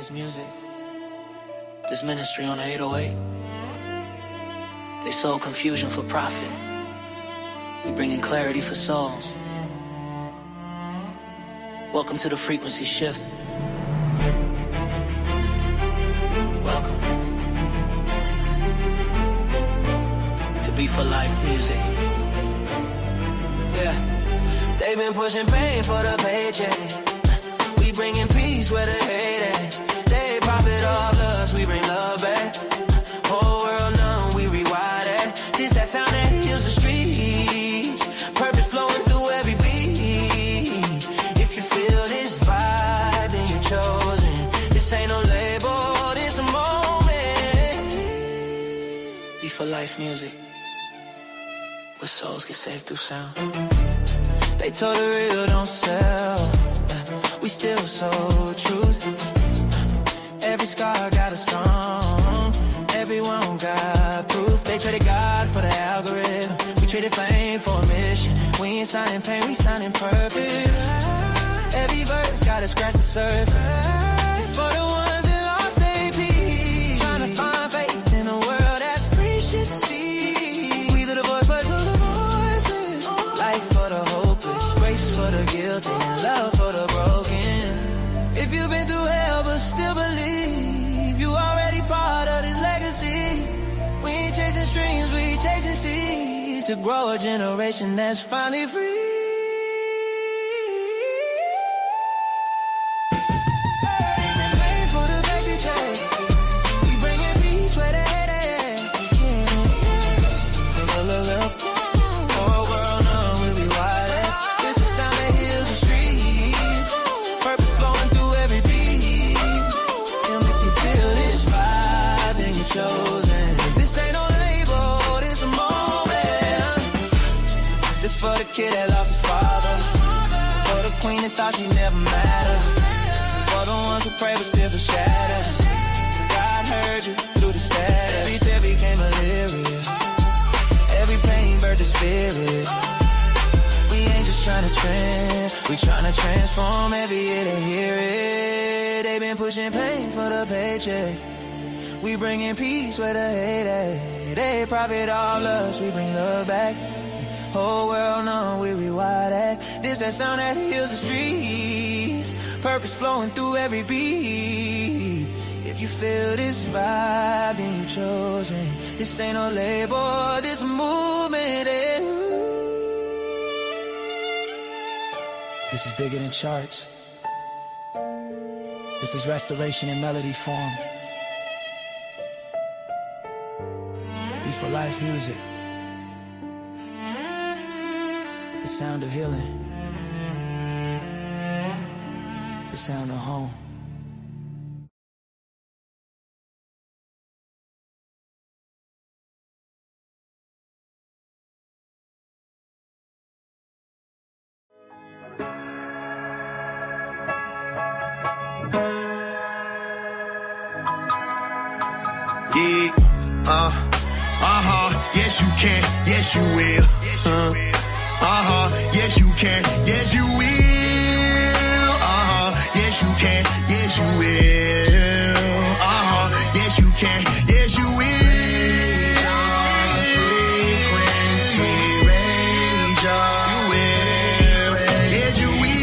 this music, this ministry on the 808. They sold confusion for profit. We bringing clarity for souls. Welcome to the frequency shift. Welcome to Be For Life music. Yeah, they've been pushing pain for the paycheck. We bringing peace where the hate at. They profit off us, we bring love back. Whole world numb, we rewire that. This that sound that heals the streets. Purpose flowing through every beat. If you feel this vibe, then you're chosen. This ain't no label, this a moment. Be For Life music, where souls get saved through sound. They told the real don't sell. We still sold truth. Every scar got a song. Everyone got proof. They traded God for the algorithm. We traded fame for a mission. We ain't signing pain, we signing purpose. Every verse gotta scratch the surface. It's for the ones that lost their peace. Trying to find faith in a world that's preached to see. We the voice for the voices. Life for the hopeless. Grace for the guilty. And love for the broken. If you've been through hell but still believe, you already part of this legacy. We ain't chasing streams, we chasing seeds to grow a generation that's finally free. Paying for the back you take. We bringing peace where the head at. Look. Whole world numb, we rewire that. This the sound that heals the streets. Purpose flowing through every beat. And if you feel this vibe, then you're chosen. This ain't no label, this a moment. This for the kid that lost his father. For the queen that thought she never mattered. For the ones who pray but still feel shattered. God heard you through the static. Every tear became a lyric. Every pain birthed the spirit. We ain't just trying to trend, we trying to transform every year to hear it. They been pushing pain for the paycheck. We bringing peace where the hate at. They profit all us, we bring love back. Whole world numb, we rewire that. This that sound that heals the streets. Purpose flowing through every beat. If you feel this vibe, then you chosen. This ain't no label, this movement. This is bigger than charts. This is restoration in melody form. Be For Life music. The sound of healing. The sound of home. Yes you can, yes you will. Yes you can, yes you will. Yes you can, yes you will. Yes you can, yes you will. Frequency raise up. You will, yes you will.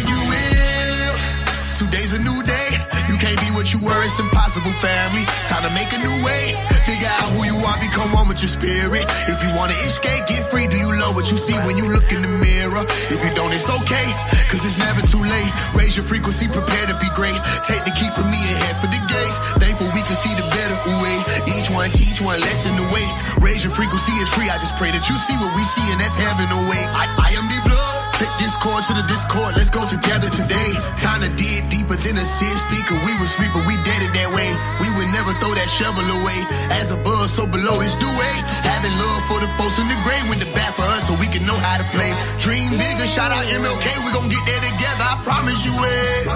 You will. Today's a new day. You can't be what you were, it's impossible, family. Time to make a new way. Figure out who you are, become one with your spirit. If you wanna escape, get free. Do you love what you see when you look in the mirror? If you don't, it's okay, cause it's never too late. Raise your frequency, prepare to be great. Take the key from me and head for the gates. Thankful we can see the better way. Each one teach one lesson the way. Raise your frequency, it's free. I just pray that you see what we see, and that's heaven away. I am the blood. Take this chord to the discord, let's go together today. Time to dig deeper than a seer speaker. We was sleeping, we did it that way. We would never throw that shovel away. As above, so below, it's due way. Having love for the folks in the grave, when the back for us so we can know how to play. Dream bigger, shout out MLK, we gon' get there together, I promise you it.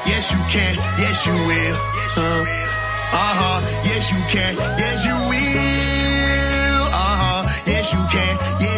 Yes you can, yes you will. Yes you can, yes you will. Yes you can, yes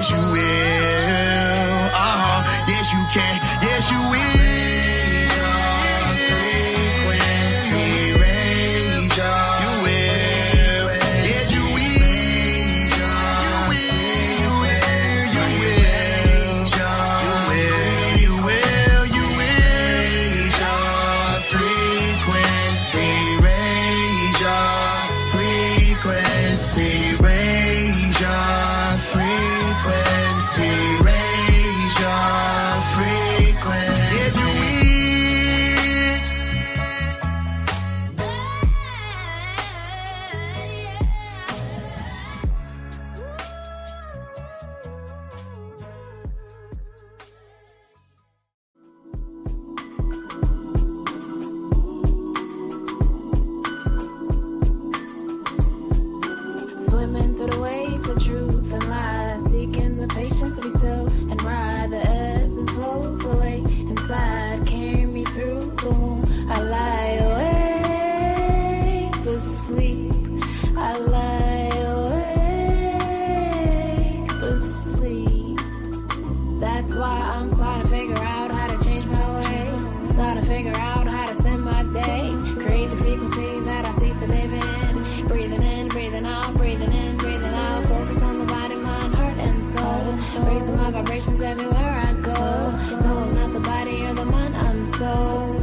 why I'm starting to figure out how to change my ways. Starting to figure out how to spend my days. Create the frequency that I seek to live in. Breathing in, breathing out, breathing in, breathing out. Focus on the body, mind, heart, and soul. Raising my vibrations everywhere I go. No, I'm not the body or the mind, I'm soul.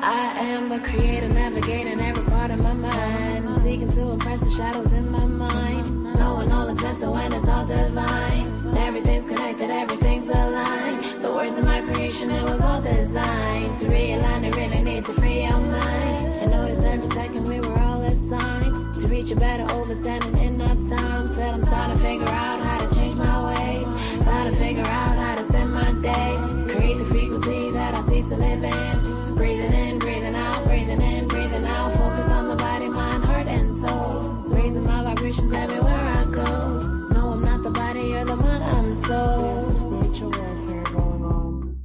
I am the creator, navigating every part of my mind. Seeking to impress the shadows in my mind. Knowing all is mental and it's all divine. Everything's connected, everything's aligned. The words of my creation, it was all designed to realign, it really need to free our mind. And notice every second we were all assigned to reach a better understanding in our time. Said I'm starting to figure out how to change my ways. Starting to figure out how to spend my days. Create the frequency that I seek to live in. Breathing in, breathing out, breathing in, breathing out. Focus on the body, mind, heart, and soul. Raising my vibrations everywhere I go. No, I'm not the body or the mind, I'm soul. Spiritual warfare going on.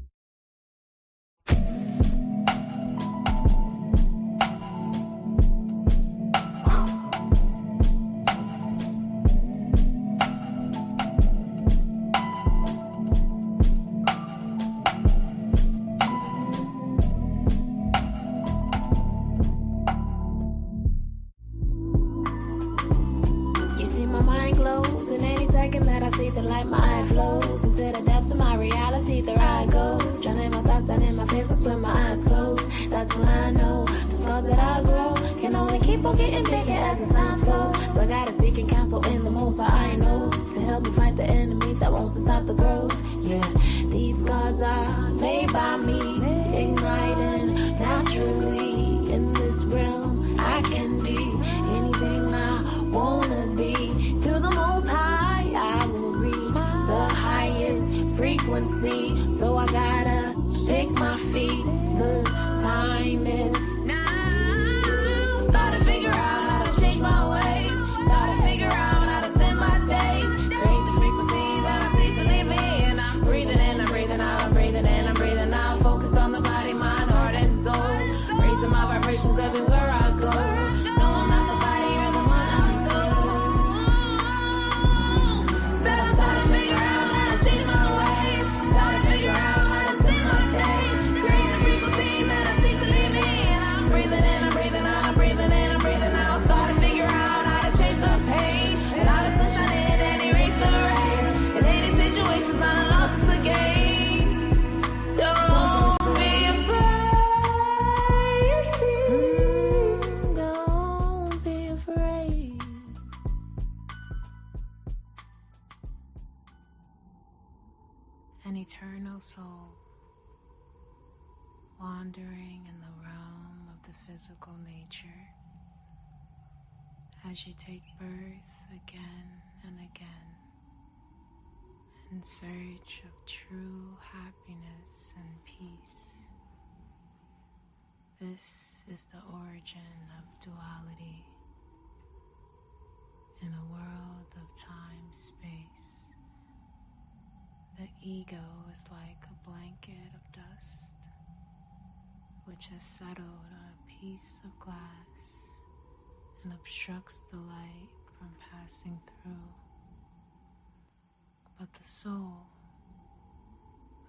That I see the light, my eye flows into the depths of my reality. There I go, drowning my thoughts down in my face. I swim my eyes closed. That's when I know the stars that I grow can only keep on getting bigger as the time flows. So I gotta seek and counsel in the most I know to help me fight the enemy that wants to stop the growth. Yeah, these scars are made by me, igniting naturally in this realm. I can be anything I wanna be through the Most High. I will reach the highest frequency, so I gotta pick my feet. The time is now. Start to figure out how to change my ways. Start to figure out how to spend my days. Create the frequency that I seek to live in. I'm breathing in, I'm breathing out, I'm breathing in, I'm breathing out. Focus on the body, mind, heart, and soul. Raising my vibrations everywhere I go. No, I'm not the body or the mind, I'm soul. An eternal soul wandering in the realm of the physical nature as you take birth again and again in search of true happiness and peace. This is the origin of duality in a world of time-space. The ego is like a blanket of dust which has settled on a piece of glass and obstructs the light from passing through. But the soul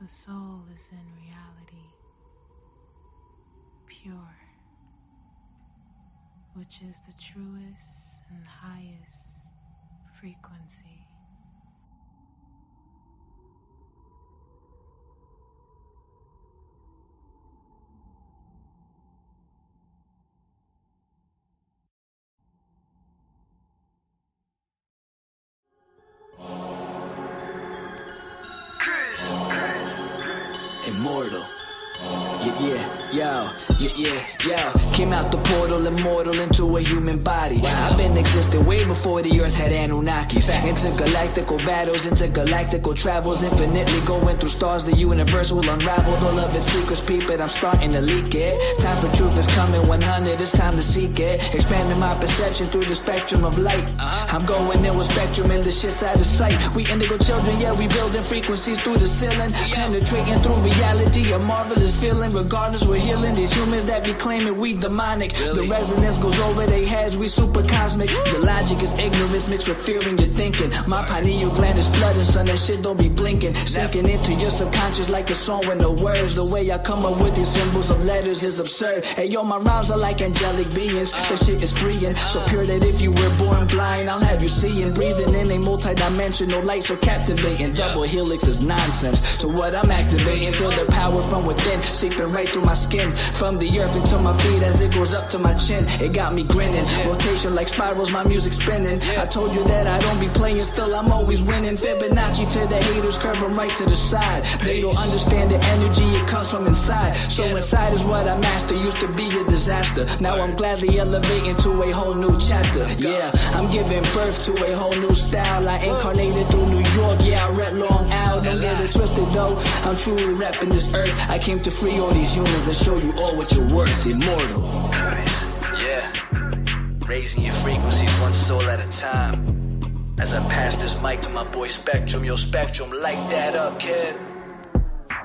is in reality pure, which is the truest and highest frequency. Immortal. Yo. Came out the portal, immortal into a human body. I've been existing way before the earth had Anunnakis. Intergalactical battles, intergalactical travels, infinitely going through stars. The universe will unravel all of its secrets, peep it. I'm starting to leak it. Time for truth is coming, 100, it's time to seek it. Expanding my perception through the spectrum of light. I'm going in with spectrum and the shit's out of sight. We indigo children, yeah, we building frequencies through the ceiling. Penetrating through reality, a marvelous feeling. Regardless, we're we're healing these humans that be claiming we demonic. The resonance goes over their heads, we super cosmic. Your logic is ignorance mixed with fear in your thinking. My pineal gland is flooding, son, that shit don't be blinking. Sinking into your subconscious like a song with no words. The way I come up with these symbols of letters is absurd. Hey yo, my rhymes are like angelic beings. The shit is freeing, so pure that if you were born blind, I'll have you seeing. Breathing in a multi-dimensional light so captivating. Double helix is nonsense, so what I'm activating. Feel the power from within, seeping right through my skin. From the earth into my feet as it goes up to my chin. It got me grinning, rotation like spirals, my music spinning. I told you that I don't be playing, still I'm always winning. Fibonacci to the haters, curve them right to the side. They don't understand the energy, it comes from inside. So inside is what I master, used to be a disaster. Now I'm gladly elevating to a whole new chapter. Yeah, I'm giving birth to a whole new style. I incarnated through New York, yeah, I rep Long Island. Don't get it twisted though, I'm truly repping this earth. I came to free all these humans and show you all what you're worth. Immortal. Yeah, raising your frequencies one soul at a time. As I pass this mic to my boy Spectrum, yo Spectrum, light that up, kid.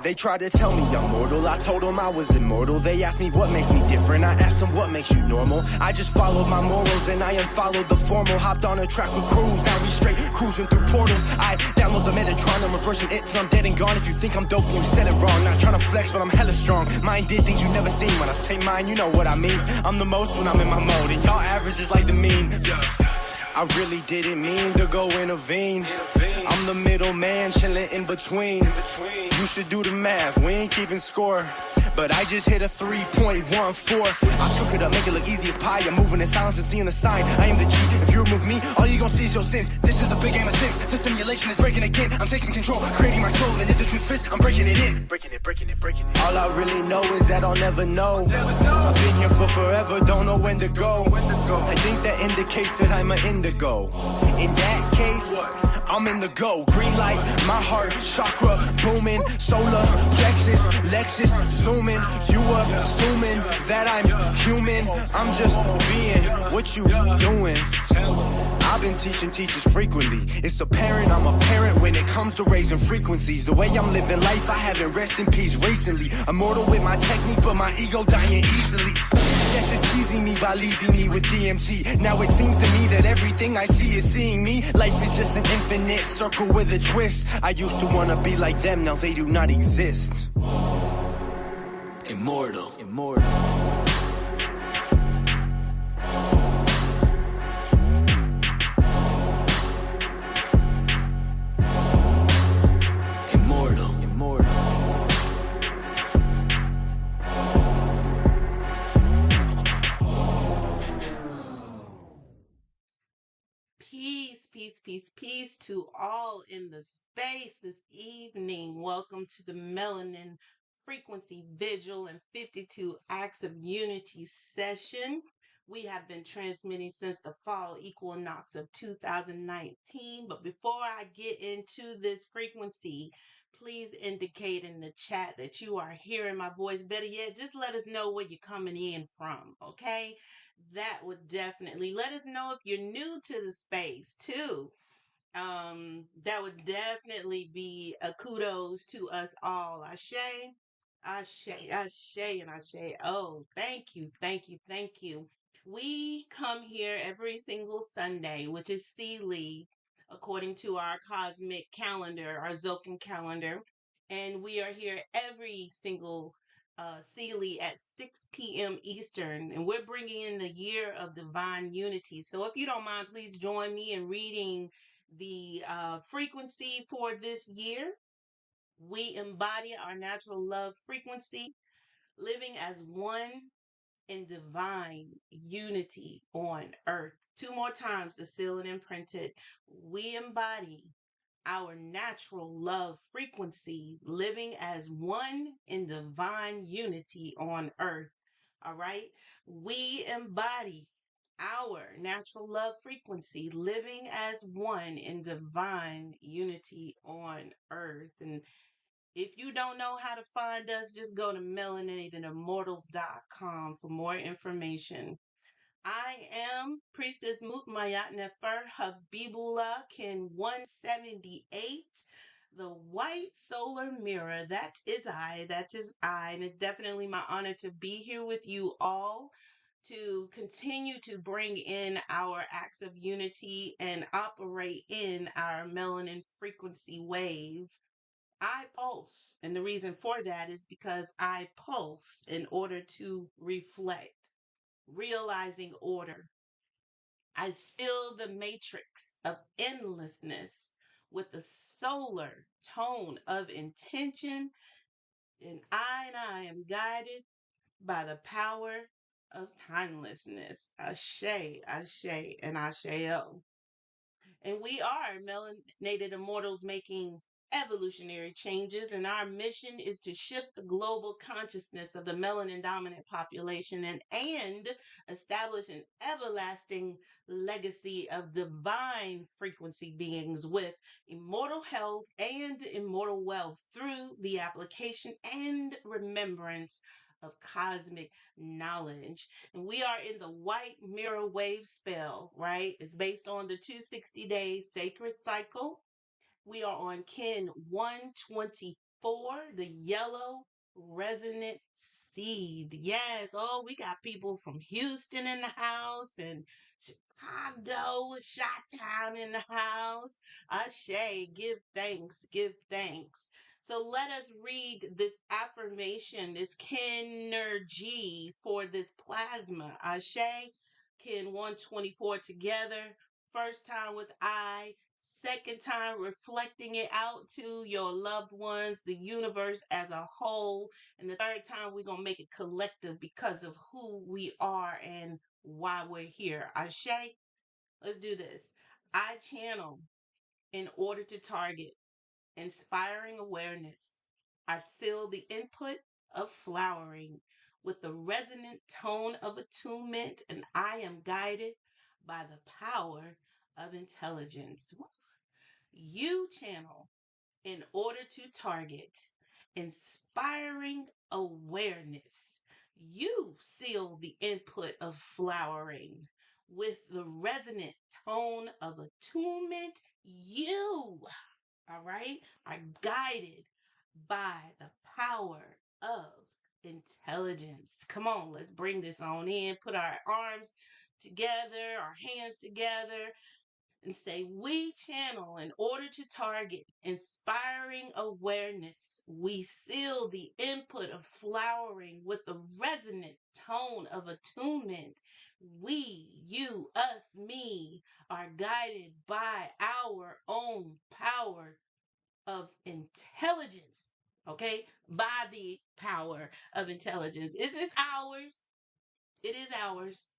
They tried to tell me I'm mortal, I told them I was immortal. They asked me what makes me different, I asked them what makes you normal. I just followed my morals and I unfollowed the formal. Hopped on a track with crews, now we straight cruising through portals. I download the Metatron, I'm reversing it till I'm dead and gone. If you think I'm dope, then you said it wrong. Not trying to flex, but I'm hella strong. Mine did things you never seen. When I say mine, you know what I mean. I'm the most when I'm in my mode, and y'all average is like the mean. I really didn't mean to go intervene. I'm the middleman chilling in between. You should do the math, we ain't keeping score. But I just hit a 3.14. I cook it up, make it look easy as pie. I'm moving in silence and seeing the sign. I am the G. If you remove me, all you gon' see is your sins. This is a big game of six. The simulation is breaking again. I'm taking control, creating my soul. And if the truth fits, I'm breaking it in. Breaking it. All I really know is that I'll never know. I've been here for forever, don't know when to go. I think that indicates that I'm an indigo. In that case, I'm in the go. Green light, my heart, chakra booming. Solar plexus, Lexus zooming. You assuming that I'm human. I'm just being what you doing. I've been teaching teachers frequently. It's apparent I'm a parent when it comes to raising frequencies. The way I'm living life, I haven't rest in peace recently. Immortal with my technique, but my ego dying easily. Death is teasing me by leaving me with DMT. Now it seems to me that everything I see is seeing me. Life is just an infinite circle with a twist. I used to wanna be like them, now they do not exist. Immortal. Peace to all in the space this evening. Welcome to the Melanin Frequency Vigil and 52 Acts of Unity session. We have been transmitting since the fall equinox of 2019. But before I get into this frequency, please indicate in the chat that you are hearing my voice. Better yet, just let us know where you're coming in from, okay? That would definitely let us know if you're new to the space too. That would definitely be a kudos to us all. Ashe, and Ashe. Oh, thank you. We come here every single Sunday, which is Sealy, according to our cosmic calendar, our Zocan calendar. And we are here every single Sealy at 6 p.m. Eastern, and we're bringing in the year of divine unity. So if you don't mind, please join me in reading the frequency for this year. We embody our natural love frequency, living as one in divine unity on earth. 2 more times to seal and imprint it. We embody our natural love frequency, living as one in divine unity on earth. All right. We embody our natural love frequency, living as one in divine unity on earth. And if you don't know how to find us, just go to melaninatedandimmortals.com for more information. I am Priestess Mutmayat Nefer Habibullah Kin 178, The white solar mirror, that is I, and it's definitely my honor to be here with you all to continue to bring in our acts of unity and operate in our melanin frequency wave. I pulse, and the reason for that is because I pulse in order to reflect, realizing order. I seal the matrix of endlessness with the solar tone of intention, and I am guided by the power of timelessness. Ashe, Ashe, and Asheo. And we are melanated immortals making evolutionary changes, and our mission is to shift the global consciousness of the melanin dominant population and establish an everlasting legacy of divine frequency beings with immortal health and immortal wealth through the application and remembrance of cosmic knowledge. And we are in the white mirror wave spell, right? It's based on the 260-day sacred cycle. We are on Kin 124, the yellow resonant seed. Yes. Oh, we got people from Houston in the house and Chicago, Chi-Town in the house. Ashe, give thanks, give thanks. So let us read this affirmation, this Kinergy for this plasma. Ashe, Kin 124 together. First time with I, second time reflecting it out to your loved ones, the universe as a whole, and the third time we're going to make it collective because of who we are and why we're here. Ashe, let's do this. I channel in order to target inspiring awareness. I seal the input of flowering with the resonant tone of attunement, and I am guided by the power of intelligence. You channel in order to target inspiring awareness. You seal the input of flowering with the resonant tone of attunement. You, all right, are guided by the power of intelligence. Come on, let's bring this on in. Put our arms together, our hands together, and say, we channel in order to target inspiring awareness. We seal the input of flowering with the resonant tone of attunement. We, you, us, me, are guided by our own power of intelligence. Okay? By the power of intelligence. Is this ours? It is ours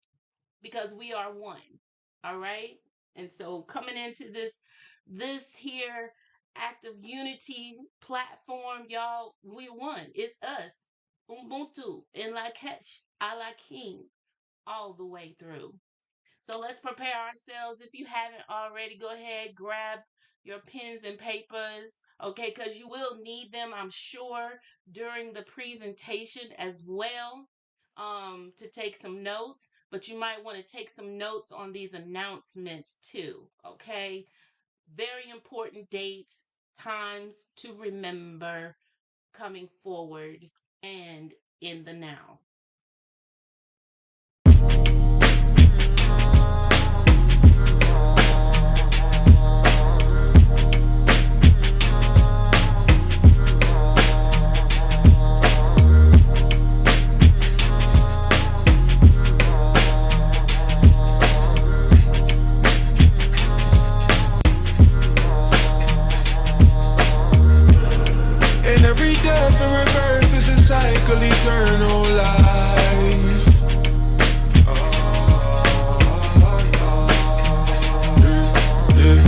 because we are one. All right? And so coming into this here act of unity platform, y'all, we one. It's us. Ubuntu and Lakesh, Alakim, all the way through. So let's prepare ourselves. If you haven't already, go ahead, grab your pens and papers, okay, because you will need them, I'm sure, during the presentation as well, to take some notes. But you might want to take some notes on these announcements too, okay? Very important dates, times to remember coming forward and in the now. Cycle eternal life. Yeah.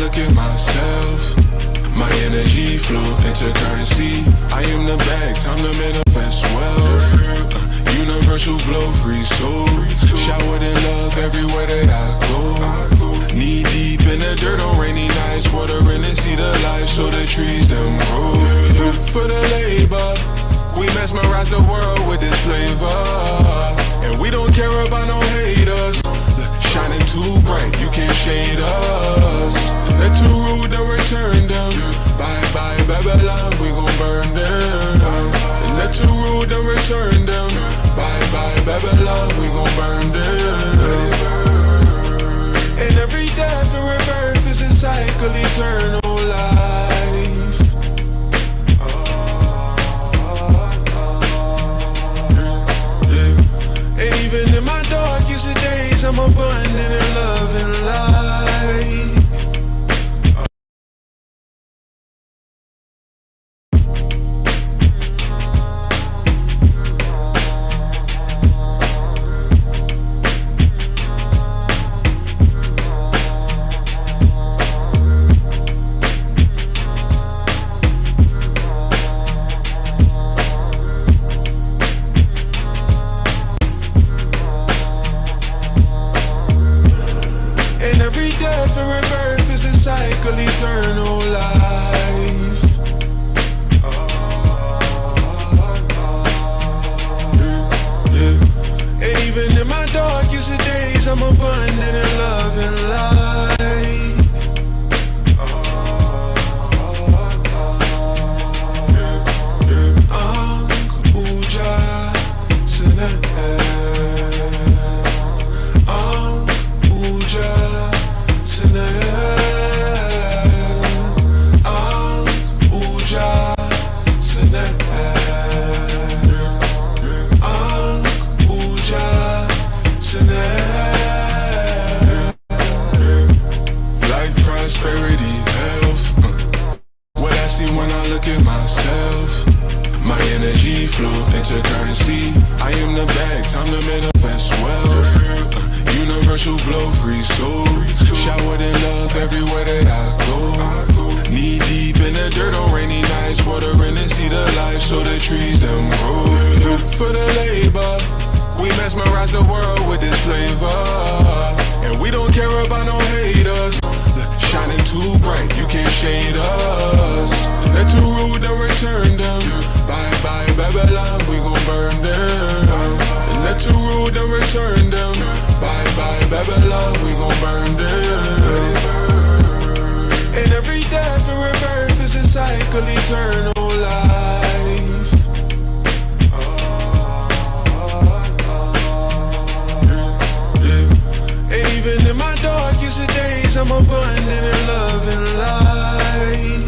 look at myself, my energy flow into currency. I am the bag, time to manifest wealth. Universal glow, free soul. Showered in love everywhere that I go. Knee deep in the dirt on rainy nights, water in the seed of life so the trees them grow. Food for the labor, we mesmerize the world with this flavor. And we don't care about no haters. Shining too bright, you can't shade us. They're too rude to return them. Bye bye Babylon, we gon' burn them. And they're too rude to return them. Bye bye Babylon, we gon' burn them. And every death and rebirth is a cycle, eternal life. Yeah. And even in my darkest of days, I'm abundant in love and light. And every death and rebirth is a cycle, eternal life. Yeah. And even in my darkest of days, I'm abundant in love and light. Uja Sene Uja Sene Uja Sene Uja Sene. Life, prosperity, health. What I see when I look at myself. My energy flow into currency. I am the bag, time to manifest wealth. Universal glow, free soul. Showered in love everywhere that I go. Knee deep in the dirt on rainy nights, water in the seed of life so the trees them grow. Food for the labor, we mesmerize the world with this flavor. And we don't care about no haters. Shining too bright, you can't shade us. They're too rude to return them. Bye bye Babylon, we gon' burn them. And they're too rude to return them. Bye bye Babylon, we gon' burn them. And every death and rebirth is a cycle, eternal life. Yeah. And even in my darkest of days, I'm abundant in love and light.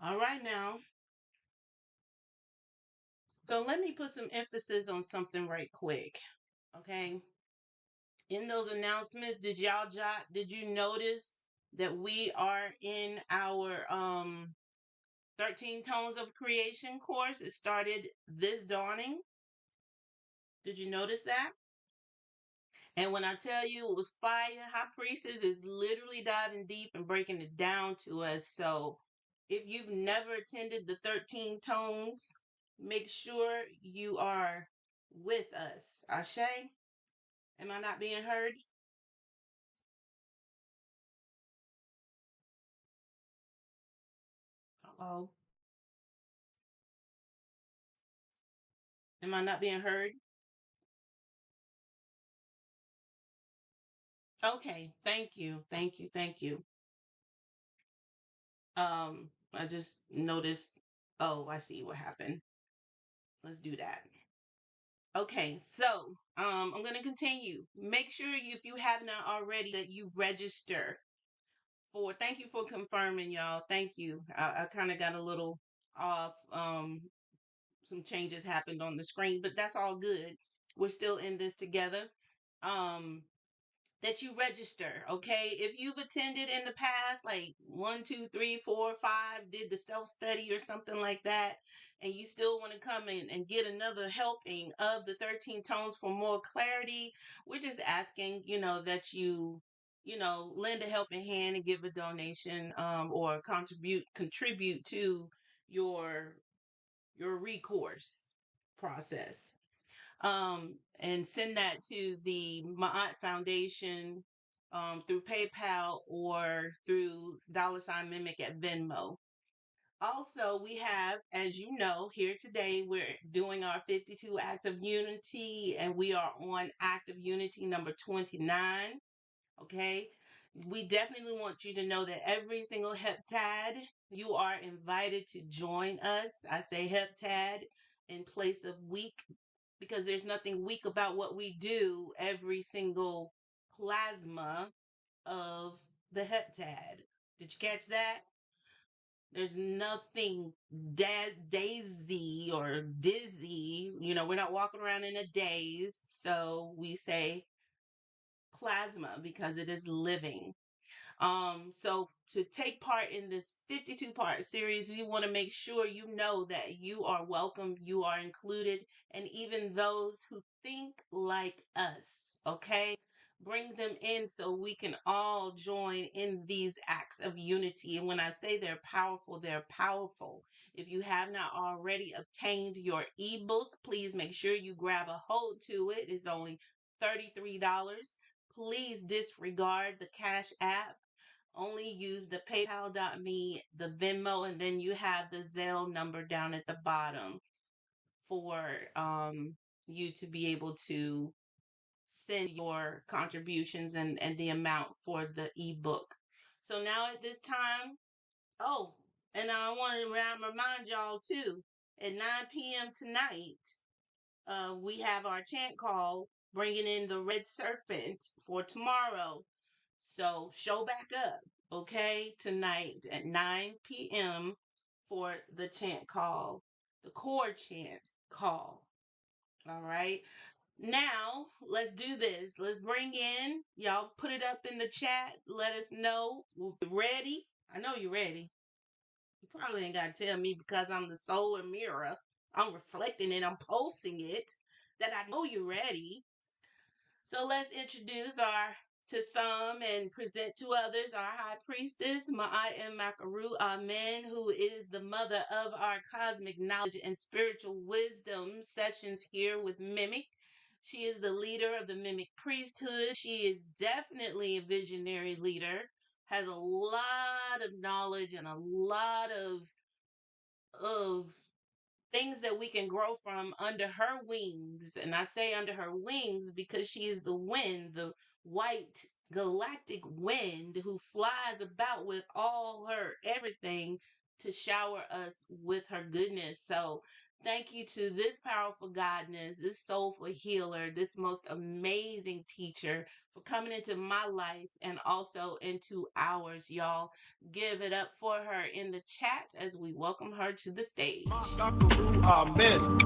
All right now. So let me put some emphasis on something right quick. Okay. In those announcements, did you notice that we are in our 13 Tones of Creation course? It started this dawning. Did you notice that? And when I tell you it was fire, High Priestess is literally diving deep and breaking it down to us. So if you've never attended the 13 Tones, make sure you are with us. Ashe? Am I not being heard? Oh, am I not being heard? Okay, thank you, thank you, thank you. I just noticed. Oh, I see what happened. Let's do that. Okay, so I'm gonna continue. Make sure if you have not already that you register for. Thank you for confirming, y'all. Thank you. I kind of got a little off. Some changes happened on the screen, but that's all good. We're still in this together. Um, that you register. Okay, if you've attended in the past, like 1, 2, 3, 4, 5, did the self-study or something like that, and you still want to come in and get another helping of the 13 tones for more clarity, we're just asking, that you lend a helping hand and give a donation, or contribute to your recourse process, and send that to the Ma'at Foundation, through PayPal or through $ Mimic at Venmo. Also, we have, as you know, here today, we're doing our 52 Acts of Unity, and we are on Act of Unity number 29. Okay. We definitely want you to know that every single heptad, you are invited to join us. I say heptad in place of week, because there's nothing weak about what we do every single plasma of the heptad. Did you catch that? There's nothing daisy or dizzy. We're not walking around in a daze. So we say plasma because it is living. So to take part in this 52-part series, we want to make sure you know that you are welcome, you are included, and even those who think like us, okay? Bring them in so we can all join in these acts of unity. And when I say they're powerful, they're powerful. If you have not already obtained your ebook, please make sure you grab a hold to it. It's only $33. Please disregard the Cash App. Only use the PayPal.me, the Venmo, and then you have the Zelle number down at the bottom for you to be able to send your contributions and the amount for the ebook. So now at this time, and I want to remind y'all too, at 9 p.m. tonight, we have our chant call, bringing in the red serpent for tomorrow. So show back up, okay, tonight at 9 p.m. for the chant call, the core chant call. All right. Now, let's do this. Let's bring in, y'all put it up in the chat. Let us know if you're ready. I know you're ready. You probably ain't got to tell me because I'm the solar mirror. I'm reflecting it, I'm pulsing it, that I know you're ready. So let's introduce to some and present to others our high priestess, Ma'at Makaru Amen, who is the mother of our cosmic knowledge and spiritual wisdom sessions here with Mimic. She is the leader of the Mimic priesthood. She is definitely a visionary leader, has a lot of knowledge and a lot of things that we can grow from under her wings. And I say under her wings because she is the wind, the white galactic wind who flies about with all her everything to shower us with her goodness. So thank you to this powerful goddess, this soulful healer, this most amazing teacher for coming into my life and also into ours, y'all. Give it up for her in the chat as we welcome her to the stage. Amen.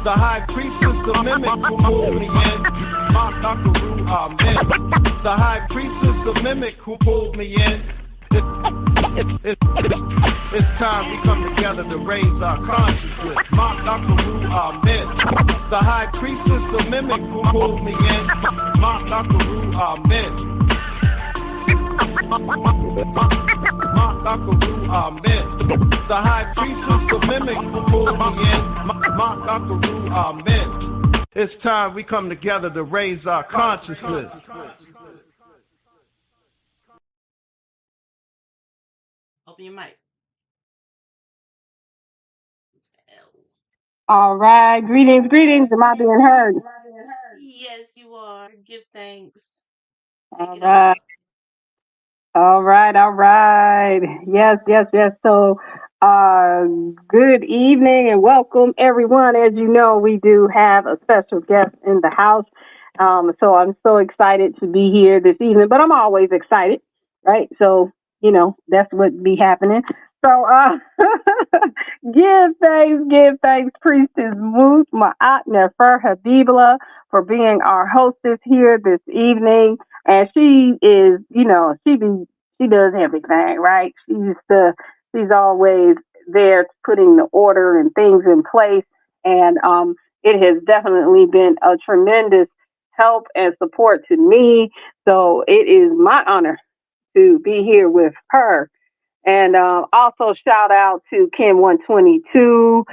The high priestess, the mimic who pulled me in. Amen. The high priestess, the mimic who pulled me in. It's time we come together to raise our consciousness. Amen. The high priestess, the mimic who pulled me in. Amen. Amen. The high priestess, the mimic who pulled me in. Amen. It's time we come together to raise our consciousness. Open your mic. All right. Greetings, greetings. Am I being heard? Yes, you are. Give thanks. All right. All right. All right. Yes, yes, yes. So, good evening and welcome, everyone. As you know, we do have a special guest in the house. So I'm so excited to be here this evening, but I'm always excited, right? So, that's what be happening. So, give thanks, Priestess Moot, Ma'at Nefer Habibla, for being our hostess here this evening. And she is, she does everything, right? She's always there putting the order and things in place. And it has definitely been a tremendous help and support to me. So it is my honor to be here with her. And also shout out to Kim 122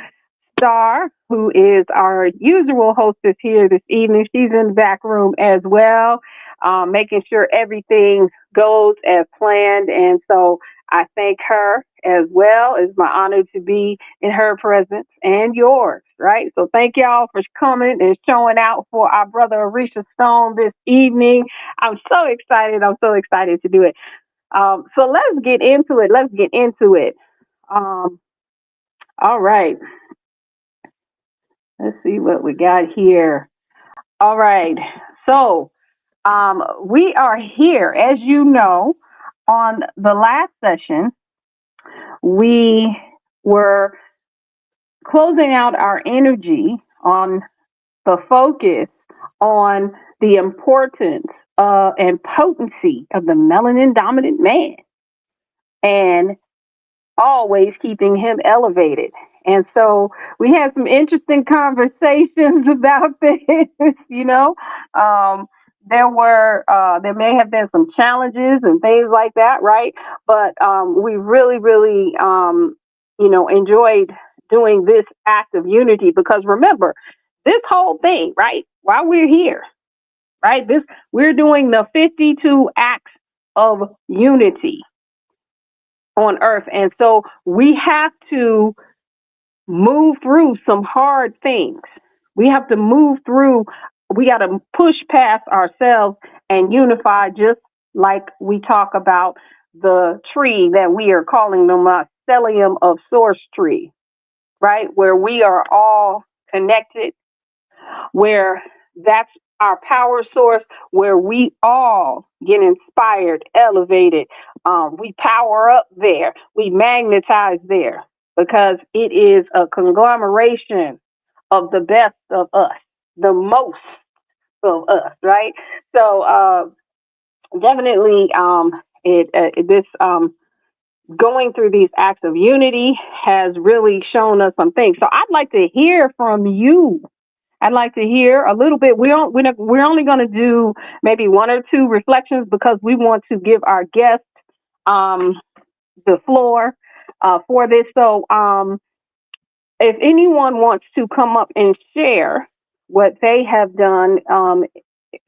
Star, who is our usual hostess here this evening. She's in the back room as well, making sure everything goes as planned. And so I thank her as well. It's my honor to be in her presence and yours, right? So thank y'all for coming and showing out for our brother Arisha Stone this evening. I'm so excited. I'm so excited to do it. So let's get into it. Let's get into it. Um, all right. Let's see what we got here. All right. So we are here, as you know, on the last session, we were closing out our energy on the focus on the importance and potency of the melanin dominant man. And always keeping him elevated. And so we had some interesting conversations about this, you know. There may have been some challenges and things like that, right? But we really, really, enjoyed doing this act of unity because remember, this whole thing, right? While we're here, right? We're doing the 52 acts of unity on earth. And so we have to move through some hard things. We have to move through, we got to push past ourselves and unify, just like we talk about the tree that we are calling the mycelium of source tree, right? Where we are all connected, where that's our power source, where we all get inspired, elevated. We power up there, we magnetize there because it is a conglomeration of the best of us, the most of us, right? So definitely, this going through these acts of unity has really shown us some things. So I'd like to hear from you. I'd like to hear a little bit. We're only going to do maybe one or two reflections because we want to give our guests the floor for this. So if anyone wants to come up and share what they have done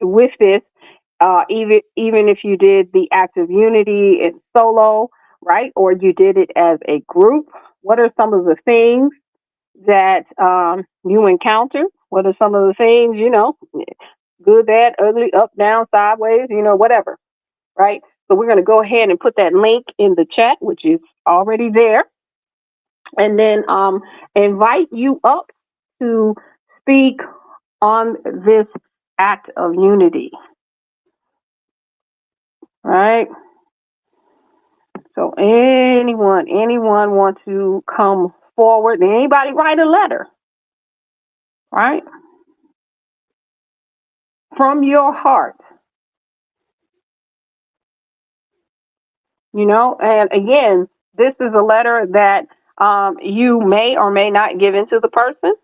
with this, even if you did the act of unity in solo, right, or you did it as a group, what are some of the things that you encounter? What are some of the things, good, bad, ugly, up, down, sideways, whatever, right? So we're going to go ahead and put that link in the chat, which is already there, and then invite you up to speak on this act of unity, right? So anyone want to come forward? Anybody write a letter, right? From your heart, and again, this is a letter that you may or may not give into the person,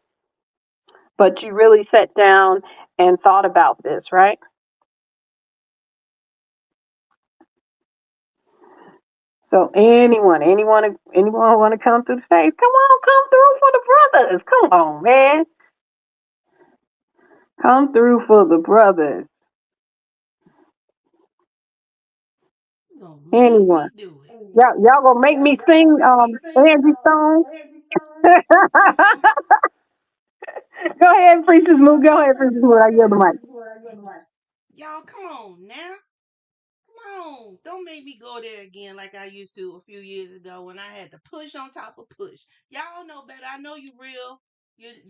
but you really sat down and thought about this, right? So anyone want to come to the stage? Come through for the brothers. Come on, man. Come through for the brothers. Anyone? Y'all gonna make me sing Angie song? Go ahead, Priestess Moo. Go ahead, Priestess Moo. I yield the mic. Y'all, come on now. Come on. Don't make me go there again like I used to a few years ago when I had to push on top of push. Y'all know better. I know you real.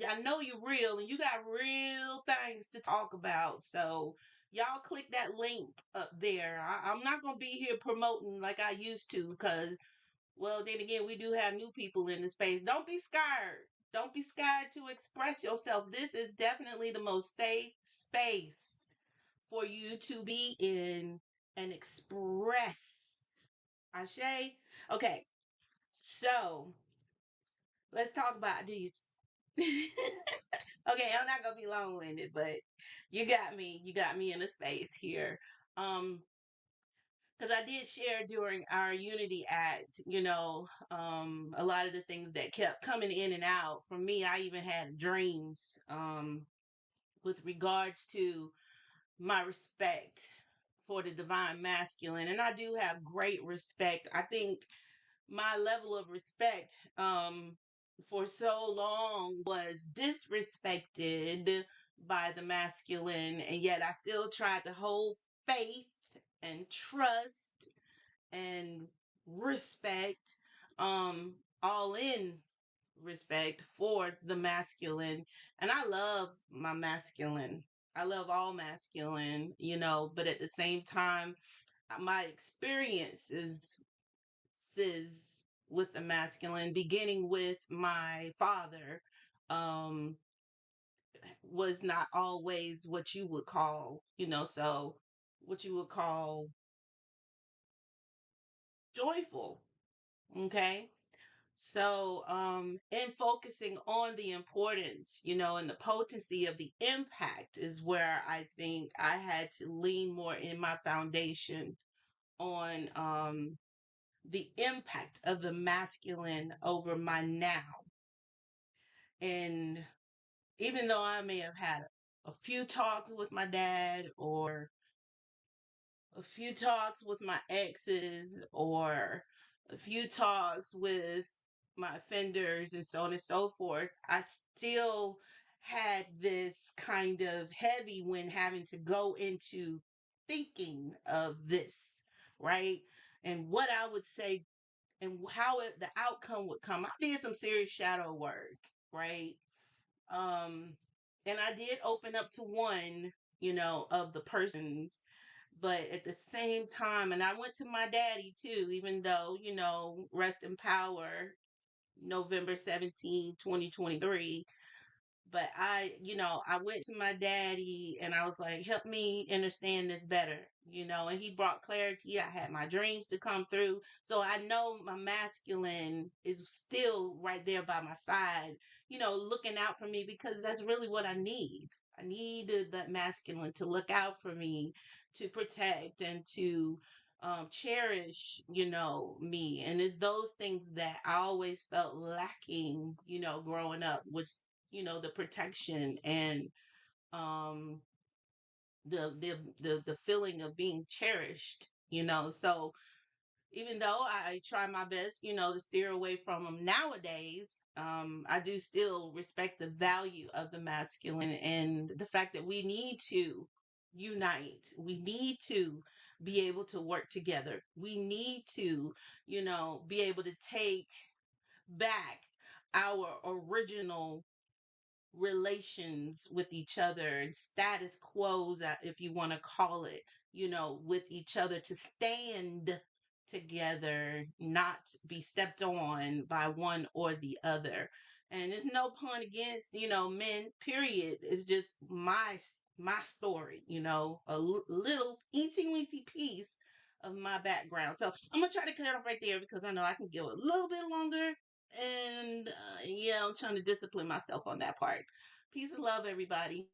I know you're real and you got real things to talk about. So y'all click that link up there. I'm not going to be here promoting like I used to because Well, then again, we do have new people in the space. Don't be scared. Don't be scared to express yourself. This is definitely the most safe space for you to be in and express. Ashe? Okay, so let's talk about these. Okay, I'm not gonna be long winded, but you got me. You got me in a space here. Because I did share during our Unity Act, a lot of the things that kept coming in and out. For me, I even had dreams with regards to my respect for the divine masculine. And I do have great respect. I think my level of respect for so long was disrespected by the masculine, and yet I still tried to hold faith and trust and respect, all in respect for the masculine. And I love my masculine. I love all masculine, but at the same time, my experiences with the masculine, beginning with my father, um, was not always what you would call, what you would call joyful. Okay. So, in focusing on the importance, and the potency of the impact is where I think I had to lean more in my foundation on the impact of the masculine over my now. And even though I may have had a few talks with my dad, or a few talks with my exes, or a few talks with my offenders, and so on and so forth, I still had this kind of heavy when having to go into thinking of this, right? And what I would say and how the outcome would come. I did some serious shadow work, right? And I did open up to one, of the persons, but at the same time, and I went to my daddy too, even though, rest in power, November 17, 2023. But I went to my daddy and I was like, help me understand this better, and he brought clarity. I had my dreams to come through. So I know my masculine is still right there by my side, looking out for me, because that's really what I need. I needed that masculine to look out for me, to protect and to cherish, me. And it's those things that I always felt lacking, growing up, which the protection and um the feeling of being cherished, so even though I try my best, to steer away from them nowadays, I do still respect the value of the masculine and the fact that we need to unite. We need to be able to work together. We need to, be able to take back our original relations with each other, and status quos, if you want to call it, with each other, to stand together, not be stepped on by one or the other. And there's no pun against, men, period. It's just my story, little eensy weensy piece of my background. So I'm gonna try to cut it off right there, because I know I can go a little bit longer, and yeah, I'm trying to discipline myself on that part. Peace and love, everybody.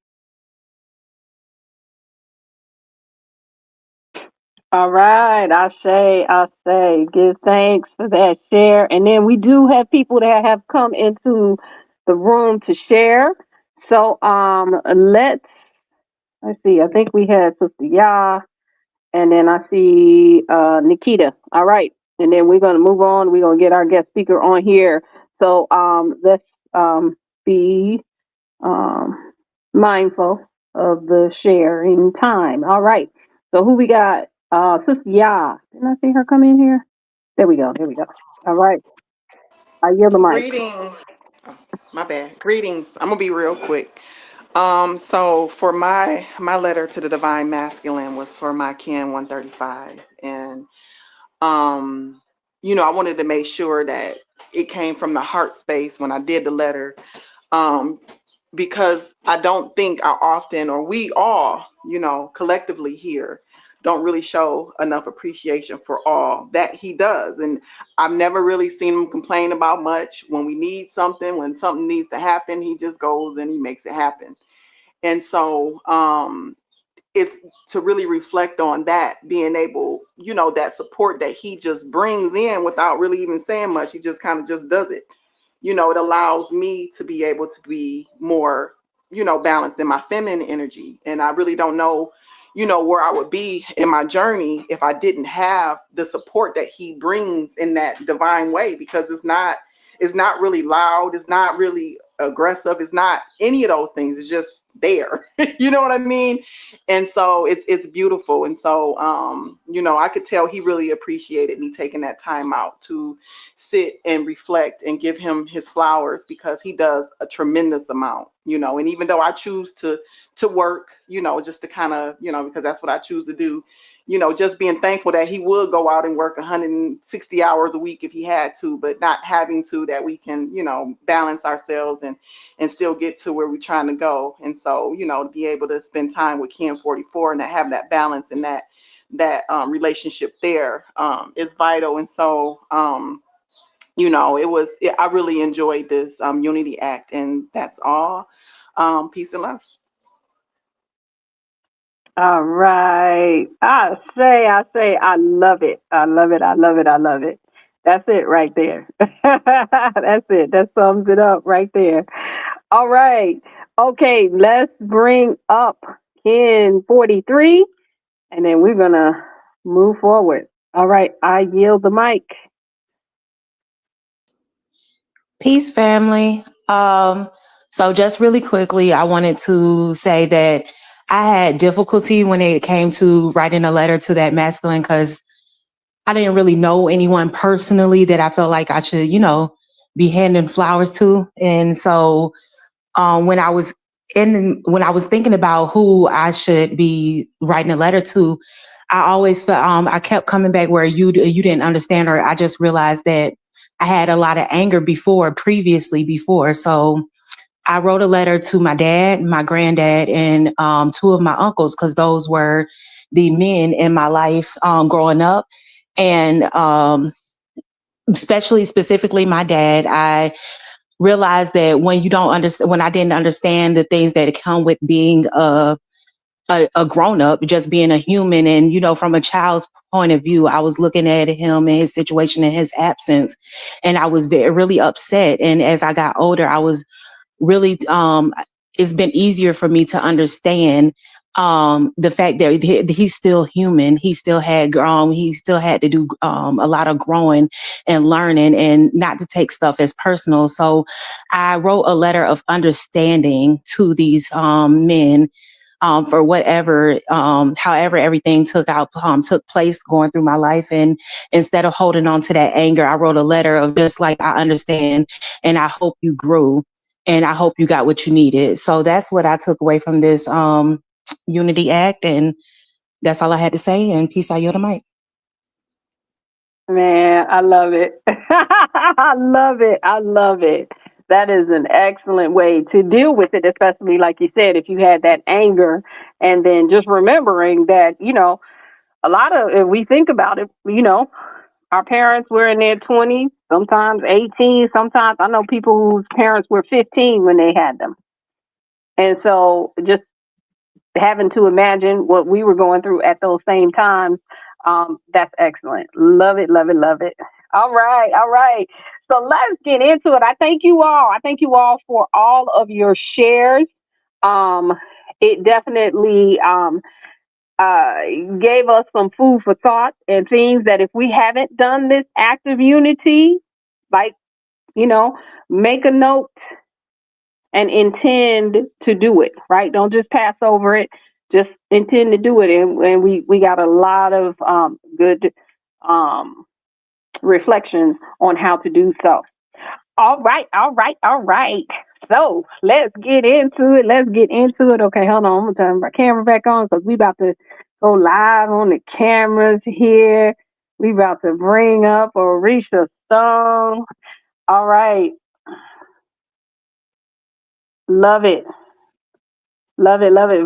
All right, I say, give thanks for that share. And then we do have people that have come into the room to share. So let's see. I think we had Sister Ya, and then I see Nikita. All right, and then we're gonna move on. We're gonna get our guest speaker on here. So let's be um, mindful of the sharing time. All right. So who we got? Sister Ya. Didn't I see her come in here? There we go. There we go. All right. I yield the mic. Greetings. Oh, my bad. Greetings. I'm gonna be real quick. So for my letter to the divine masculine was for my Kin 135, and um, I wanted to make sure that it came from the heart space when I did the letter. Because I don't think I often, or we all, collectively here, don't really show enough appreciation for all that he does. And I've never really seen him complain about much. When we need something, when something needs to happen, he just goes and he makes it happen. And so it's to really reflect on that, being able, that support that he just brings in without really even saying much. He just kind of just does it. It allows me to be able to be more, balanced in my feminine energy. And I really don't know, where I would be in my journey if I didn't have the support that he brings in that divine way, because it's not really loud. It's not really aggressive. It's not any of those things. It's just there. You know what I mean? And so it's beautiful. And so, I could tell he really appreciated me taking that time out to sit and reflect and give him his flowers, because he does a tremendous amount, and even though I choose to work, just to kind of, because that's what I choose to do, just being thankful that he would go out and work 160 hours a week if he had to, but not having to, that we can, balance ourselves and still get to where we're trying to go. And so, to be able to spend time with Ken 44 and to have that balance and that relationship there is vital. And so, I really enjoyed this Unity Act, and that's all. Peace and love. All right. I say, I love it. I love it. I love it. I love it. That's it right there. That's it. That sums it up right there. All right. Okay, let's bring up Ken 43, and then we're going to move forward. All right. I yield the mic. Peace, family. So just really quickly, I wanted to say that I had difficulty when it came to writing a letter to that masculine, because I didn't really know anyone personally that I felt like I should, be handing flowers to. And so when I was thinking about who I should be writing a letter to, I always felt I kept coming back where you didn't understand, or I just realized that I had a lot of anger previously. So I wrote a letter to my dad, my granddad, and two of my uncles, because those were the men in my life growing up. And specifically my dad, I realized that when I didn't understand the things that come with being a grown up, just being a human, and from a child's point of view, I was looking at him and his situation and his absence, and I was really upset. And as I got older, I was really it's been easier for me to understand the fact that he's still human. He still had to do a lot of growing and learning, and not to take stuff as personal. So I wrote a letter of understanding to these men for whatever, however everything took place going through my life. And instead of holding on to that anger, I wrote a letter of just like, I understand, and I hope you grew, and I hope you got what you needed. So that's what I took away from this Unity Act, and that's all I had to say. And peace, I yield the mic. Man, I love it. I love it. I love it. That is an excellent way to deal with it, especially like you said, if you had that anger, and then just remembering that, a lot of, if we think about it, our parents were in their 20s, sometimes 18, sometimes I know people whose parents were 15 when they had them. And so just having to imagine what we were going through at those same times, that's excellent. Love it, love it, love it. All right, all right. So let's get into it. I thank you all. I thank you all for all of your shares. It definitely gave us some food for thought and things that if we haven't done this act of unity, like, make a note and intend to do it, right? Don't just pass over it, just intend to do it. And we got a lot of good reflections on how to do so. All right, all right, all right. So let's get into it. Let's get into it. Okay, hold on. I'm going to turn my camera back on because we about to go live on the cameras here. We about to bring up Orisha Stone. All right. Love it. Love it. Love it.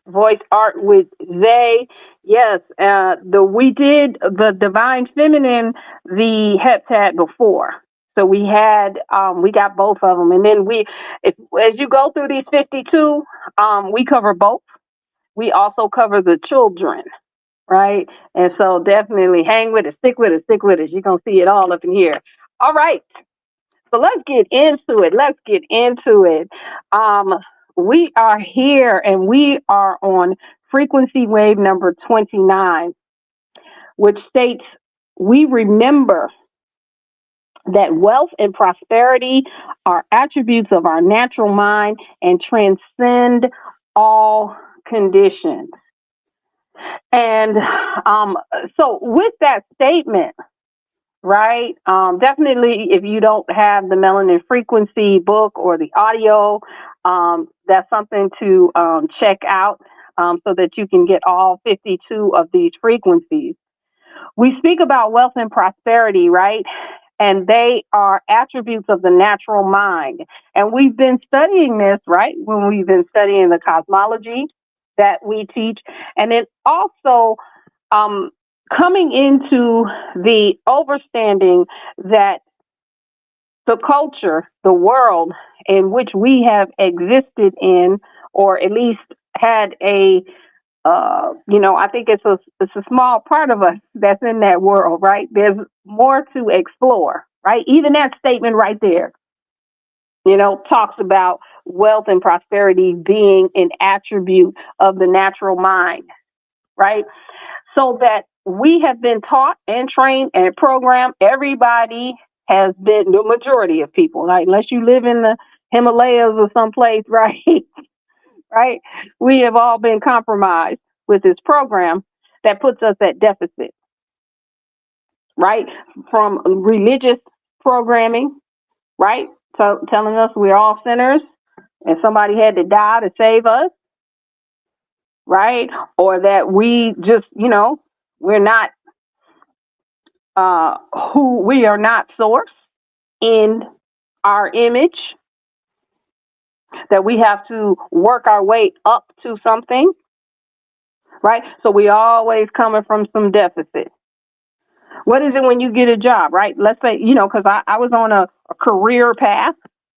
Voice art with Zay. Yes. We did the Divine Feminine, the heptad before. So we got both of them. And then as you go through these 52, we cover both. We also cover the children. Right. And so definitely hang with us, stick with us, stick with us. You're going to see it all up in here. All right. So let's get into it. We are here and we are on frequency wave number 29, which states we remember that wealth and prosperity are attributes of our natural mind and transcend all conditions. And so with that statement, right, definitely if you don't have the Melanin Frequency book or the audio, that's something to check out so that you can get all 52 of these frequencies. We speak about wealth and prosperity, right? And they are attributes of the natural mind. And we've been studying this, right, when we've been studying the cosmology that we teach. And then also coming into the overstanding that the culture, the world in which we have existed in, or at least had I think it's a small part of us that's in that world, right? There's more to explore, right? Even that statement right there, talks about wealth and prosperity being an attribute of the natural mind, right? So that we have been taught and trained and programmed. Everybody has been, the majority of people, right? Unless you live in the Himalayas or someplace, right? Right? We have all been compromised with this program that puts us at deficit, right? From religious programming, right? So telling us we're all sinners and somebody had to die to save us, right? Or that we just, we're not we are not source in our image, that we have to work our way up to something, right? So we always coming from some deficit. What is it when you get a job, right? Let's say, because I was on a career path,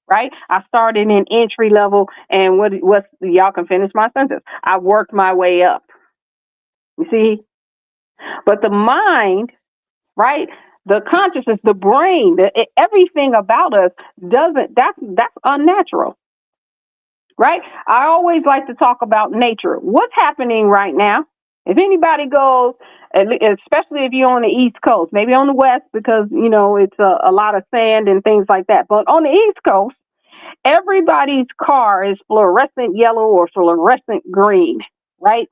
right? I started in entry level, and what's y'all can finish my sentence. I worked my way up. You see? But the mind, right? The consciousness, the brain, everything about us that's unnatural, right? I always like to talk about nature. What's happening right now? If anybody goes, especially if you're on the East Coast, maybe on the West, because, it's a lot of sand and things like that. But on the East Coast, everybody's car is fluorescent yellow or fluorescent green, right?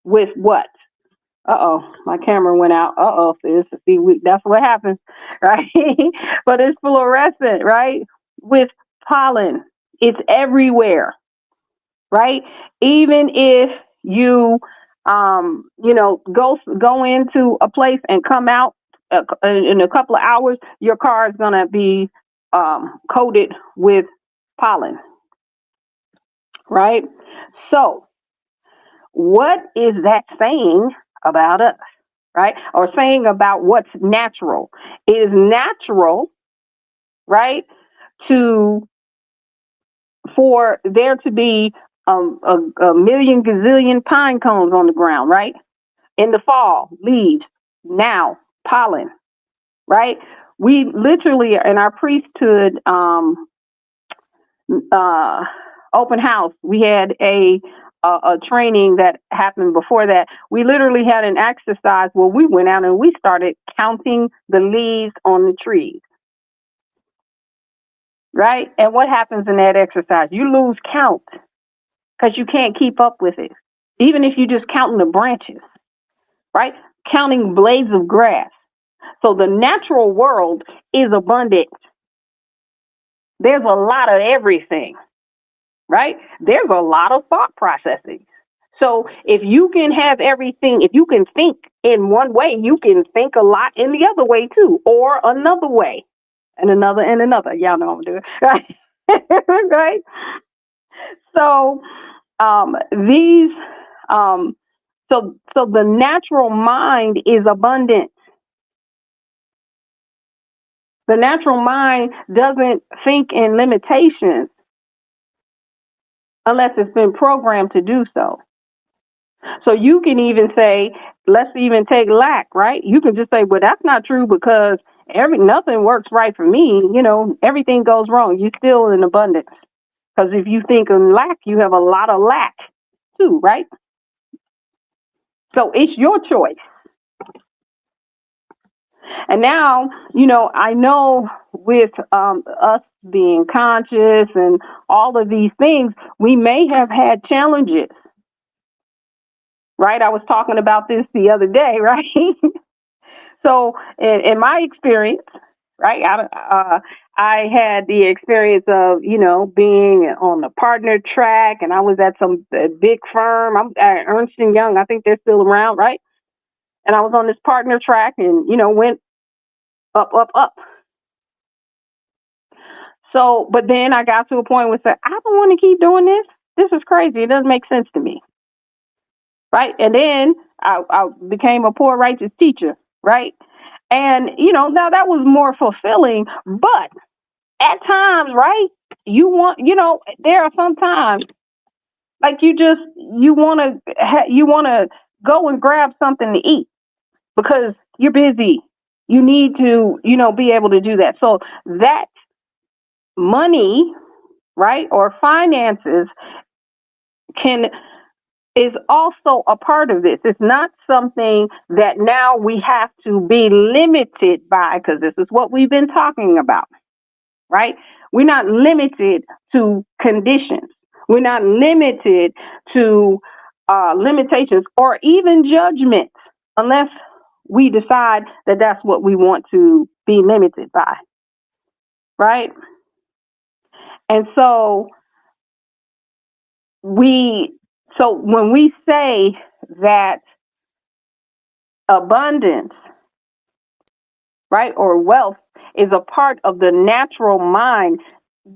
With what? My camera went out. Sis. See, that's what happens, right? But it's fluorescent, right? With pollen. It's everywhere, right? Even if you, go into a place and come out in a couple of hours, your car is going to be coated with pollen, right? So what is that saying about us, right? Or saying about what's natural? It is natural, right, for there to be a million gazillion pine cones on the ground, right? In the fall, leaves. Now, pollen, right? We literally, in our priesthood open house, we had a training that happened before that. We literally had an exercise where we went out and we started counting the leaves on the trees. Right? And what happens in that exercise? You lose count because you can't keep up with it. Even if you just counting the branches, right? Counting blades of grass. So the natural world is abundant. There's a lot of everything, right? There's a lot of thought processing. So if you can have everything, if you can think in one way, you can think a lot in the other way too, or another way, and another and another. Y'all know I'm doing right, right. So these, so the natural mind is abundant. The natural mind doesn't think in limitations unless it's been programmed to do so. So you can even say, let's even take lack, right? You can just say, well, that's not true because nothing works right for me. You know, everything goes wrong. You're still in abundance. Because if you think in lack, you have a lot of lack too, right? So it's your choice. And now, you know, I know with us being conscious and all of these things, we may have had challenges, right? I was talking about this the other day, right? So in my experience, right, I had the experience of, you know, being on the partner track, and I was at some big firm. I'm at Ernst & Young. I think they're still around, right? And I was on this partner track and, you know, went up, up, up. So, but then I got to a point where I said, I don't want to keep doing this. This is crazy. It doesn't make sense to me. Right. And then I became a poor righteous teacher. Right. And, you know, now that was more fulfilling. But at times, right, you want, you know, there are some times like you want to go and grab something to eat because you're busy. You need to, you know, be able to do that. So that money, right, or finances is also a part of this. It's not something that now we have to be limited by, because this is what we've been talking about, right? We're not limited to conditions. We're not limited to limitations or even judgments unless we decide that that's what we want to be limited by, right? And so when we say that abundance, right, or wealth is a part of the natural mind,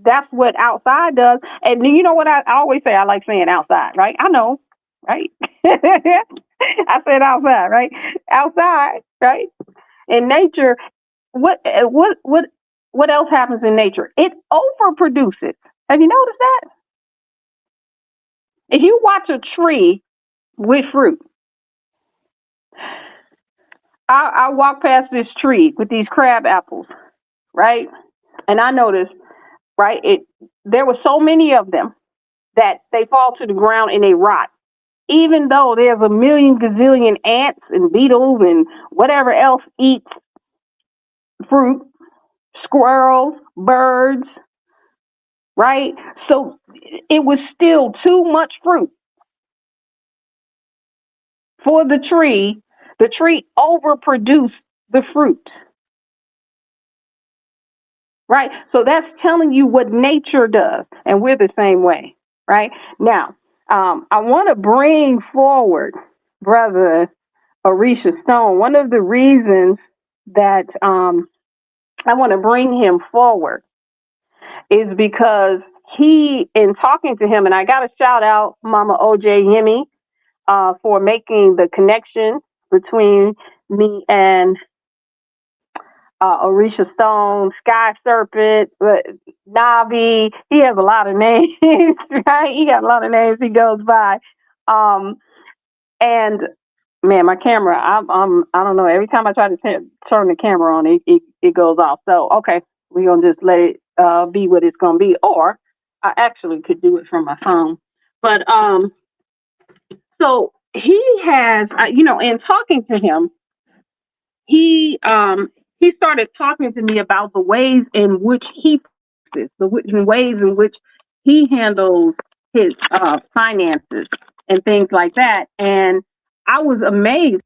that's what outside does. And you know what I always say? I like saying outside, right? I know, right? I said outside, right? Outside, right? In nature, what else happens in nature? It overproduces. Have you noticed that? If you watch a tree with fruit, I walk past this tree with these crab apples, right? And I noticed, right, there were so many of them that they fall to the ground and they rot. Even though there's a million gazillion ants and beetles and whatever else eats fruit, squirrels, birds, right? So it was still too much fruit for the tree. The tree overproduced the fruit. Right? So that's telling you what nature does. And we're the same way. Right? Now, I want to bring forward Brother Orisha Stone. One of the reasons that I want to bring him forward is because in talking to him, and I got to shout out Mama OJ Yemi for making the connection between me and Orisha Stone, Sky Serpent, Navi. He has a lot of names, right? He got a lot of names he goes by. And man, my camera, I don't know. Every time I try to turn the camera on, it goes off. So, okay, we're going to just let it be what it's going to be. Or I actually could do it from my phone. But so he has, in talking to him, he started talking to me about the ways in which he handles his finances and things like that. And I was amazed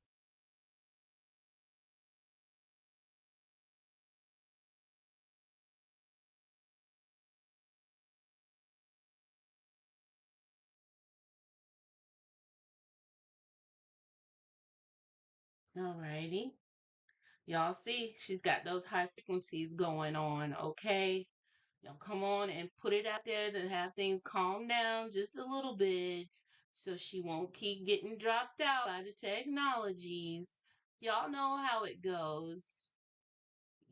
Alrighty. Y'all see, she's got those high frequencies going on, okay? Y'all come on and put it out there to have things calm down just a little bit so she won't keep getting dropped out by the technologies. Y'all know how it goes.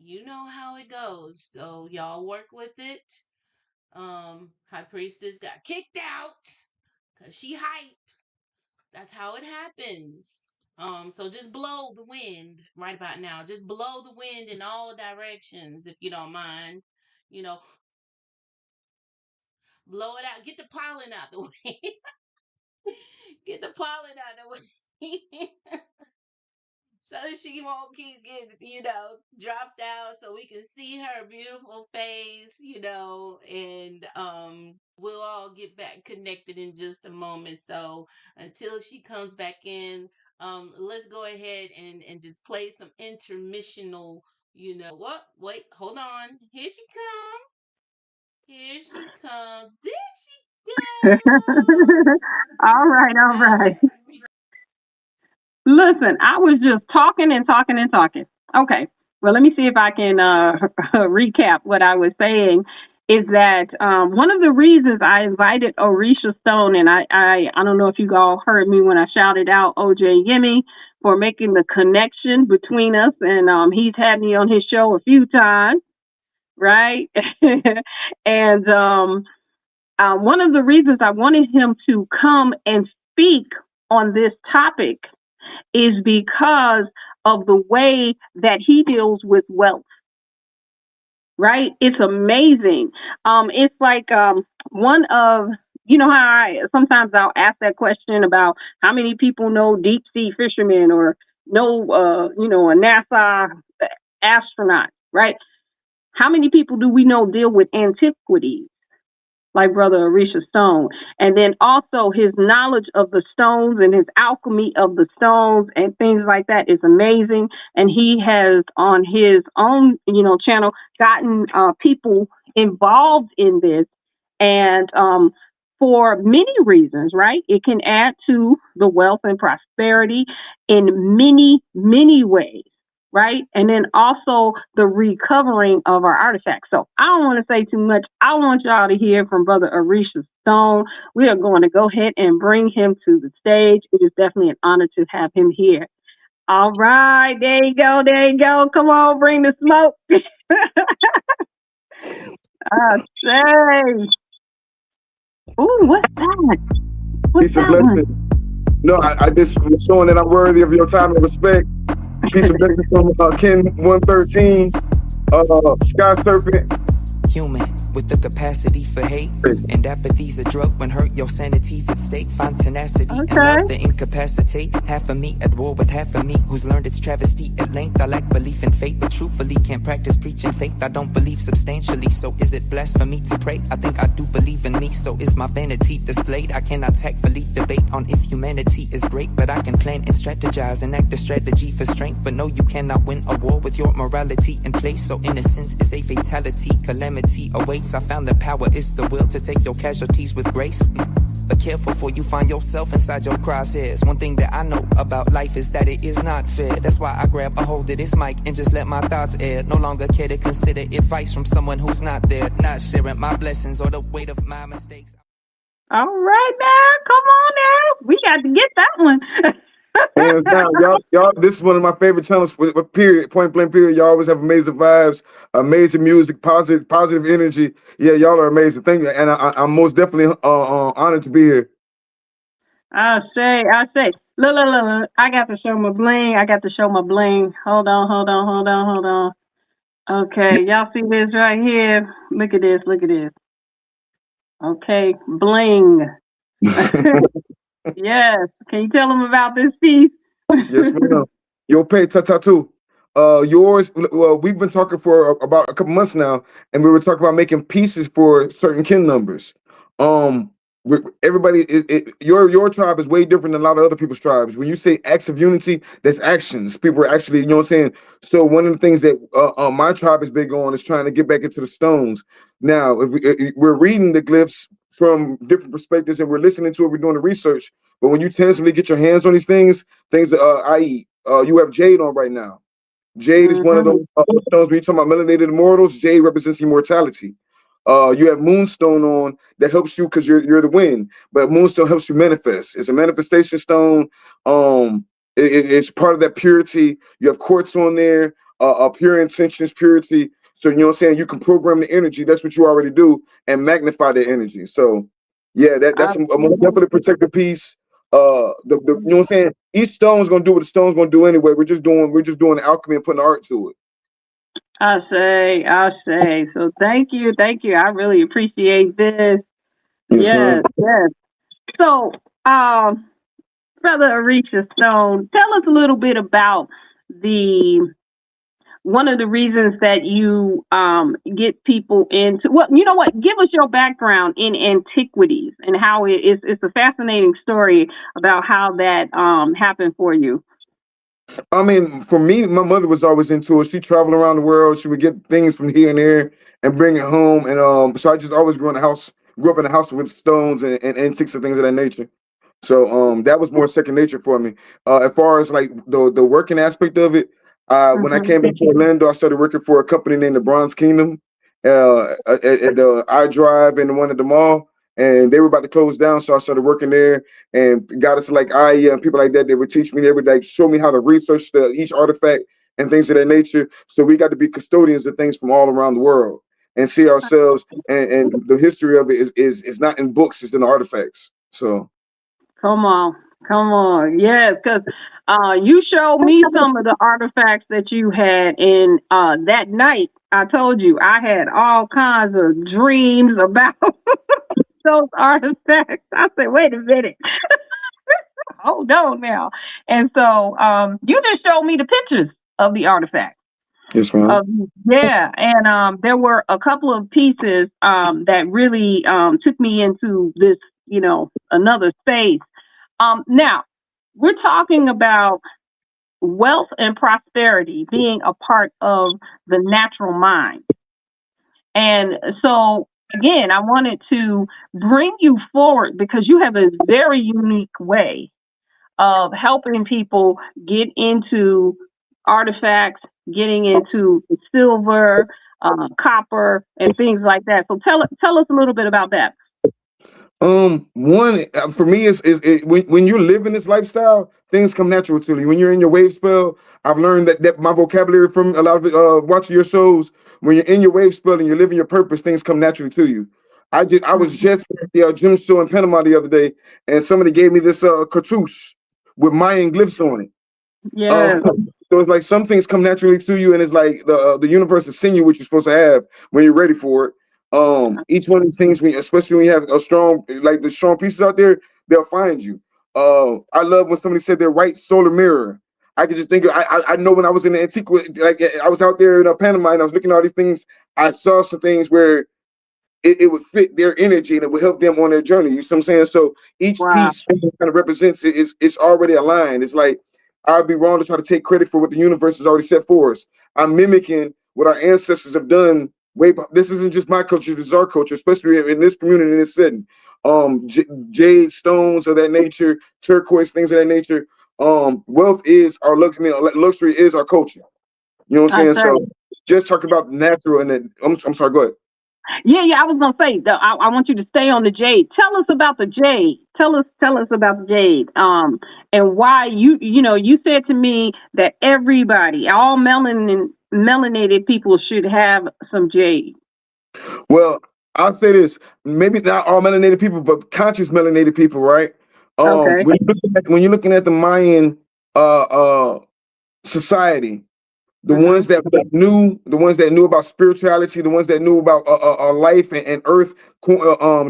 You know how it goes. So y'all work with it. High Priestess got kicked out because she hype. That's how it happens. So just blow the wind right about now. Just blow the wind in all directions if you don't mind. You know, blow it out. Get the pollen out the way. Get the pollen out the way. So she won't keep getting, dropped out so we can see her beautiful face, and we'll all get back connected in just a moment. So until she comes back in, let's go ahead and just play some intermissional, what? Wait, hold on. Here she come. Here she come. There she goes. All right, all right. Listen, I was just talking and talking and talking. Okay. Well, let me see if I can recap what I was saying. Is that one of the reasons I invited Orisha Stone, and I don't know if you all heard me when I shouted out OJ Yemi for making the connection between us, and he's had me on his show a few times, right? And one of the reasons I wanted him to come and speak on this topic is because of the way that he deals with wealth, right? It's amazing. It's like one of, how sometimes I'll ask that question about how many people know deep sea fishermen or know, a NASA astronaut, right? How many people do we know deal with antiquities? Like Brother Orisha Stone. And then also his knowledge of the stones and his alchemy of the stones and things like that is amazing. And he has on his own, channel gotten people involved in this. And for many reasons, right? It can add to the wealth and prosperity in many, many ways. Right. And then also the recovering of our artifacts. So I don't want to say too much. I want y'all to hear from Brother Orisha Stone. We are going to go ahead and bring him to the stage. It is definitely an honor to have him here. All right. There you go. There you go. Come on. Bring the smoke. I say. Ooh, what's that? What's that one? No, I just was showing that I'm worthy of your time and respect. Piece of blessings from Ken 113, Sky Serpent. Human with the capacity for hate and apathy's a drug. When hurt, your sanity's at stake. Find tenacity and love to incapacitate half of me at war with half of me who's learned its travesty at length. I lack belief in fate, but truthfully can't practice preaching faith. I don't believe substantially, so is it blasphemy to pray? I think I do believe in me, so is my vanity displayed? I cannot tactfully debate on if humanity is great, but I can plan and strategize and act a strategy for strength. But no, you cannot win a war with your morality in place. So innocence is a fatality, calamity awaits. I found that power is the will to take your casualties with grace. But careful, for you find yourself inside your crosshairs. One thing that I know about life is that it is not fair. That's why I grab a hold of this mic and just let my thoughts air. No longer care to consider advice from someone who's not there. Not sharing my blessings or the weight of my mistakes. All right, now, come on now. We got to get that one. Hands down, y'all. This is one of my favorite channels. Period, point blank. Period. Y'all always have amazing vibes, amazing music, positive energy. Yeah, y'all are amazing. Thank you, and I'm most definitely honored to be here. I say. Look. I got to show my bling. Hold on. Okay, y'all see this right here? Look at this. Okay, bling. Yes. Can you tell them about this piece? Yes, ma'am. Yo, pay tattoo. Yours. Well, we've been talking for about a couple months now, and we were talking about making pieces for certain kin numbers. Everybody, your tribe is way different than a lot of other people's tribes. When you say acts of unity, that's actions. People are actually, you know what I'm saying? So one of the things that my tribe is big on is trying to get back into the stones. Now, if we're reading the glyphs from different perspectives and we're listening to it, we're doing the research. But when you tangibly get your hands on these things, i.e., you have jade on right now. Jade is one of those stones. When you talk about melanated immortals, jade represents immortality. You have moonstone on that helps you because you're the wind, but moonstone helps you manifest. It's a manifestation stone. It's part of that purity. You have quartz on there, pure intentions, purity. So you know what I'm saying. You can program the energy. That's what you already do, and magnify the energy. So yeah, that's a most definitely protective piece. You know what I'm saying. Each stone's gonna do what the stone's gonna do anyway. We're just doing the alchemy and putting art to it. I say. So thank you. I really appreciate this. Yes. So, Brother Arisha Stone, tell us a little bit about one of the reasons that you get people into. Well, you know what? Give us your background in antiquities and how it's a fascinating story about how that happened for you. I mean, for me, my mother was always into it. She traveled around the world. She would get things from here and there and bring it home. And so I just always grew up in a house with stones and antiques and things of that nature. So that was more second nature for me. As far as like the working aspect of it, when I came into Orlando, I started working for a company named the Bronze Kingdom at the iDrive and the one at the mall. And they were about to close down, so I started working there and got us like IEA and people like that. They would teach me, they would like show me how to research each artifact and things of that nature. So we got to be custodians of things from all around the world and see ourselves. And the history of it is not in books; it's in the artifacts. So. Come on. Yes, because you showed me some of the artifacts that you had, and that night I told you I had all kinds of dreams about those artifacts. I said, wait a minute. Hold on now. And so you just showed me the pictures of the artifacts. Yes, ma'am. And there were a couple of pieces that really took me into this, another space. Now, we're talking about wealth and prosperity being a part of the natural mind. And so, again, I wanted to bring you forward because you have a very unique way of helping people get into artifacts, getting into silver, copper, and things like that. So tell us a little bit about that. One for me is when you're living this lifestyle, things come natural to you. When you're in your wave spell, I've learned that my vocabulary from a lot of watching your shows. When you're in your wave spell and you're living your purpose, things come naturally to you. I was just at the gym show in Panama the other day, and somebody gave me this cartouche with Mayan glyphs on it. Yeah. So it's like some things come naturally to you, and it's like the universe is sending you what you're supposed to have when you're ready for it. Each one of these things, especially when you have the strong pieces out there, they'll find you. I love when somebody said their right solar mirror. I could just think I know when I was in the antique, like I was out there in Panama and I was looking at all these things. I saw some things where it would fit their energy and it would help them on their journey. You see what I'm saying? So each piece kind of represents it. It's already aligned. It's like I'd be wrong to try to take credit for what the universe has already set for us. I'm mimicking what our ancestors have done. This isn't just my culture, this is our culture, especially in this community, in this setting. Jade stones of that nature, turquoise, things of that nature. Wealth is our luxury. Luxury is our culture. You know what I'm saying? So just talk about the natural and then I'm sorry, go ahead. Yeah, I was gonna say I want you to stay on the jade. Tell us about the jade. Tell us about the jade. And why you said to me that everybody, all melanated people should have some jade. Well, I'll say this: maybe not all melanated people, but conscious melanated people, right? Okay. When you're looking at the Mayan society. The ones that knew about spirituality, the ones that knew about life and earth.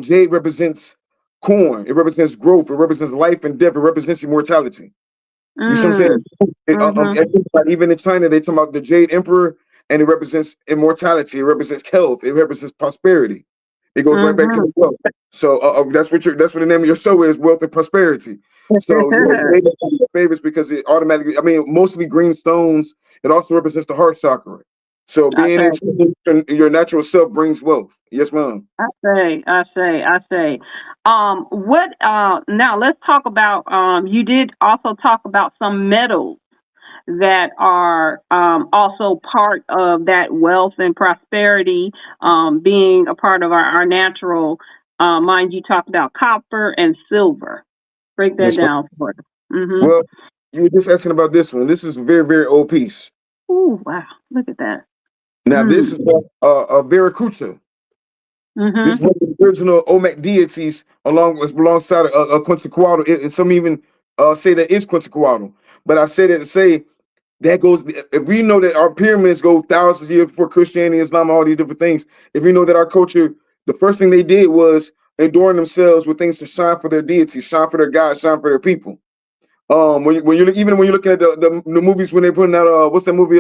Jade represents corn. It represents growth. It represents life and death. It represents immortality. You see what I'm saying? Even in China, they talk about the Jade Emperor, and it represents immortality. It represents health. It represents prosperity. It goes right back to the wealth. So that's what the name of your show is: Wealth and Prosperity. So favorites because it automatically. I mean, mostly green stones. It also represents the heart chakra. So being in your natural self brings wealth. Yes, ma'am. I say. Now let's talk about. You did also talk about some metals that are also part of that wealth and prosperity, being a part of our natural. Mind you, talked about copper and silver. Break that down for us. Mm-hmm. Well, you were just asking about this one. This is a very, very old piece. Oh, wow. Look at that. Now, this is a Viracocha. Mm-hmm. This is one of the original Olmec deities alongside a Quetzalcoatl, and some even say that is Quetzalcoatl. But I say that to say that goes, if we know that our pyramids go thousands of years before Christianity, Islam, all these different things, if we know that our culture, the first thing they did was adorn themselves with things to shine for their deities, shine for their gods, shine for their people. When you're looking at the movies when they're putting out what's that movie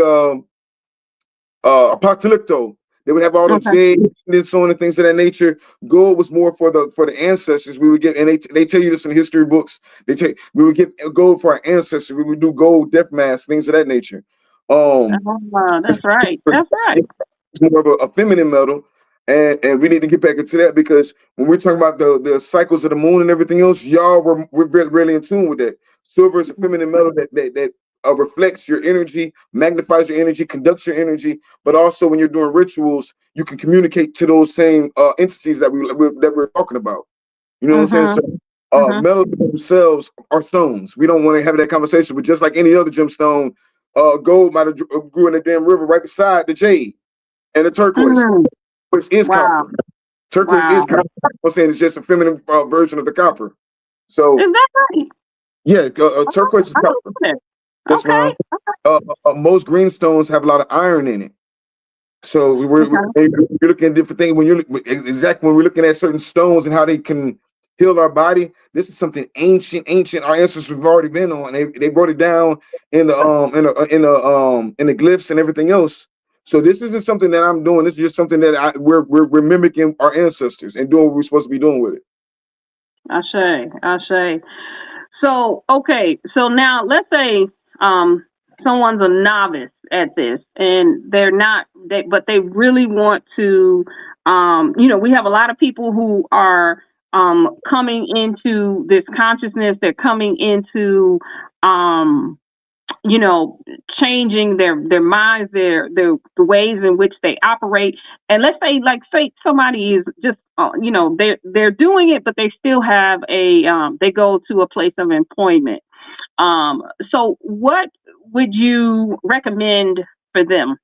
Apocalypto, they would have all those jade and so on and things of that nature. Gold was more for the ancestors. We would get, and they tell you this in history books. We would get gold for our ancestors. We would do gold death masks, things of that nature. That's right. That's right. It's more of a feminine metal, and we need to get back into that, because when we're talking about the cycles of the moon and everything else, y'all we're really in tune with that. Silver is a feminine metal that reflects your energy, magnifies your energy, conducts your energy, but also when you're doing rituals, you can communicate to those same entities that we're talking about. You know what I'm saying? So metals themselves are stones. We don't want to have that conversation, but just like any other gemstone, gold might have grew in the damn river right beside the jade and the turquoise, which is copper. Turquoise is copper. I'm saying it's just a feminine version of the copper. So is that right? Yeah, turquoise is copper. Yes, ma'am. Most green stones have a lot of iron in it. So we're looking at different things when when we're looking at certain stones and how they can heal our body. This is something ancient. Our ancestors have already been on. They wrote it down in the glyphs and everything else. So this isn't something that I'm doing. This is just something that we're mimicking our ancestors and doing what we're supposed to be doing with it. I say. So okay, so now let's say someone's a novice at this and but they really want to, we have a lot of people who are coming into this consciousness. They're coming into, changing their minds, the ways in which they operate. And let's say, somebody is just, they're doing it, but they still have they go to a place of employment. So what would you recommend for them,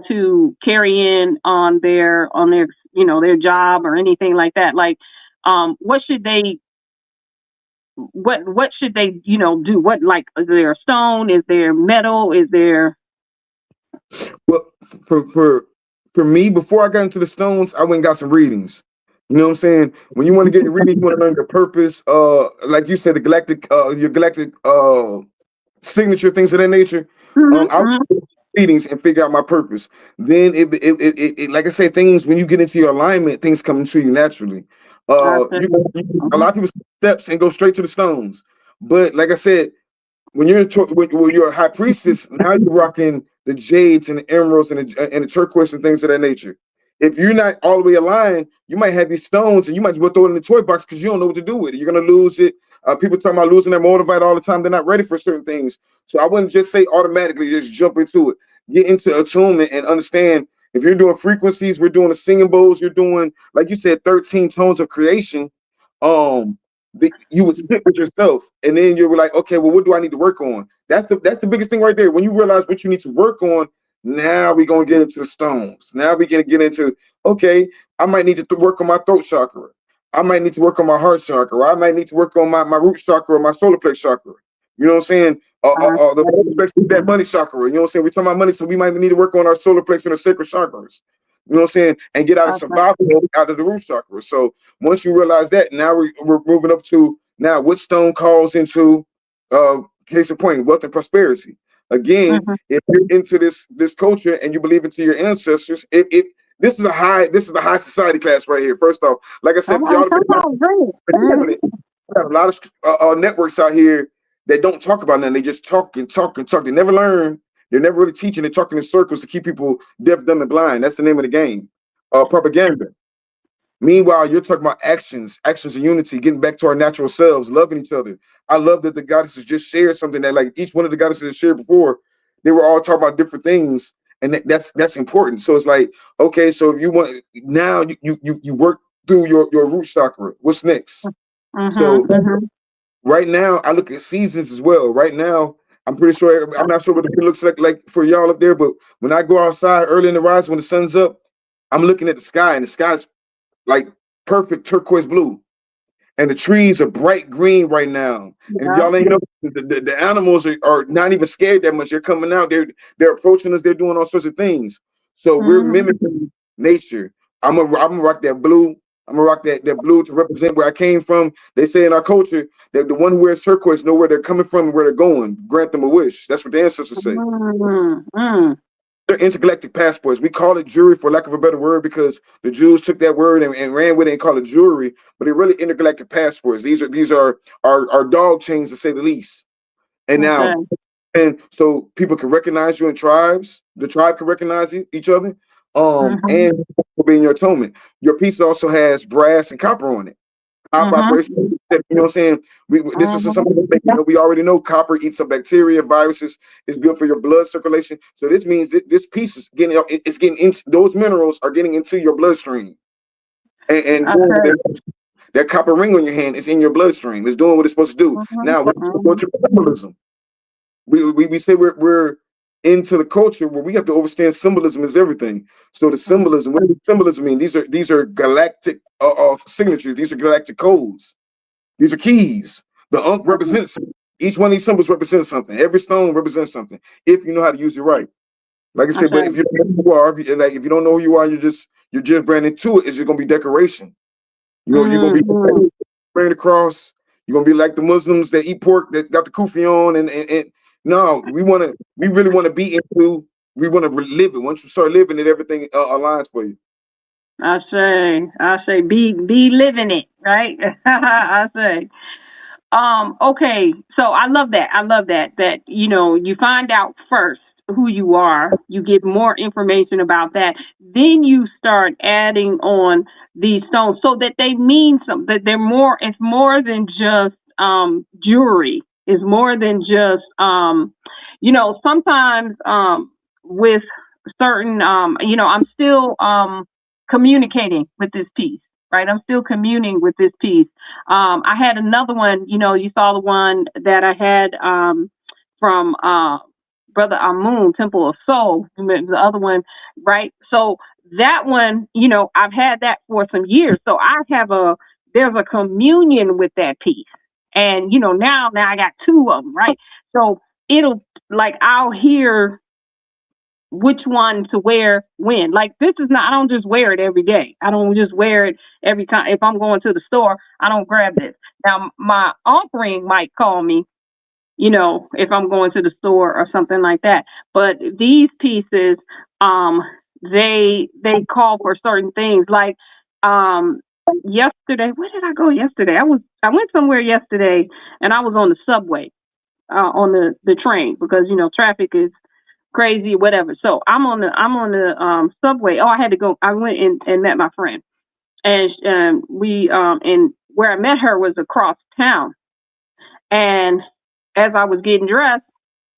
to carry in on their their job or anything like that? Like, what should they do? What, like, is there a stone? Is there metal? Is there? Well, for me, before I got into the stones, I went and got some readings. You know what I'm saying? When you want to get a reading, you want to learn your purpose. Like you said, your galactic signature, things of that nature. I would readings and figure out my purpose. Then it like I said, things, when you get into your alignment, things come to you naturally. A lot of people steps and go straight to the stones. But like I said, when you're a high priestess, now you're rocking the jades and the emeralds and the turquoise and things of that nature. If you're not all the way aligned, you might have these stones and you might as well throw it in the toy box because you don't know what to do with it. You're gonna lose it. People talk about losing their motivate all the time. They're not ready for certain things. So I wouldn't just say automatically just jump into it. Get into attunement and understand. If you're doing frequencies, we're doing the singing bowls. You're doing, like you said, 13 tones of creation. You would sit with yourself, and then you're like, okay, well, what do I need to work on? That's the biggest thing right there. When you realize what you need to work on, now we're gonna get into the stones. Now we're gonna get into, okay, I might need to work on my throat chakra. I might need to work on my heart chakra. I might need to work on my root chakra or my solar plexus chakra. You know what I'm saying? That money chakra. You know what I'm saying? We're talking about money, so we might need to work on our solar plexus and our sacral chakras. You know what I'm saying? And get out of survival mode, out of the root chakra. So once you realize that, now we're moving up to now what stone calls into case in point, wealth and prosperity. Again, if you're into this culture and you believe into your ancestors, this is a high society class right here. First off, like I said, for y'all we have a lot of networks out here that don't talk about nothing. They just talk and talk and talk. They never learn. They're never really teaching. They're talking in circles to keep people deaf, dumb, and blind. That's the name of the game. Propaganda. Meanwhile, you're talking about actions of unity, getting back to our natural selves, loving each other. I love that the goddesses just shared something that, like, each one of the goddesses that shared before, they were all talking about different things, and that's important. So it's like, okay, so if you want now, you work through your root chakra. What's next? So right now, I look at seasons as well. Right now, I'm pretty sure I'm not sure what it looks like for y'all up there, but when I go outside early in the rise when the sun's up, I'm looking at the sky, and the sky's like perfect turquoise blue, and the trees are bright green right now. And if y'all ain't know, the animals are not even scared that much. They're coming out. They're approaching us. They're doing all sorts of things. So we're mimicking nature. I'm gonna rock that blue. I'm gonna rock that blue to represent where I came from. They say in our culture that the one who wears turquoise know where they're coming from and where they're going. Grant them a wish. That's what the ancestors say. They're intergalactic passports. We call it jewelry for lack of a better word because the Jews took that word and ran with it and called it jewelry, but they're really intergalactic passports. These are our dog chains, to say the least. And now, and so people can recognize you in tribes. The tribe can recognize each other. And being your atonement. Your piece also has brass and copper on it. Vibration, you know what I'm saying? This is something that we already know. Copper eats up bacteria, viruses. It's good for your blood circulation. So this means that this piece is getting into those minerals are getting into your bloodstream, and that copper ring on your hand is in your bloodstream. It's doing what it's supposed to do. Now we're going to symbolism. We say we're into the culture where we have to understand symbolism is everything. So the symbolism, what does symbolism mean? These are galactic signatures. These are galactic codes. These are keys. The Ankh represents each one of these symbols represents something. Every stone represents something. If you know how to use it right, like I said, but if you don't know who you are, if you don't know who you are, you're just brand into it. It's just gonna be decoration. You know, you're gonna be wearing the cross. You're gonna be like the Muslims that eat pork that got the kufi on, and no, we really want to be into. We want to live it. Once you start living it, everything aligns for you. I say, be living it, right? I say, okay. So I love that, you know, you find out first who you are, you get more information about that, then you start adding on these stones so that they mean something, that they're more, it's more than just, jewelry. It's more than just, you know, sometimes, with certain, you know, I'm still, communicating with this piece, right? I'm still communing with this piece. I had another one, you know, you saw the one that I had from Brother Amun, Temple of Soul, the other one, right? So that one, you know, I've had that for some years. So there's a communion with that piece. And, you know, now I got two of them, right? So I'll hear which one to wear when. Like, this is not, I don't just wear it every day. I don't just wear it every time. If I'm going to the store, I don't grab this. Now, my offering might call me, you know, if I'm going to the store or something like that. But these pieces, they call for certain things. Like, yesterday, where did I go yesterday? I went somewhere yesterday, and I was on the subway, on the train, because, you know, traffic is crazy, whatever. So I'm on the subway. Oh, I went and met my friend, and we and where I met her was across town. And as I was getting dressed,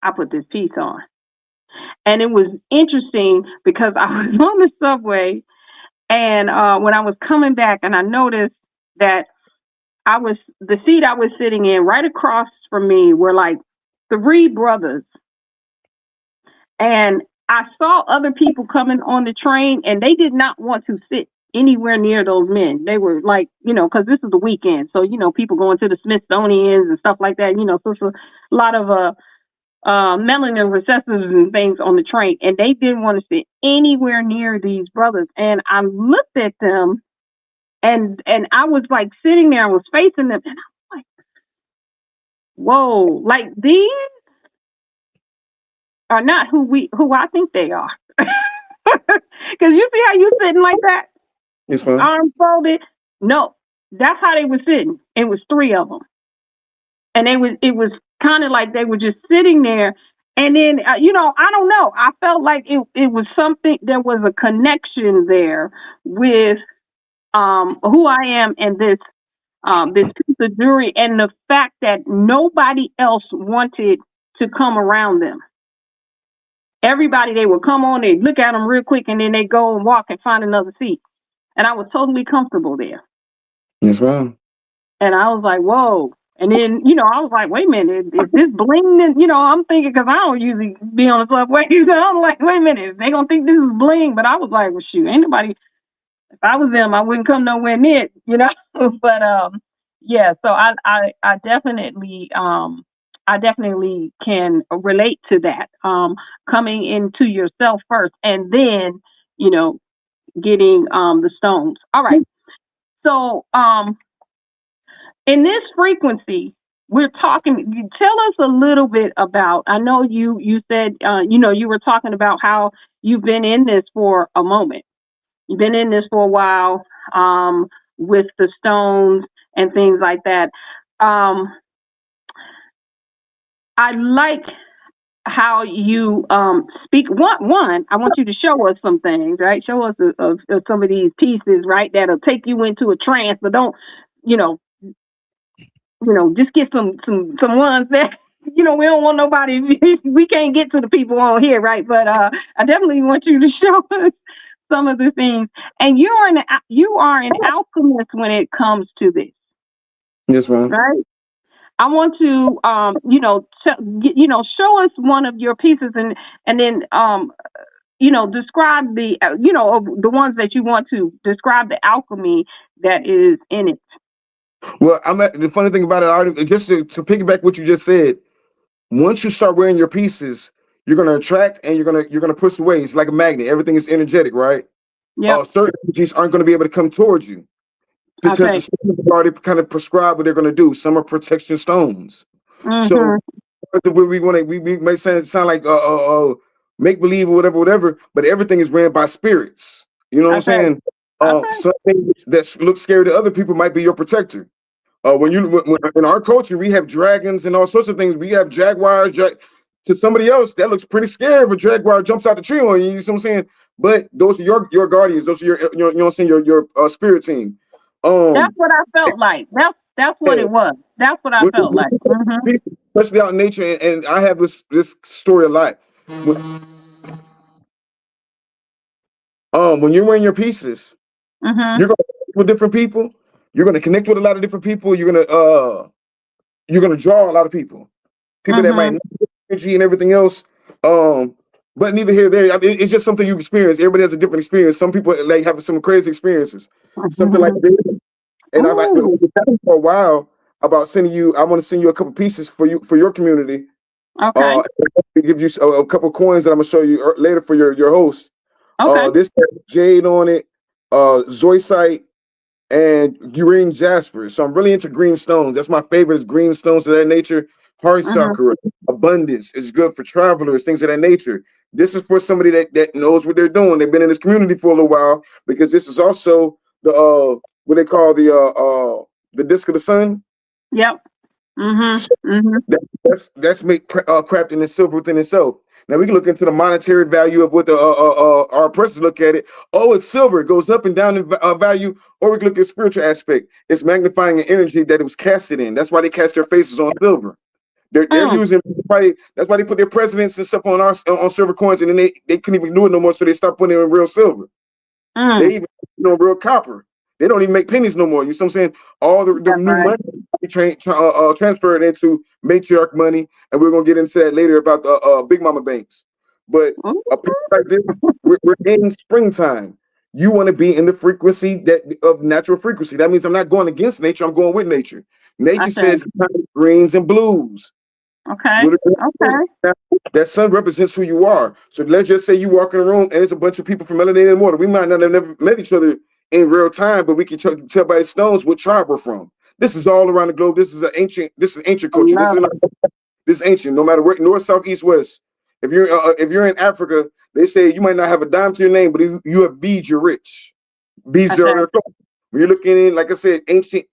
I put this piece on, and it was interesting because I was on the subway, and when I was coming back, and I noticed that the seat I was sitting in right across from me were like 3 brothers. And I saw other people coming on the train, and they did not want to sit anywhere near those men. They were like, you know, because this is the weekend. So, you know, people going to the Smithsonians and stuff like that, you know, so it's a lot of melanin recessives and things on the train. And they didn't want to sit anywhere near these brothers. And I looked at them, and I was like sitting there, I was facing them, and I was like, whoa, like these are not who I think they are. Because you see how you sitting like that? It's fine. Arms folded. No, that's how they were sitting. It was 3 of them. And it was kind of like they were just sitting there. And then, you know, I don't know. I felt like it was something, there was a connection there with who I am and this piece of jewelry, and the fact that nobody else wanted to come around them. Everybody, they would come on, they'd look at them real quick, and then they go and walk and find another seat. And I was totally comfortable there. That's right. And I was like, whoa. And then, I was like, wait a minute, is this bling? I'm thinking, because I don't usually be on the subway. So I was like, wait a minute, they going to think this is bling. But I was like, well, shoot, ain't nobody, if I was them, I wouldn't come nowhere near it, But, yeah, so I definitely, I definitely can relate to that. Coming into yourself first and then, getting the stones. All right. So, in this frequency, we're talking, tell us a little bit about, I know you said, you were talking about how you've been in this for a moment. You've been in this for a while, with the stones and things like that. I like how you speak. One, I want you to show us some things, right? Show us some of these pieces, right? That'll take you into a trance, but don't, just get some ones that, we don't want nobody, we can't get to the people on here, right? But I definitely want you to show us some of the things. And you are an alchemist when it comes to this. Yes, ma'am. Right? I want to, show us one of your pieces and then, describe the ones that you want to describe the alchemy that is in it. Well, the funny thing about it, just to piggyback what you just said, once you start wearing your pieces, you're going to attract and you're going to push away. It's like a magnet. Everything is energetic, right? Yeah. Certain energies aren't going to be able to come towards you because the stones have already kind of prescribed what they're going to do. Some are protection stones. Mm-hmm. So we may sound like make believe or whatever, but everything is ran by spirits. You know what I'm saying? Some things that look scary to other people might be your protector. When in our culture, we have dragons and all sorts of things. We have jaguars. To somebody else, that looks pretty scary if a jaguar jumps out the tree on you. You see what I'm saying? But those are your guardians. Those are your you know what I'm saying, your spirit team. That's what I felt like. That's what it was. That's what I felt like. Mm-hmm. Especially out in nature, and I have this story a lot. When you're wearing your pieces, you're gonna connect with different people. You're gonna connect with a lot of different people. You're gonna draw a lot of people that might know energy and everything else. But neither here nor there. I mean, it's just something you experience. Everybody has a different experience. Some people like have some crazy experiences, something like this. And I've been talking for a while about sending you. I want to send you a couple pieces for your community. Okay. Give you a couple coins that I'm gonna show you later for your host. Okay. This has jade on it, zoisite, and green jasper. So I'm really into green stones. That's my favorite, is green stones of that nature. Heart chakra, abundance is good for travelers, things of that nature. This is for somebody that knows what they're doing. They've been in this community for a little while, because this is also the what they call the disc of the sun. Yep. That's made crafted in silver within itself. Now we can look into the monetary value of what the our oppressors look at it. Oh, it's silver. It goes up and down in value. Or we can look at the spiritual aspect. It's magnifying an energy that it was casted in. That's why they cast their faces on silver. They're using that's why they put their presidents and stuff on silver coins, and then they couldn't even do it no more, so they stopped putting it in real silver. They even real copper. They don't even make pennies no more. You see what I'm saying? All the new money transferred into matriarch money, and we're gonna get into that later about the big mama banks. But a piece like this, we're in springtime. You want to be in the frequency of natural frequency. That means I'm not going against nature. I'm going with nature. Nature says greens and blues. Okay. That sun represents who you are. So let's just say you walk in a room and there's a bunch of people from Melanin and Water. We might not have never met each other in real time, but we can tell by the stones what tribe we're from. This is all around the globe. This is ancient culture. This is ancient, no matter where, north, south, east, west. If you're in Africa, they say you might not have a dime to your name, but if you have beads, you're rich. Beads are when you're looking in, like I said, ancient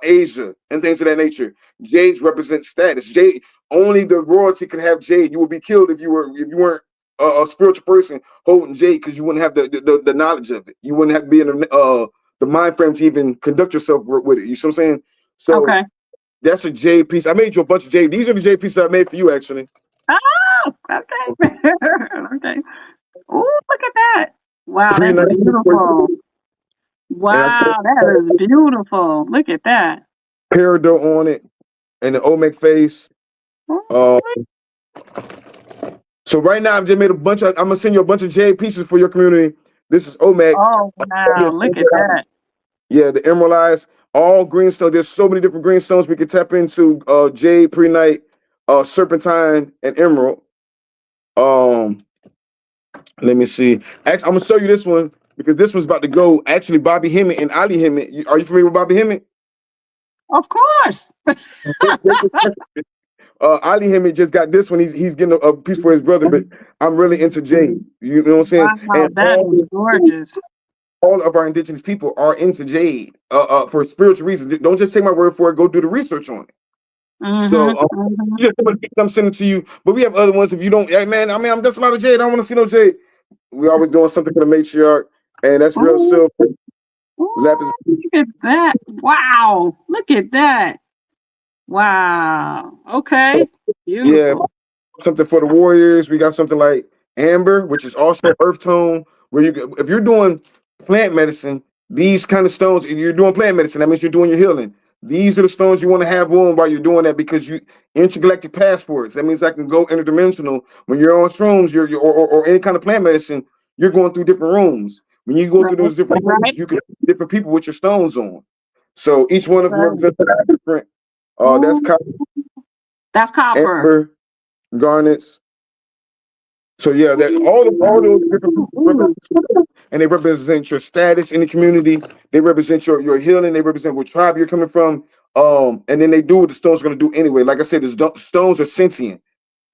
Asia and things of that nature. Jades represent status. Jade, only the royalty can have jade. You would be killed if you weren't a spiritual person holding jade because you wouldn't have the knowledge of it. You wouldn't have to be in the mind frame to even conduct yourself with it. You see what I'm saying? So that's a jade piece. I made you a bunch of jade. These are the jade pieces I made for you, actually. Oh, okay. Okay. Oh, look at that. Wow, that's beautiful. Wow, that is beautiful. Look at that. Peridot on it and the Olmec face. So right now I've just made a bunch of, I'm gonna send you a bunch of jade pieces for your community. This is Olmec. Oh wow, look at that. Yeah, the emerald eyes, all green stone. There's so many different green stones we can tap into. Jade, prehnite, serpentine, and emerald. Let me see. Actually, I'm gonna show you this one because this one's about to go. Actually, Bobby Hemmett and Ali Hemmett. Are you familiar with Bobby Hemmett? Of course. Ali Hemmett just got this one. He's getting a piece for his brother, but I'm really into jade. You know what I'm saying? Wow, that is gorgeous. All of our indigenous people are into jade for spiritual reasons. Don't just take my word for it. Go do the research on it. So I'm sending to you, but we have other ones. If you don't, hey man, I mean, I'm just a lot of jade. I don't want to see no jade. We always doing something for the matriarch, and that's real silver. Look at that! Wow, look at that! Wow. Okay. Beautiful. Yeah, something for the warriors. We got something like amber, which is also earth tone. Where you, if you're doing plant medicine, these kind of stones, if you're doing plant medicine, that means you're doing your healing. These are the stones you want to have on while you're doing that because you intergalactic passports. That means I can go interdimensional. When you're on shrooms, or any kind of plant medicine, you're going through different rooms. When you go through those different rooms, you can see different people with your stones on. So each one of them represents different. That's copper. That's copper. Amber, garnets. So yeah, that all those different, and they represent your status in the community. They represent your healing. They represent what tribe you're coming from. And then they do what the stones are going to do anyway. Like I said, the stones are sentient.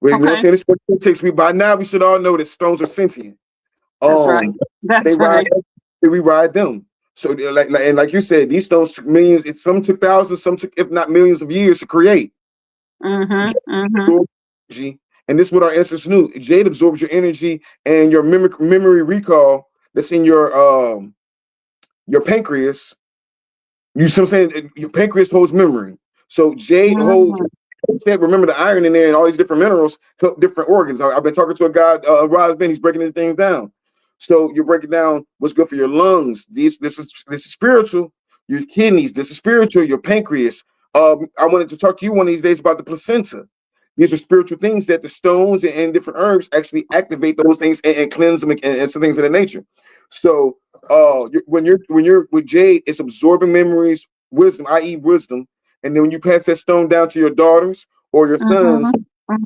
You know what I'm saying? This takes me by now. We should all know that stones are sentient. That's right. That's right. We ride them. So like you said, these stones took millions. Some took thousands. Some took, if not millions, of years to create. And this is what our ancestors knew. Jade absorbs your energy and your memory recall that's in your pancreas. You see what I'm saying? Your pancreas holds memory. So jade holds, remember the iron in there and all these different minerals help different organs. I've been talking to a guy, Roz Ben, he's breaking these things down. So you're breaking down what's good for your lungs. This is spiritual. Your kidneys, this is spiritual. Your pancreas. I wanted to talk to you one of these days about the placenta. These are spiritual things that the stones and different herbs actually activate those things and cleanse them and some things of that nature. So when you're with jade, it's absorbing memories, wisdom, i.e. wisdom. And then when you pass that stone down to your daughters or your sons,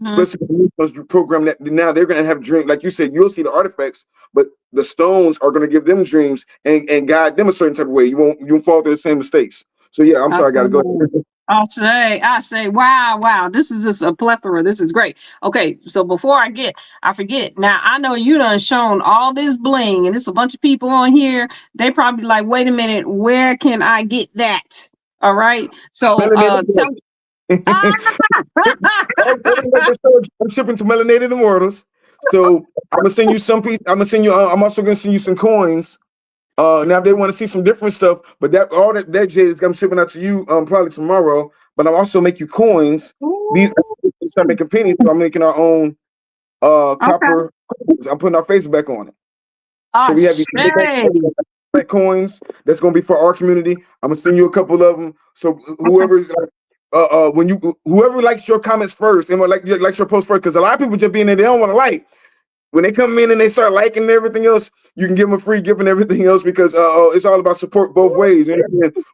especially when you program that, now they're going to have dreams. Like you said, you'll see the artifacts, but the stones are going to give them dreams and guide them a certain type of way. You won't fall through the same mistakes. So yeah, I'm sorry, I got to go. I say, wow, this is just a plethora. This is great. Okay, so before I forget. Now I know you done shown all this bling, and it's a bunch of people on here. They probably like, wait a minute, where can I get that? All right, so tell me. I'm shipping to Melanated Immortals. So I'm gonna send you some piece. I'm also gonna send you some coins. Now if they want to see some different stuff, but that jade is I'm shipping out to you probably tomorrow. But I'm also make you coins. These start making pennies, so I'm making our own copper. I'm putting our face back on it. So we have these coins that's gonna be for our community. I'm gonna send you a couple of them. So whoever's whoever likes your comments first and likes your post first, because a lot of people just be in there, they don't want to like. When they come in and they start liking and everything else, you can give them a free gift and everything else because it's all about support both ways. And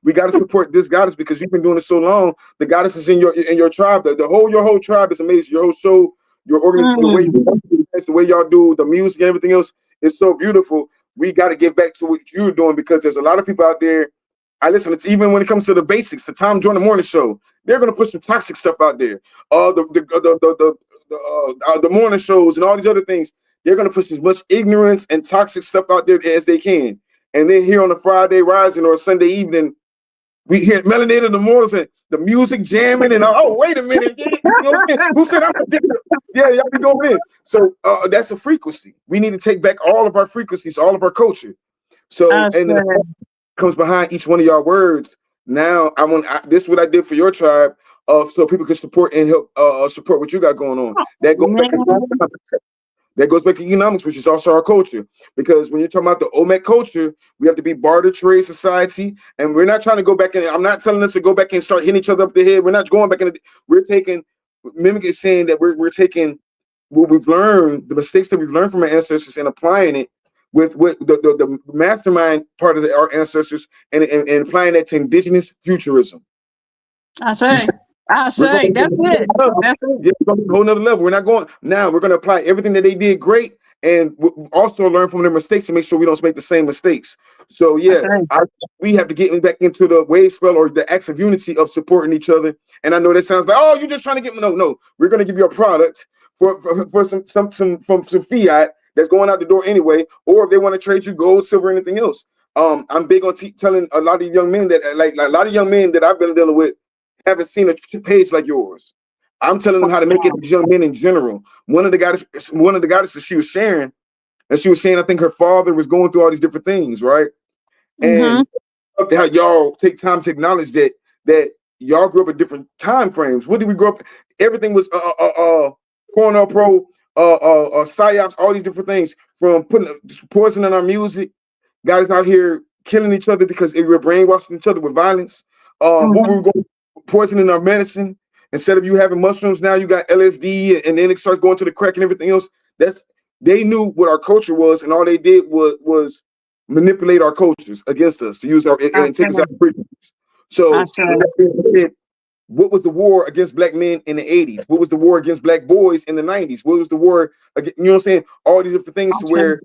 we got to support this goddess because you've been doing it so long. The goddess is in your tribe. Your whole tribe is amazing. Your whole show, your organization, the way y'all do the music and everything else is so beautiful. We got to get back to what you're doing because there's a lot of people out there. I listen. It's even when it comes to the basics, the Tom Jordan Morning Show, they're gonna put some toxic stuff out there. The morning shows and all these other things. They're going to push as much ignorance and toxic stuff out there as they can. And then here on a Friday rising or a Sunday evening, We hear Melanin and the Mortals and the music jamming and wait a minute. You know what I'm saying? Who said I'm different? Yeah, y'all be going in. So that's a frequency. We need to take back all of our frequencies, all of our culture. So and then comes behind each one of y'all words. Now this is what I did for your tribe, so people can support and help support what you got going on. That goes back to That goes back to economics, which is also our culture. Because when you're talking about the Olmec culture, we have to be barter trade society, and we're not trying to go back in. I'm not telling us to go back and start hitting each other up the head. We're not going back in. We're taking. Mimic is saying that we're taking what we've learned, the mistakes that we've learned from our ancestors, and applying it with the mastermind part of our ancestors, and applying that to indigenous futurism. I say that's it. That's it. Yeah, we're going to a whole nother level. We're not going now. We're going to apply everything that they did great, and also learn from their mistakes and make sure we don't make the same mistakes. So yeah, we have to get back into the wave spell or the acts of unity of supporting each other. And I know that sounds like, oh, you're just trying to get me. No. We're going to give you a product for some fiat that's going out the door anyway, or if they want to trade you gold, silver, anything else. I'm big on telling a lot of young men that I've been dealing with haven't seen a page like yours. I'm telling them how to make it as young men in general. One of the goddesses she was sharing, and she was saying, I think her father was going through all these different things, right? And how y'all take time to acknowledge that y'all grew up in different time frames. What did we grow up? Everything was Cornell Pro, psyops, all these different things, from putting poison in our music, guys out here killing each other because we were brainwashing each other with violence. What we were going poisoning our medicine. Instead of you having mushrooms, now you got LSD, and then it starts going to the crack and everything else. They knew what our culture was, and all they did was manipulate our cultures against us to use our and take us out of frequencies. So what was the war against black men in the 80s? What was the war against black boys in the 90s? What was the war against, you know what I'm saying? All these different things to where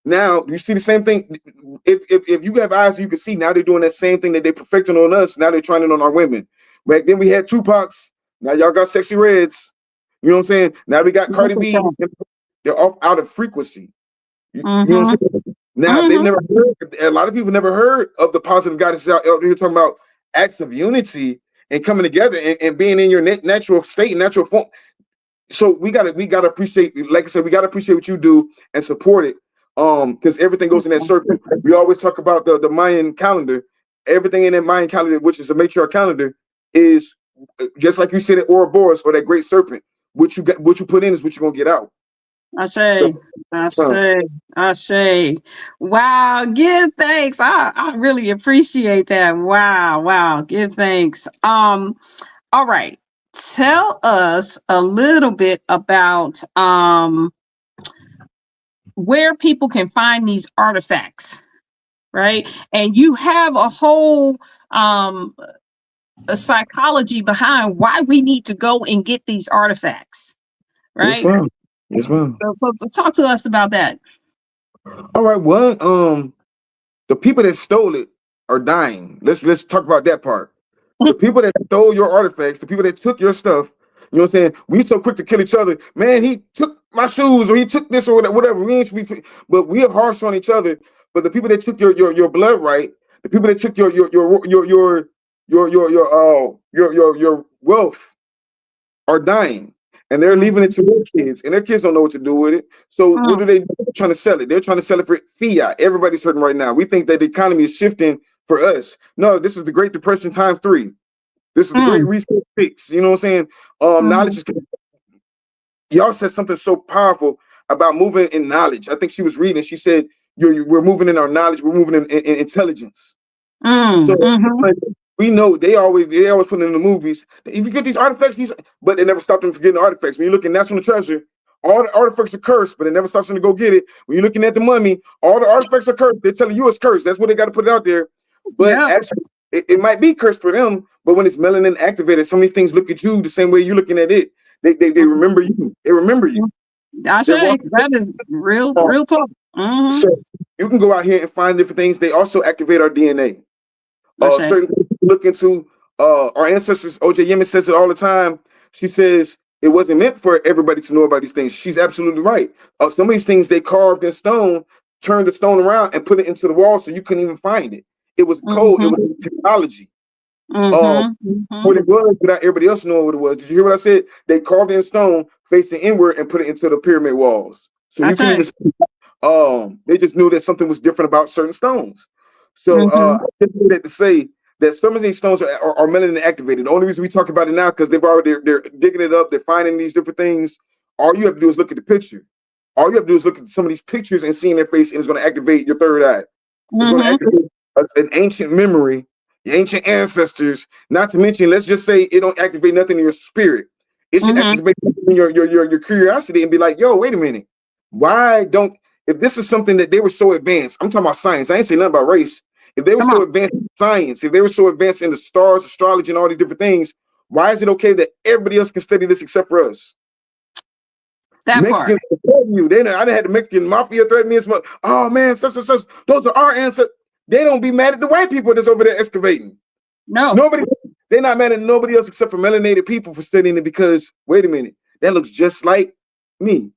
now you see the same thing. If you have eyes, you can see now they're doing that same thing that they perfecting on us. Now they're trying it on our women. Back then we had Tupac's. Now y'all got Sexy Reds. You know what I'm saying? Now we got Cardi B. They're off out of frequency. You know what I'm saying? Now they've never heard. A lot of people never heard of the positive goddesses out here talking about acts of unity and coming together and being in your natural state, natural form. So we gotta appreciate, like I said, we gotta appreciate what you do and support it. Because everything goes in that circle. We always talk about the Mayan calendar. Everything in that Mayan calendar, which is a matriarch calendar, is just like you said at Ouroboros or that great serpent. What you put in is what you're gonna get out. I say. Wow, give thanks. I really appreciate that. Wow. Give thanks. All right. Tell us a little bit about where people can find these artifacts, right? And you have a whole a psychology behind why we need to go and get these artifacts, right? Yes, ma'am. So talk to us about that. All right. Well, the people that stole it are dying. Let's talk about that part. The people that stole your artifacts, the people that took your stuff, you know what I'm saying? We so quick to kill each other. Man, he took my shoes, or he took this, or whatever. We ain't be, but we are harsh on each other. But the people that took your blood right, the people that took your wealth are dying, and they're leaving it to their kids, and their kids don't know what to do with it. So what do they do? They're trying to sell it. They're trying to sell it for fiat. Everybody's hurting right now. We think that the economy is shifting for us. No, this is the Great Depression times 3. This is the Great Reset fix. You know what I'm saying? Knowledge is. Y'all said something so powerful about moving in knowledge. I think she was reading. She said, "We're moving in our knowledge. We're moving in intelligence." So we know they always put in the movies. If you get these artifacts, but they never stop them from getting the artifacts. When you look at National Treasure, all the artifacts are cursed, but it never stops them to go get it. When you're looking at the mummy, all the artifacts are cursed. They're telling you it's cursed. That's what they got to put it out there. But actually, it might be cursed for them. But when it's melanin activated, some of these things look at you the same way you're looking at it. They remember you. They remember you. I say that is real talk. So you can go out here and find different things. They also activate our DNA. Certain things you look into. Our ancestors, OJ Yemen says it all the time. She says it wasn't meant for everybody to know about these things. She's absolutely right. Some of these things they carved in stone, turned the stone around and put it into the wall so you couldn't even find it. It was code. It was technology. What it was without everybody else knowing what it was. Did you hear what I said? They carved it in stone, facing inward, and put it into the pyramid walls. So you can even see, they just knew that something was different about certain stones. So I just did that to say that some of these stones are melanin activated. The only reason we talk about it now because they're digging it up, they're finding these different things. All you have to do is look at the picture. All you have to do is look at some of these pictures and seeing their face, and it's going to activate your third eye. It's going to activate an ancient memory, the ancient ancestors. Not to mention, let's just say it don't activate nothing in your spirit. It should activate your curiosity and be like, yo, wait a minute. Why don't, if this is something that they were so advanced, I'm talking about science. I ain't saying nothing about race. If they were so advanced in science, if they were so advanced in the stars, astrology, and all these different things, why is it okay that everybody else can study this except for us? That Mexicans part. You. I done had the Mexican mafia threaten me. Oh man, such and such. Those are our ancestors. They don't be mad at the white people that's over there excavating. No. Nobody. They're not mad at nobody else except for melanated people for studying it because, wait a minute, that looks just like me.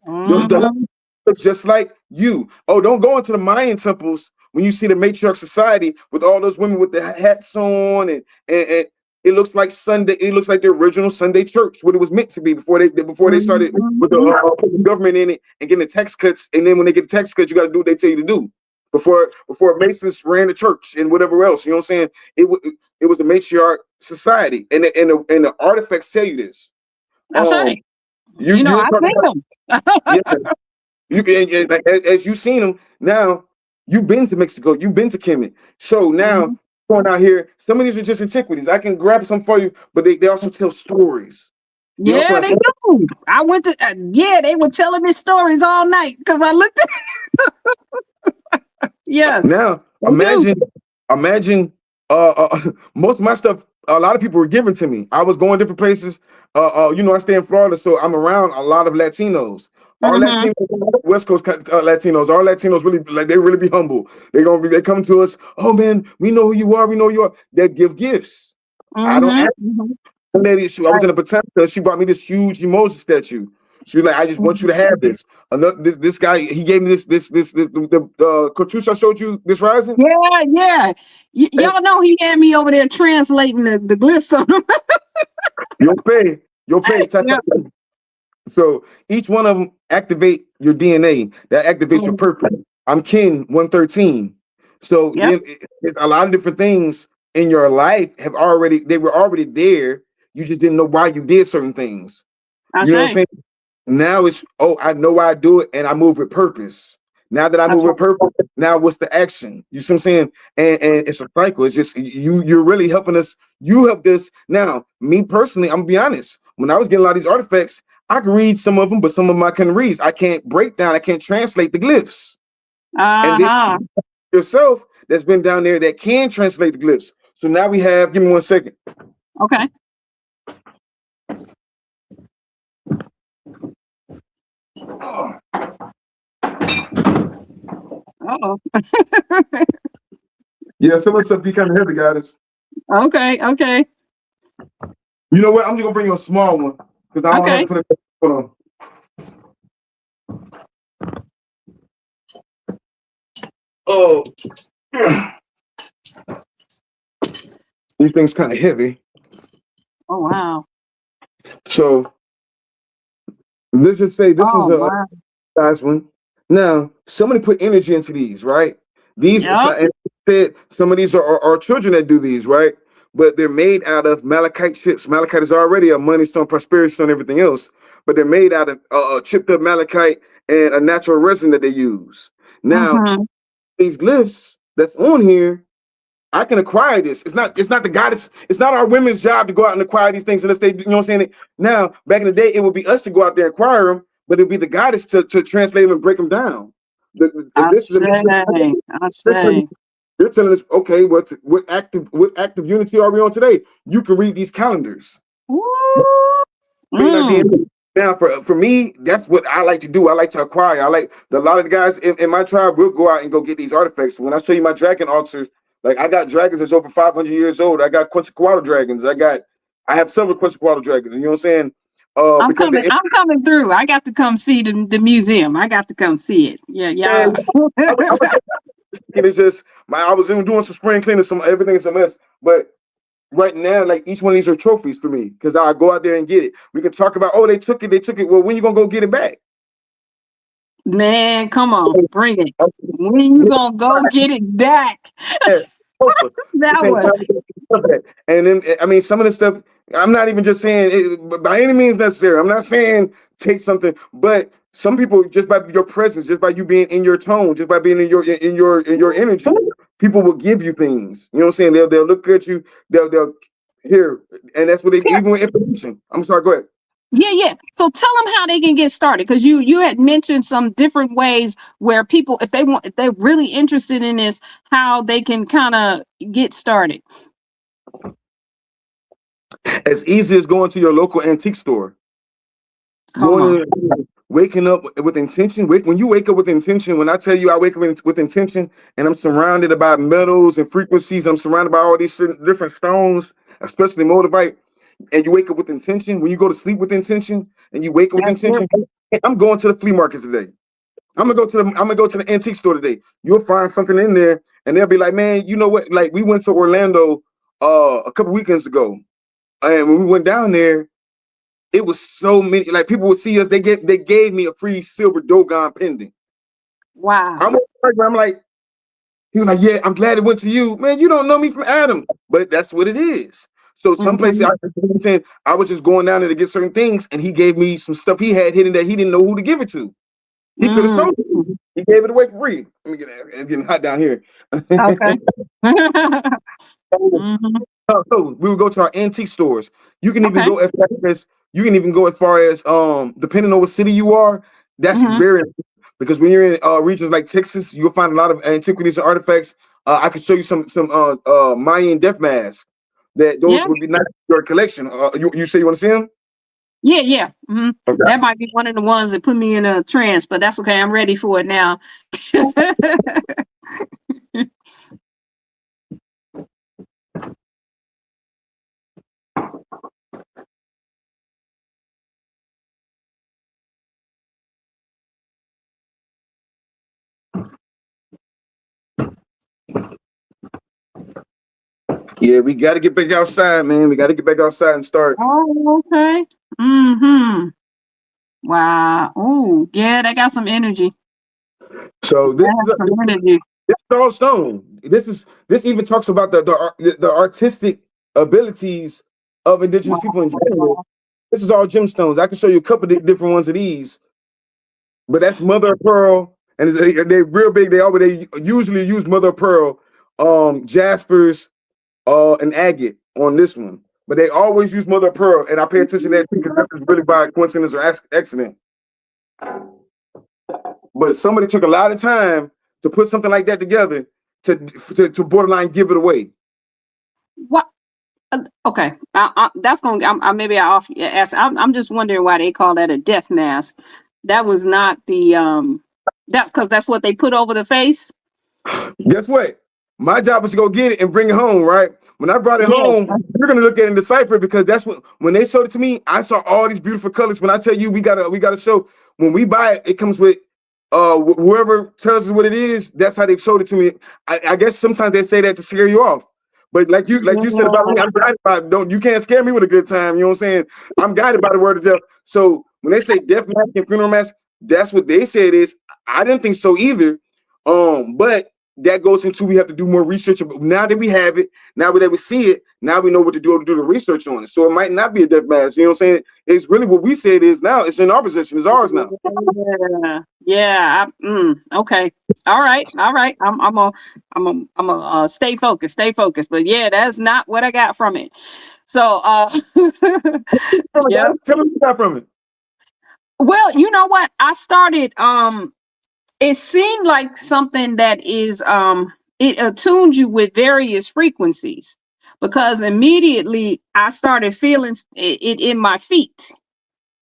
Looks just like you. Oh, don't go into the Mayan temples when you see the matriarch society with all those women with the hats on and it looks like Sunday. It looks like the original Sunday church, what it was meant to be before they started with the government in it and getting the tax cuts. And then when they get the tax cuts, you got to do what they tell you to do. Before Masons ran the church and whatever else, you know what I'm saying? It was a matriarch society, and the artifacts tell you this. That's right. I think them. Yeah. You can, as you've seen them now. You've been to Mexico. You've been to Kemet. So now going out here, some of these are just antiquities. I can grab some for you, but they also tell stories. Yeah, they do. I went to they were telling me stories all night because I looked at yes. Now imagine most of my stuff, a lot of people were given to me. I was going different places. I stay in Florida, so I'm around a lot of Latinos. All Latinos, West Coast Latinos, all Latinos really be humble. They come to us. Oh man, we know who you are. We know you are. They give gifts. I don't ask. I was in a Patenta. She brought me this huge emoji statue. She was like, I just want you to have this. This guy, he gave me the cartouche I showed you this rising. Yeah. Y'all know he had me over there translating the glyphs on them. You'll pay. So each one of them activate your DNA. That activates your purpose. I'm kin 113. So there's a lot of different things in your life they were already there. You just didn't know why you did certain things. You know what I'm saying? Now it's, I know why I do it, and I move with purpose. Now that I move with purpose, now what's the action? You see what I'm saying? And it's a cycle. It's just you're really helping us. You helped us. Now, me personally, I'm gonna be honest. When I was getting a lot of these artifacts, I can read some of them, but some of them I couldn't read. I can't break down. I can't translate the glyphs. And then yourself that's been down there that can translate the glyphs. So now we have. Give me 1 second. Okay. Yeah, some of the stuff be kind of heavy, guys. Okay. You know what? I'm just gonna bring you a small one because I don't have to put it. Hold on. Oh, these things kind of heavy. Oh wow. So let's just say this is a nice one. Now, somebody put energy into these, right? These some of these are children that do these, right? But they're made out of malachite chips. Malachite is already a money stone, prosperity stone, everything else. But they're made out of chipped up malachite and a natural resin that they use. Now, these glyphs that's on here, I can acquire this. It's not the goddess. It's not our women's job to go out and acquire these things unless they, you know what I'm saying? Now, back in the day, it would be us to go out there and acquire them, but it'd be the goddess to translate them and break them down. I say. You're telling us, okay, what active unity are we on today? You can read these calendars. Now, for me, that's what I like to do. I like to acquire. A lot of the guys in my tribe will go out and go get these artifacts. When I show you my dragon altars, like I got dragons that's over 500 years old. I got Quetzalcoatl dragons. I have several Quetzalcoatl dragons. You know what I'm saying? I'm coming through. I got to come see the museum. I got to come see it. Yeah. It's just I was doing some spring cleaning, everything is a mess. But right now, like each one of these are trophies for me because I go out there and get it. We can talk about, oh, they took it. Well, when you gonna go get it back? Man, come on, bring it. When you gonna go get it back? That one. And then, I mean, some of the stuff, I'm not even just saying it by any means necessary. I'm not saying take something, but some people, just by your presence, just by you being in your tone, just by being in your energy, people will give you things. You know what I'm saying? They'll look at you, they'll hear, and that's what they even with information. I'm sorry, go ahead. Yeah. So tell them how they can get started, because you had mentioned some different ways where people, if they're really interested in this, how they can kind of get started. As easy as going to your local antique store. Waking up with intention. When you wake up with intention, when I tell you I wake up with intention, and I'm surrounded by metals and frequencies, I'm surrounded by all these different stones, especially moldavite, and you wake up with intention. When you go to sleep with intention and you wake up with intention, I'm going to the flea market today. I'm gonna go to the antique store today. You'll find something in there, and they'll be like, man, you know what? Like, we went to Orlando a couple weekends ago, and when we went down there, it was so many. Like, people would see us. They gave me a free silver Dogon pendant. Wow. I'm like, he was like, yeah, I'm glad it went to you, man. You don't know me from Adam, but that's what it is. So some places, I was just going down there to get certain things, and he gave me some stuff he had hidden that he didn't know who to give it to. He could have sold it. He gave it away for free. Let me get it. It's getting hot down here. Okay. So we would go to our antique stores. You can even go as far as depending on what city you are. That's very important, because when you're in regions like Texas, you'll find a lot of antiquities and artifacts. I could show you some Mayan death masks. Those would be nice for your collection. You say you want to see them? Yeah. Okay. That might be one of the ones that put me in a trance, but that's okay. I'm ready for it now. Yeah, we got to get back outside, man. We got to get back outside and start. Oh, okay. Wow. Oh, yeah, they got some energy. So this is all stone. This even talks about the artistic abilities of indigenous people in general. This is all gemstones. I can show you a couple of different ones of these, but that's mother of pearl, and they're real big. They usually use mother of pearl, jaspers, and agate on this one, but they always use mother of pearl, and I pay attention to that because that's really by coincidence or accident. But somebody took a lot of time to put something like that together to borderline give it away. What? Okay, that's gonna. Maybe I'll ask. I'm just wondering why they call that a death mask. That was not the. That's because that's what they put over the face. Guess what? My job was to go get it and bring it home, right? When I brought it home, you're gonna look at it and decipher it, because that's when they showed it to me, I saw all these beautiful colors. When I tell you we gotta show, when we buy it, it comes with whoever tells us what it is. That's how they showed it to me. I guess sometimes they say that to scare you off, but like you said about me, I'm guided by, you can't scare me with a good time. You know what I'm saying? I'm guided by the word of death. So when they say death mask and funeral mask, that's what they say it is. I didn't think so either. But that goes into, we have to do more research. Now that we have it, now that we see it, now we know what to do the research on it. So it might not be a death mask. You know what I'm saying? It's really what we say it is now. It's in our possession. It's ours now. Yeah. Okay. All right. I'm a stay focused. But yeah, that's not what I got from it. So yeah. Tell me what you got from it. Well, you know what? I started it seemed like something that is it attunes you with various frequencies, because immediately I started feeling it in my feet.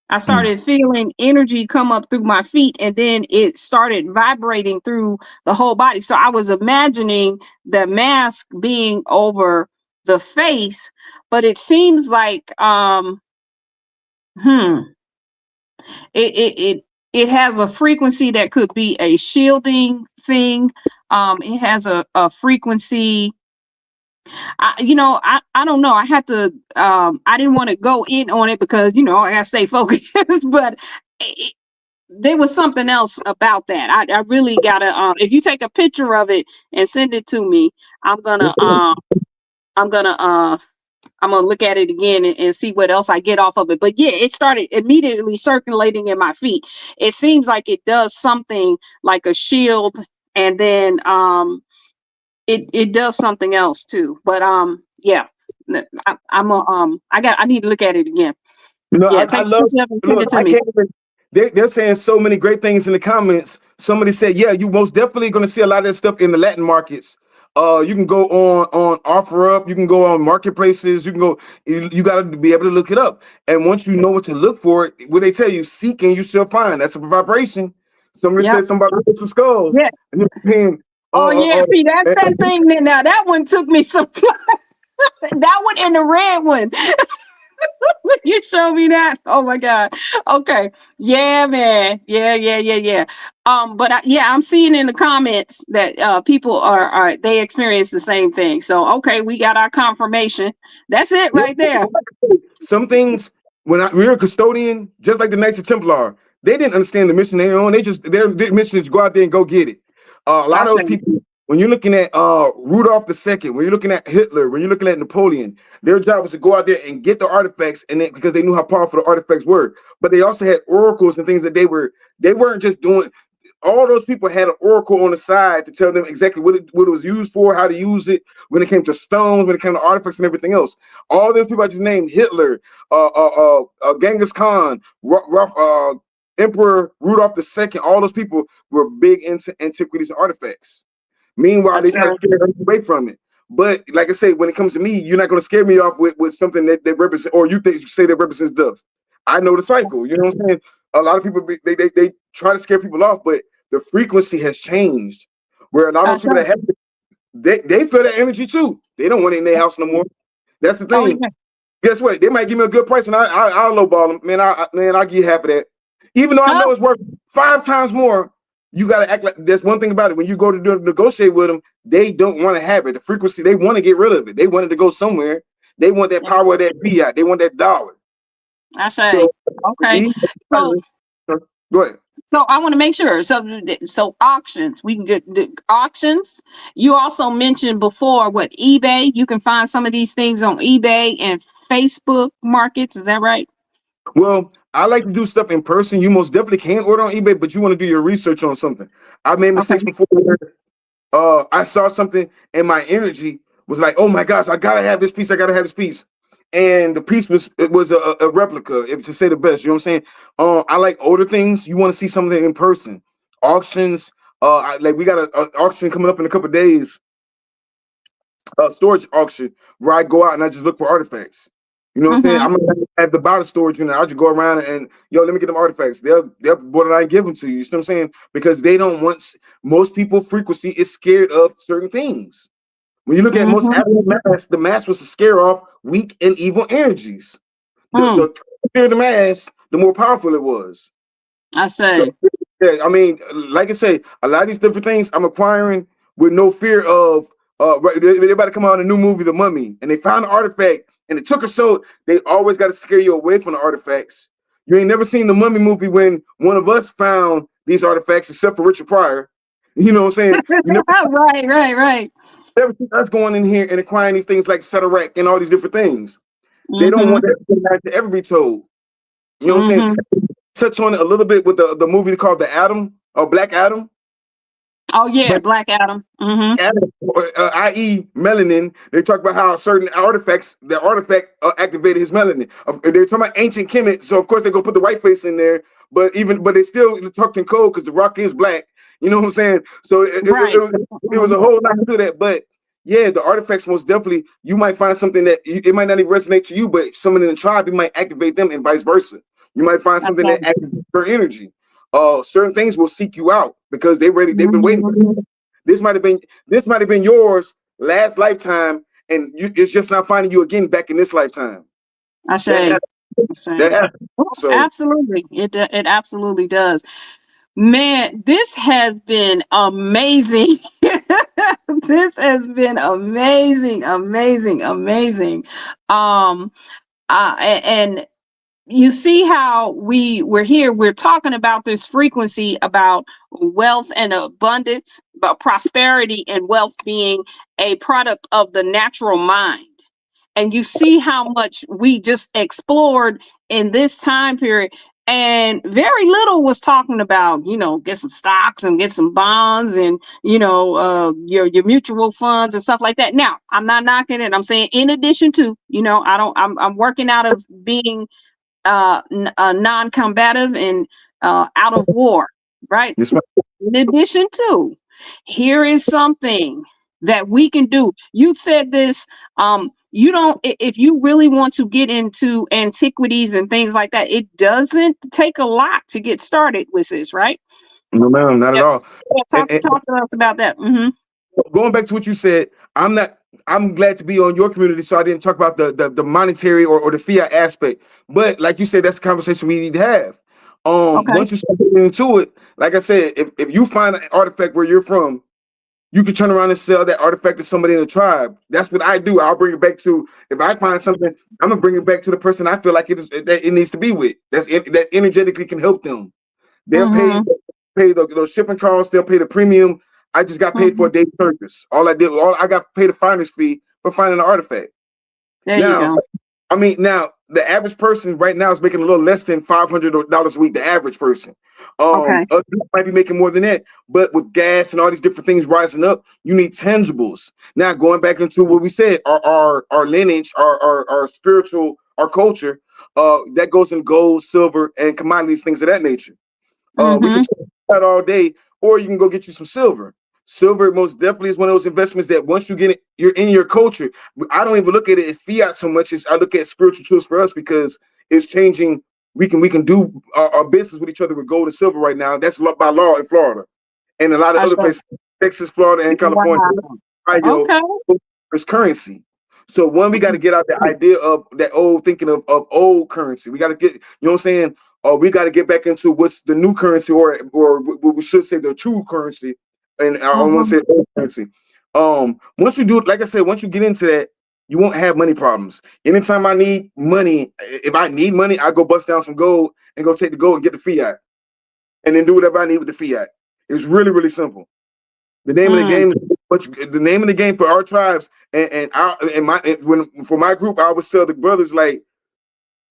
I started feeling energy come up through my feet, and then it started vibrating through the whole body. So I was imagining the mask being over the face, but it seems like it has a frequency that could be a shielding thing. It has a frequency. I don't know. I had to, I didn't want to go in on it because, I gotta stay focused, but there was something else about that. I really gotta, if you take a picture of it and send it to me, I'm gonna, I'm gonna, I'm gonna look at it again and see what else I get off of it. But yeah, it started immediately circulating in my feet. It seems like it does something like a shield, and then it does something else too. But yeah, I need to look at it again. Yeah, I take a love. picture of it and send Look, it to I me. can't even. They're saying so many great things in the comments. Somebody said, "Yeah, you most definitely going to see a lot of that stuff in the Latin markets." You can go on OfferUp. You can go on marketplaces. You can go. You got to be able to look it up. And once you know what to look for, what they tell you, seek and you shall find. That's a vibration. Somebody said somebody with some skulls. Yeah. And you're saying, Oh yeah, see that's that thing. Now that one took me some. That one and the red one. You show me that. Oh my God. Okay. Yeah, man. Yeah. But I'm seeing in the comments that people are they experience the same thing. So okay, we got our confirmation. That's it right there. Some things, when we were a custodian, just like the Knights of Templar, they didn't understand the mission they're on. Their mission is go out there and go get it. A lot of those people, when you're looking at Rudolph II, when you're looking at Hitler, when you're looking at Napoleon, their job was to go out there and get the artifacts, and then because they knew how powerful the artifacts were. But they also had oracles and things that they weren't just doing. All those people had an oracle on the side to tell them exactly what it was used for, how to use it, when it came to stones, when it came to artifacts and everything else. All those people I just named, Hitler, Genghis Khan, Emperor Rudolph II, all those people were big into antiquities and artifacts. Meanwhile, they tried to scare us away from it. But like I say, when it comes to me, you're not going to scare me off with something that represents, or you say that represents death. I know the cycle. You know what I'm saying? A lot of people they try to scare people off, but the frequency has changed. Where a lot of people that have they feel that energy too. They don't want it in their house no more. That's the thing. Guess what? They might give me a good price, and I'll lowball them. Man, I'll give you half of that, even though I know it's worth 5 times more. You gotta act like there's one thing about it. When you go to negotiate with them, they don't want to have it. The frequency, they want to get rid of it. They want it to go somewhere. They want that power of that fiat. They want that dollar. I say, okay. So go ahead. So I want to make sure. So auctions, we can get the auctions. You also mentioned before what eBay. You can find some of these things on eBay and Facebook markets. Is that right? Well, I like to do stuff in person. You most definitely can order on eBay, but you want to do your research on something. I made mistakes before. I saw something and my energy was like, oh my gosh, I gotta have this piece. I gotta have this piece. And the piece was a replica, if to say the best. You know what I'm saying? I like older things. You want to see something in person. Auctions. Like we got an auction coming up in a couple of days. Storage auction where I go out and I just look for artifacts. You know what I'm saying? I'm gonna have the bottle storage unit. I'll just go around and let me get them artifacts. They'll borderline give them to you. You know what I'm saying? Because they don't want. Most people frequency is scared of certain things. When you look at most mass, the mass was to scare off weak and evil energies. The bigger the mass, the more powerful it was. I say. So, yeah, I mean, like I say, a lot of these different things I'm acquiring with no fear of. They're about to come out a new movie, The Mummy, and they found an artifact, and it took us so they always got to scare you away from the artifacts. You ain't never seen the Mummy movie when one of us found these artifacts, except for Richard Pryor. You know what I'm saying? Right. Never see us going in here and acquiring these things like Setarak and all these different things. They don't want that to ever be told. You know what I'm saying? Touch on it a little bit with the movie called The Atom or Black Adam. Oh yeah, Black Adam. Adam, i.e. melanin. They talk about how certain artifacts, the artifact activated his melanin. They're talking about ancient Kemet, so of course they're gonna put the white face in there. But they still talked in code because the rock is black. You know what I'm saying? So it was a whole lot to that. But yeah, the artifacts most definitely. You might find something that it might not even resonate to you, but someone in the tribe, it might activate them, and vice versa. You might find something that activates their energy. Certain things will seek you out because they've been waiting for this. This might have been yours last lifetime, and it's just not finding you again back in this lifetime. I say that happens. So, absolutely, it absolutely does. Man, this has been amazing. This has been amazing, amazing, amazing. And you see how we're here, we're talking about this frequency about wealth and abundance, about prosperity and wealth being a product of the natural mind. And you see how much we just explored in this time period. And very little was talking about, get some stocks and get some bonds and, your mutual funds and stuff like that. Now, I'm not knocking it. I'm saying in addition to, I'm working out of being non-combative and out of war, right? In addition to, here is something that we can do. You said this, if you really want to get into antiquities and things like that, it doesn't take a lot to get started with this, right? No, ma'am, not at all. Talk to us about that. Going back to what you said, I'm glad to be on your community, so I didn't talk about the monetary or the fiat aspect. But like you said, that's a conversation we need to have. Once you start getting into it, like I said, if you find an artifact where you're from, you can turn around and sell that artifact to somebody in the tribe. That's what I do. I'll bring it back to, if I find something, I'm gonna bring it back to the person I feel like it needs to be with. That energetically can help them. They'll pay those shipping costs. They'll pay the premium. I just got paid for a day's service. All I got paid a finder's fee for finding an artifact. There you go. I mean, now the average person right now is making a little less than $500 a week. The average person. Other people might be making more than that, but with gas and all these different things rising up, you need tangibles. Now, going back into what we said, our lineage, our spiritual, our culture, that goes in gold, silver, and commodities, things of that nature. We can talk about all day, or you can go get you some silver. Silver most definitely is one of those investments that once you get it, you're in your culture. I don't even look at it as fiat so much as I look at spiritual tools for us, because it's changing. We can do our business with each other with gold and silver right now. That's by law in Florida, and a lot of other places, Texas, Florida, and California. It's currency. So one, we got to get out the idea of that old thinking of old currency. We got to get, you know what I'm saying? We got to get back into what's the new currency, or we should say the true currency. And I don't want to say old currency. Once you do it, like I said, once you get into that, you won't have money problems. Anytime I need money, if I need money, I go bust down some gold and go take the gold and get the fiat, and then do whatever I need with the fiat. It's really, really simple. The name of the game is the name of the game for our tribes for my group. I always tell the brothers, like,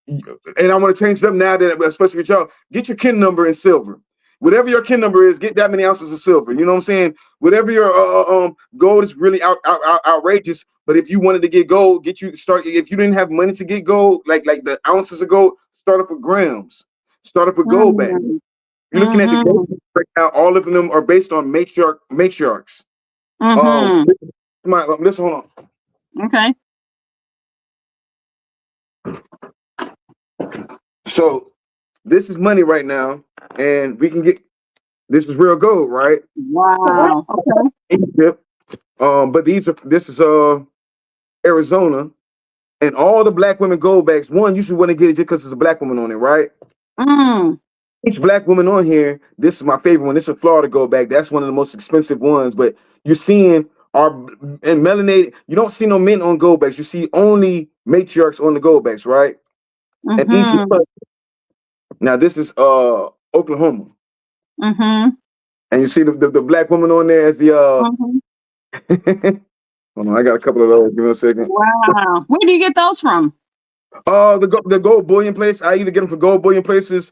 and I want to change them now that, especially with y'all, get your kin number in silver. Whatever your kin number is, get that many ounces of silver. You know what I'm saying? Whatever your gold is really outrageous. But if you wanted to get gold, if you didn't have money to get gold, like the ounces of gold, start off with grams. Start off with gold back. You're looking at the gold right now. All of them are based on matriarchs. Listen, hold on. Okay. So this is money right now, and we can get this is real gold, right? Wow. Okay. Egypt. But this is Arizona, and all the black women gold bags. One, you should want to get it just because there's a black woman on it, right? Each black woman on here, this is my favorite one. This is a Florida gold bag. That's one of the most expensive ones. But you're seeing and melanated. You don't see no men on gold bags. You see only matriarchs on the gold bags, right? And each now this is Oklahoma. And you see the black woman on there as the hold on, I got a couple of those. Give me a second. Wow. Where do you get those from? The gold bullion place. I either get them from gold bullion places.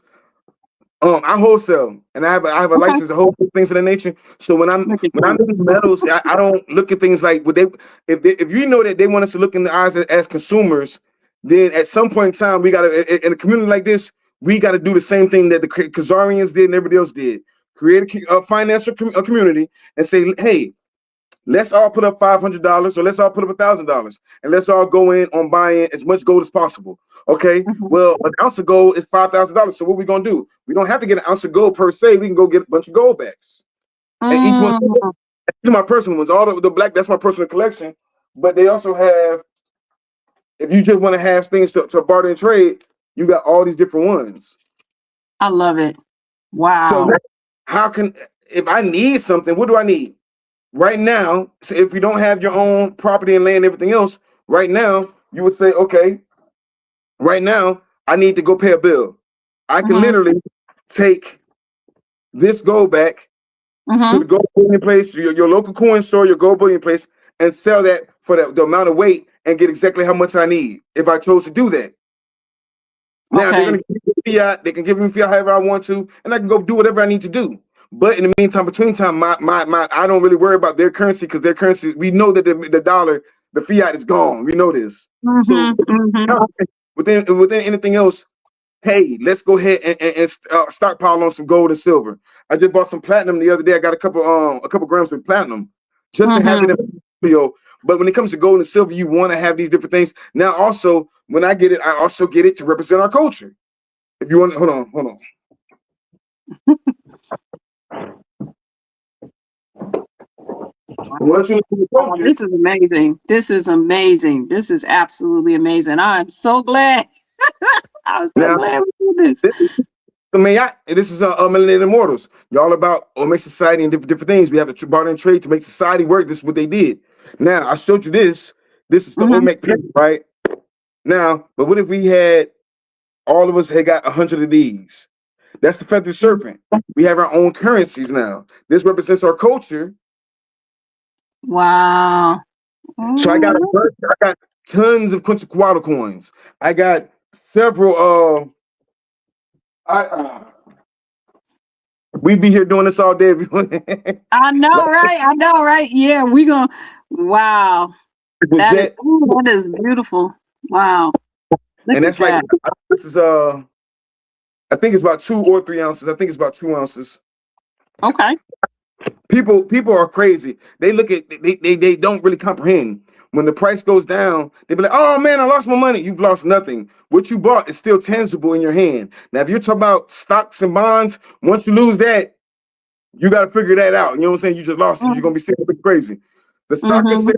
I wholesale, and I have a license to wholesale things of that nature. So when I'm in metals, I don't look at things like if you know that they want us to look in the eyes as consumers, then at some point in time we gotta, in a community like this, we gotta do the same thing that the Khazarians did and everybody else did. Create a financial community and say, hey, let's all put up $500 or let's all put up $1,000 and let's all go in on buying as much gold as possible. Okay, well, an ounce of gold is $5,000. So what we gonna do? We don't have to get an ounce of gold per se. We can go get a bunch of gold bags. And each one, these are my personal ones. All the black, that's my personal collection. But they also have, if you just want to have things to barter and trade, you got all these different ones. I love it. Wow. So if I need something, what do I need? right now, so if you don't have your own property and land, and everything else, right now, you would say, okay, right now, I need to go pay a bill. I can literally take this gold back to the gold bullion place, your local coin store, your gold bullion place, and sell that for the amount of weight and get exactly how much I need if I chose to do that. Now they're gonna give me fiat, they can give me fiat however I want to, and I can go do whatever I need to do. But in the meantime, between time, my I don't really worry about their currency because their currency, we know that the dollar, the fiat is gone. We know this. So within anything else, hey, let's go ahead and stockpile on some gold and silver. I just bought some platinum the other day. I got a couple grams of platinum just to have it in the video. But when it comes to gold and silver, you want to have these different things. Now, also, when I get it, I also get it to represent our culture. If you want, hold on. This is amazing. This is amazing. This is absolutely amazing. I'm so glad. I was so glad we did this. This is Melanin Immortals. Y'all about make society and different things. We have to barter and trade to make society work. This is what they did. Now I showed you this. This is the Olmec pyramid, right? Now, but what if we had all of us had got 100 of these? That's the feathered serpent. We have our own currencies now. This represents our culture. Wow. So I got tons of Quetzalcoatl coins. I got several we'd be here doing this all day. I know, right? I know, right? Yeah, we gonna. Wow, that is beautiful. Wow, and that's like this is I think it's about 2 or 3 ounces. I think it's about 2 ounces. Okay. People are crazy. They look at they don't really comprehend. When the price goes down, they be like, "Oh man, I lost my money." You've lost nothing. What you bought is still tangible in your hand. Now, if you're talking about stocks and bonds, once you lose that, you got to figure that out. You know what I'm saying? You just lost it. You're gonna be sitting crazy. The stock is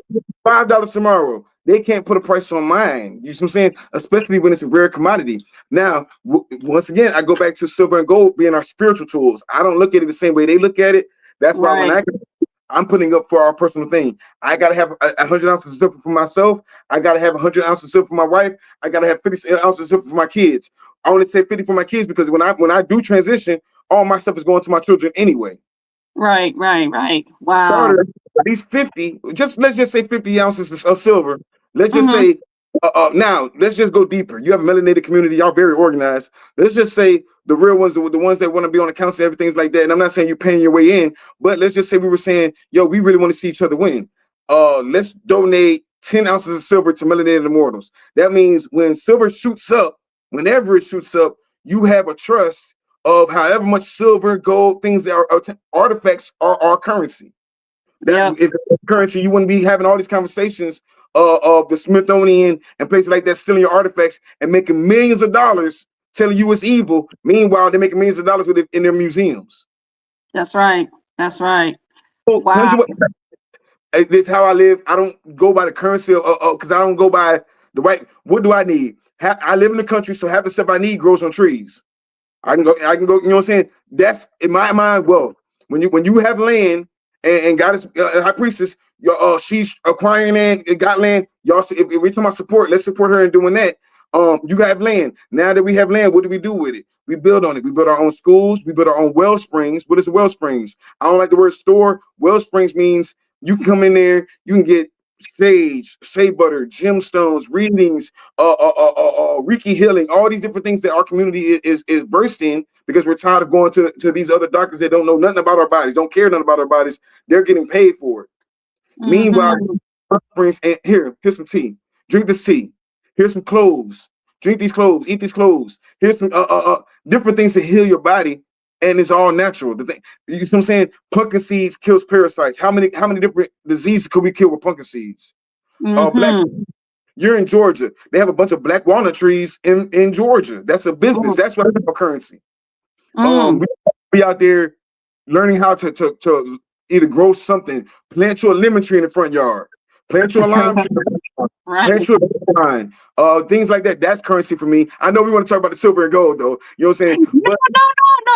$5 tomorrow. They can't put a price on mine. You see what I'm saying? Especially when it's a rare commodity. Now, once again, I go back to silver and gold being our spiritual tools. I don't look at it the same way they look at it. That's why when I'm putting up for our personal thing. I gotta have 100 ounces of silver for myself. I gotta have 100 ounces of silver for my wife. I gotta have 50 ounces of silver for my kids. I only say 50 for my kids because when I do transition, all my stuff is going to my children anyway. Right. Wow. These 50, let's just say 50 ounces of silver. Let's just say now let's just go deeper. You have a melanated community, y'all very organized. Let's just say the real ones, the ones that want to be on the council, everything's like that. And I'm not saying you're paying your way in, but let's just say we were saying, yo, we really want to see each other win. Let's donate 10 ounces of silver to Melanated Immortals. That means when silver shoots up, whenever it shoots up, you have a trust of however much silver, gold, things that are artifacts are our currency. If it's currency, you wouldn't be having all these conversations of the Smithsonian and places like that stealing your artifacts and making millions of dollars telling you it's evil. Meanwhile, they're making millions of dollars with it in their museums. That's right. Wow. This is how I live. I don't go by the currency because I don't go by the right. What do I need? I live in the country, so half the stuff I need grows on trees. I can go, you know what I'm saying? That's in my mind wealth. When you have land and God is high priestess, she's acquiring land, got land. Y'all, if we're talking about support, let's support her in doing that. You got land. Now that we have land, what do we do with it? We build on it. We build our own schools. We build our own well springs. What is well springs? I don't like the word store. Well springs means you can come in there, you can get sage, shea butter, gemstones, readings, Reiki healing, all these different things that our community is versed in because we're tired of going to these other doctors that don't know nothing about our bodies, don't care nothing about our bodies. They're getting paid for it. Meanwhile, and here's some tea. Drink this tea. Here's some cloves. Drink these cloves. Eat these cloves. Here's some different things to heal your body, and it's all natural. The thing, you know what I'm saying? Pumpkin seeds kills parasites. How many different diseases could we kill with pumpkin seeds? You're in Georgia. They have a bunch of black walnut trees in Georgia. That's a business. That's what I call currency. We out there learning how to either grow something, plant you a lemon tree in the front yard, plant you a lime tree, plant you a vine, things like that. That's currency for me. I know we want to talk about the silver and gold, though. You know what I'm saying?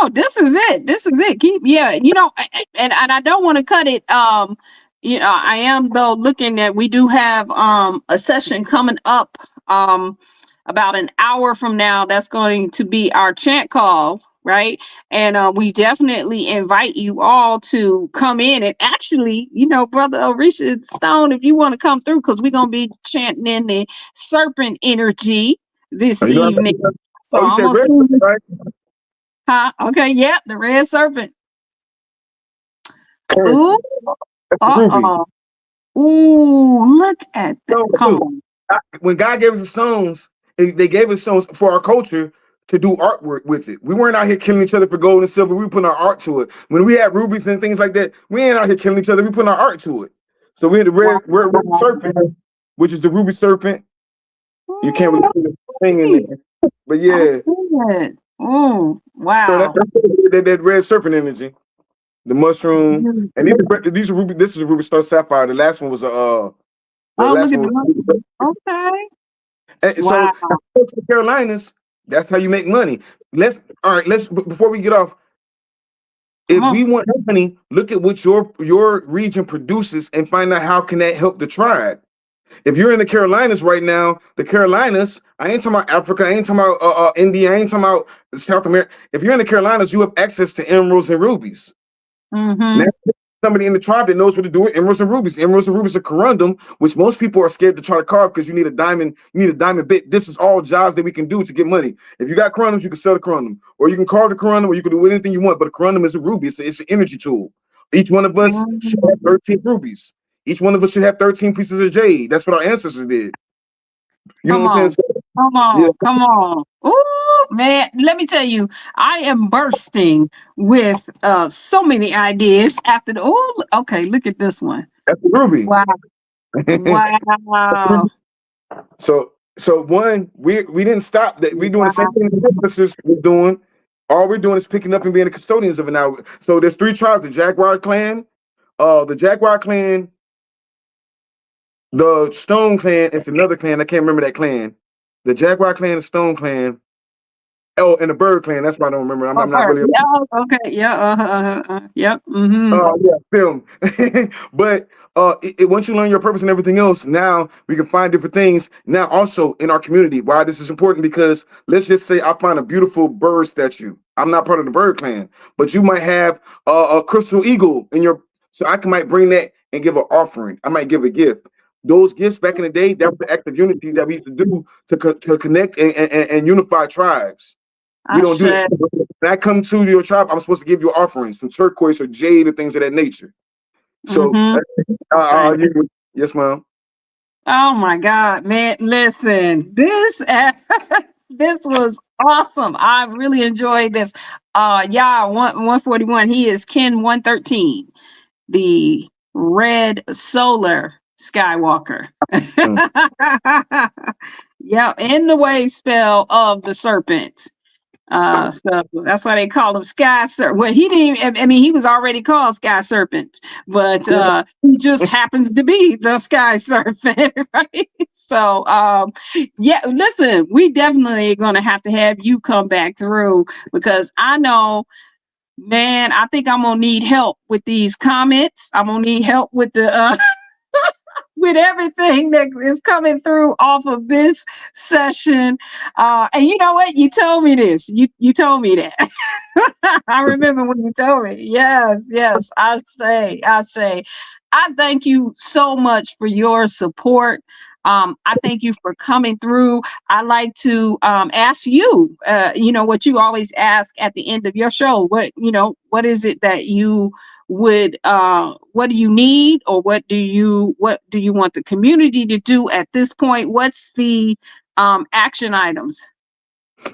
No. This is it. Keep, and I don't want to cut it I am though looking at, we do have a session coming up about an hour from now. That's going to be our chant call, right? And we definitely invite you all to come in and actually, Brother Orisha Stone, if you want to come through, because we're going to be chanting in the serpent energy this evening. So you I'm said gonna red, see. right? Huh? Okay, yeah, the red serpent. Ooh, uh-oh. Ooh, look at that. Come on. When God gave us the stones, they gave us stones for our culture to do artwork with it. We weren't out here killing each other for gold and silver. We put our art to it. When we had rubies and things like that, we ain't out here killing each other. We put our art to it. So we had the red serpent, which is the ruby serpent. You can't really see the thing in there, but yeah. Oh, wow. So that red serpent energy, the mushroom, and these are ruby. This is a ruby star sapphire. The last one was a look at that. Okay. And so the Carolinas, that's how you make money. Let's before we get off, if we want money, look at what your region produces and find out how can that help the tribe. If you're in the Carolinas right now, the Carolinas, I ain't talking about Africa, I ain't talking about India, I ain't talking about South America. If you're in the Carolinas, you have access to emeralds and rubies. Now, somebody in the tribe that knows what to do with emeralds and rubies. Emeralds and rubies are corundum, which most people are scared to try to carve because you need a diamond. You need a diamond bit. This is all jobs that we can do to get money. If you got corundums, you can sell the corundum, or you can carve the corundum, or you can do anything you want. But a corundum is a ruby. It's an energy tool. Each one of us should have 13 rubies. Each one of us should have 13 pieces of jade. That's what our ancestors did. You know what I'm saying? Come on. Ooh, man, let me tell you, I am bursting with so many ideas after the, okay, look at this one. That's the ruby. Wow. Wow. So one, we didn't stop that. We're doing the same thing the ancestors were doing. All we're doing is picking up and being the custodians of it now. So there's 3 tribes: the Jaguar clan, the Stone clan. It's another clan. I can't remember that clan. The Jaguar clan, the Stone clan, and the Bird clan. That's why I don't remember. I'm not really. Okay. Yeah. Yep. Film. But once you learn your purpose and everything else, now we can find different things. Now, also in our community, why this is important, because let's just say I find a beautiful bird statue. I'm not part of the Bird clan, but you might have a crystal eagle in your. So I might bring that and give an offering. I might give a gift. Those gifts back in the day, that was the act of unity that we used to do to connect and unify tribes. We don't do that. When I come to your tribe, I'm supposed to give you offerings, some turquoise or jade or things of that nature. So, yes, ma'am. Oh my God, man! Listen, this this was awesome. I really enjoyed this. 141. He is Ken 113, the red solar Skywalker. Yeah, in the wave spell of the serpent. So that's why they call him Sky Serpent. Well, he didn't even, I mean, he was already called Sky Serpent, but he just happens to be the Sky Serpent, right? So, yeah, listen, we definitely are going to have you come back through, because I know, man, I think I'm going to need help with these comments. I'm going to need help with the, with everything that is coming through off of this session. And you know what? You told me this. You told me that. I remember when you told me. Yes. I say. I thank you so much for your support. I thank you for coming through. I like to ask you, what you always ask at the end of your show. What is it that you would, what do you need, or what do you want the community to do at this point? What's the action items?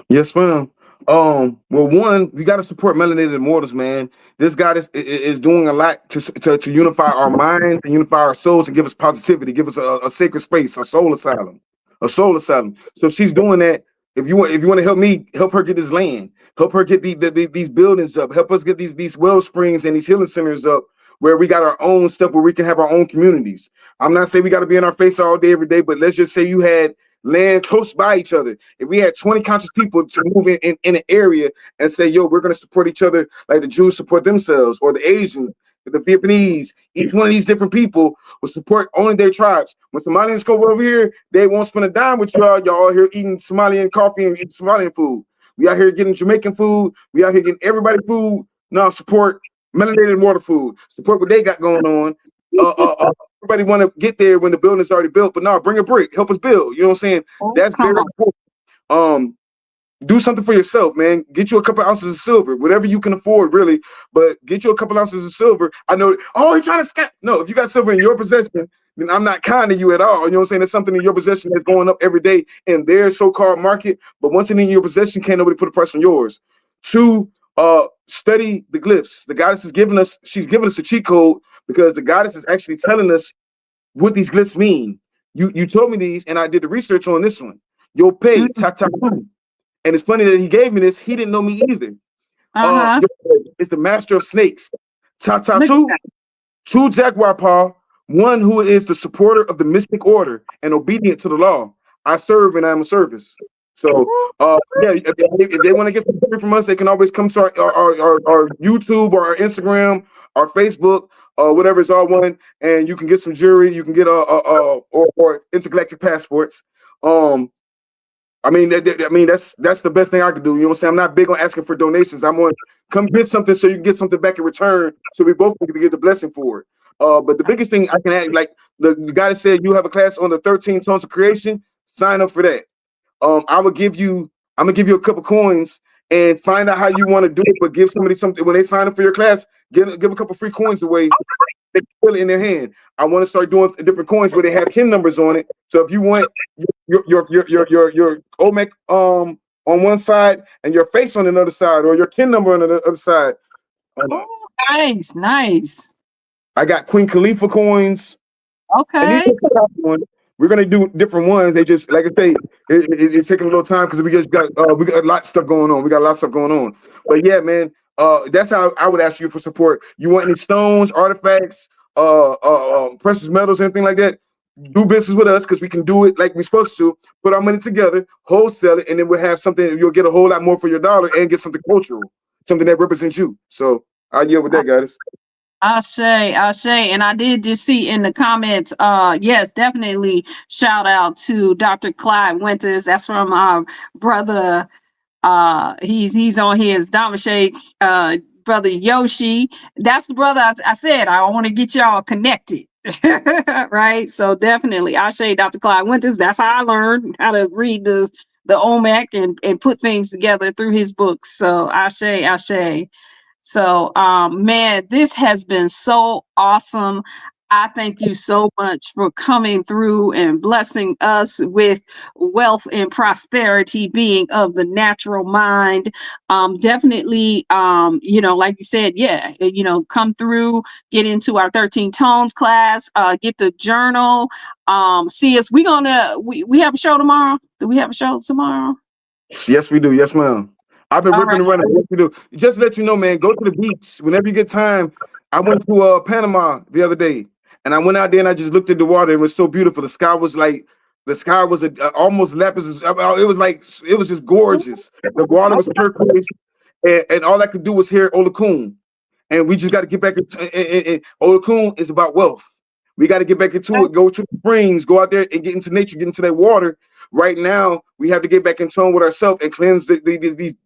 Yes, ma'am. Well, one, we got to support Melanated Immortals, man. This guy is doing a lot to unify our minds and unify our souls and give us positivity, give us a sacred space, a soul asylum. So she's doing that. If you want to help me, help her get this land, help her get these buildings up, help us get these well springs and these healing centers up, where we got our own stuff, where we can have our own communities. I'm not saying we got to be in our face all day, every day, but let's just say you had land close by each other. If we had 20 conscious people to move in an area and say, yo, we're going to support each other like the Jews support themselves, or the Asians, the Vietnamese, each one of these different people will support only their tribes. When Somalians come over here, they won't spend a dime with y'all. Y'all all here eating Somalian coffee and eating Somalian food. We out here getting Jamaican food. We out here getting everybody food. Now support melanated water food. Support what they got going on. Everybody want to get there when the building is already built, but now bring a brick, help us build. You know what I'm saying? That's very important. Do something for yourself, man. Get you a couple ounces of silver, whatever you can afford, really. But get you a couple ounces of silver. I know. Oh, you're trying to scam? No, if you got silver in your possession, then I'm not kind to you at all. You know what I'm saying? It's something in your possession that's going up every day in their so-called market. But once it's in your possession, can't nobody put a price on yours. Two, study the glyphs. The goddess is giving us. She's giving us a cheat code because the goddess is actually telling us what these glyphs mean. You told me these, and I did the research on this one. Yo pay tata. And it's funny that he gave me this. He didn't know me either. It's the master of snakes. Two jaguar paw, one who is the supporter of the mystic order and obedient to the law. I serve and I am a service. So, yeah, if they want to get something from us, they can always come to our YouTube or our Instagram, our Facebook, whatever. It's all one, and you can get some jewelry. You can get or intergalactic passports. I mean, that's the best thing I could do. You know what I'm saying? I'm not big on asking for donations. I'm on come get something so you can get something back in return, so we both can get the blessing for it. But the biggest thing I can add, like the guy that said you have a class on the 13 tones of creation, sign up for that. I'm gonna give you a couple coins and find out how you want to do it, but give somebody something when they sign up for your class. Give a couple free coins away. They feel it in their hand. I want to start doing different coins where they have kin numbers on it. So if you want your Olmec on one side and your face on another side, or your kin number on the other side. Nice. I got Queen Khalifa coins. Okay. We're gonna do different ones. They just, like I say, it's taking a little time because we got a lot of stuff going on. We got a lot of stuff going on. But yeah, man, that's how I would ask you for support. You want any stones, artifacts, precious metals, anything like that? Do business with us because we can do it like we're supposed to. Put our money together, wholesale it, and then we'll have something. You'll get a whole lot more for your dollar and get something cultural, something that represents you. So I yield with that, guys. Ashe, and I did just see in the comments, yes, definitely shout out to Dr. Clyde Winters. That's from our brother. He's on his Damashek, brother Yoshi. That's the brother I said I want to get y'all connected. Right. So definitely Ashe, Dr. Clyde Winters. That's how I learned how to read the Olmec and put things together through his books. So Ashe. So, man, this has been so awesome. I thank you so much for coming through and blessing us with wealth and prosperity, being of the natural mind. Definitely, like you said, yeah, come through, get into our 13 tones class, get the journal. See us. We have a show tomorrow. Do we have a show tomorrow? Yes, we do. Yes, ma'am. I've been ripping and running. Yes, we do. Just to let you know, man, go to the beach whenever you get time. I went to Panama the other day, and I went out there and I just looked at the water. It was so beautiful. The sky was almost lapis. It was just gorgeous. The water was turquoise, and all I could do was hear Olakun. And we just got to get back and Olakun is about wealth. We got to get back into it. Go to the springs. Go out there and get into nature. Get into that water. Right now, we have to get back in tone with ourselves and cleanse the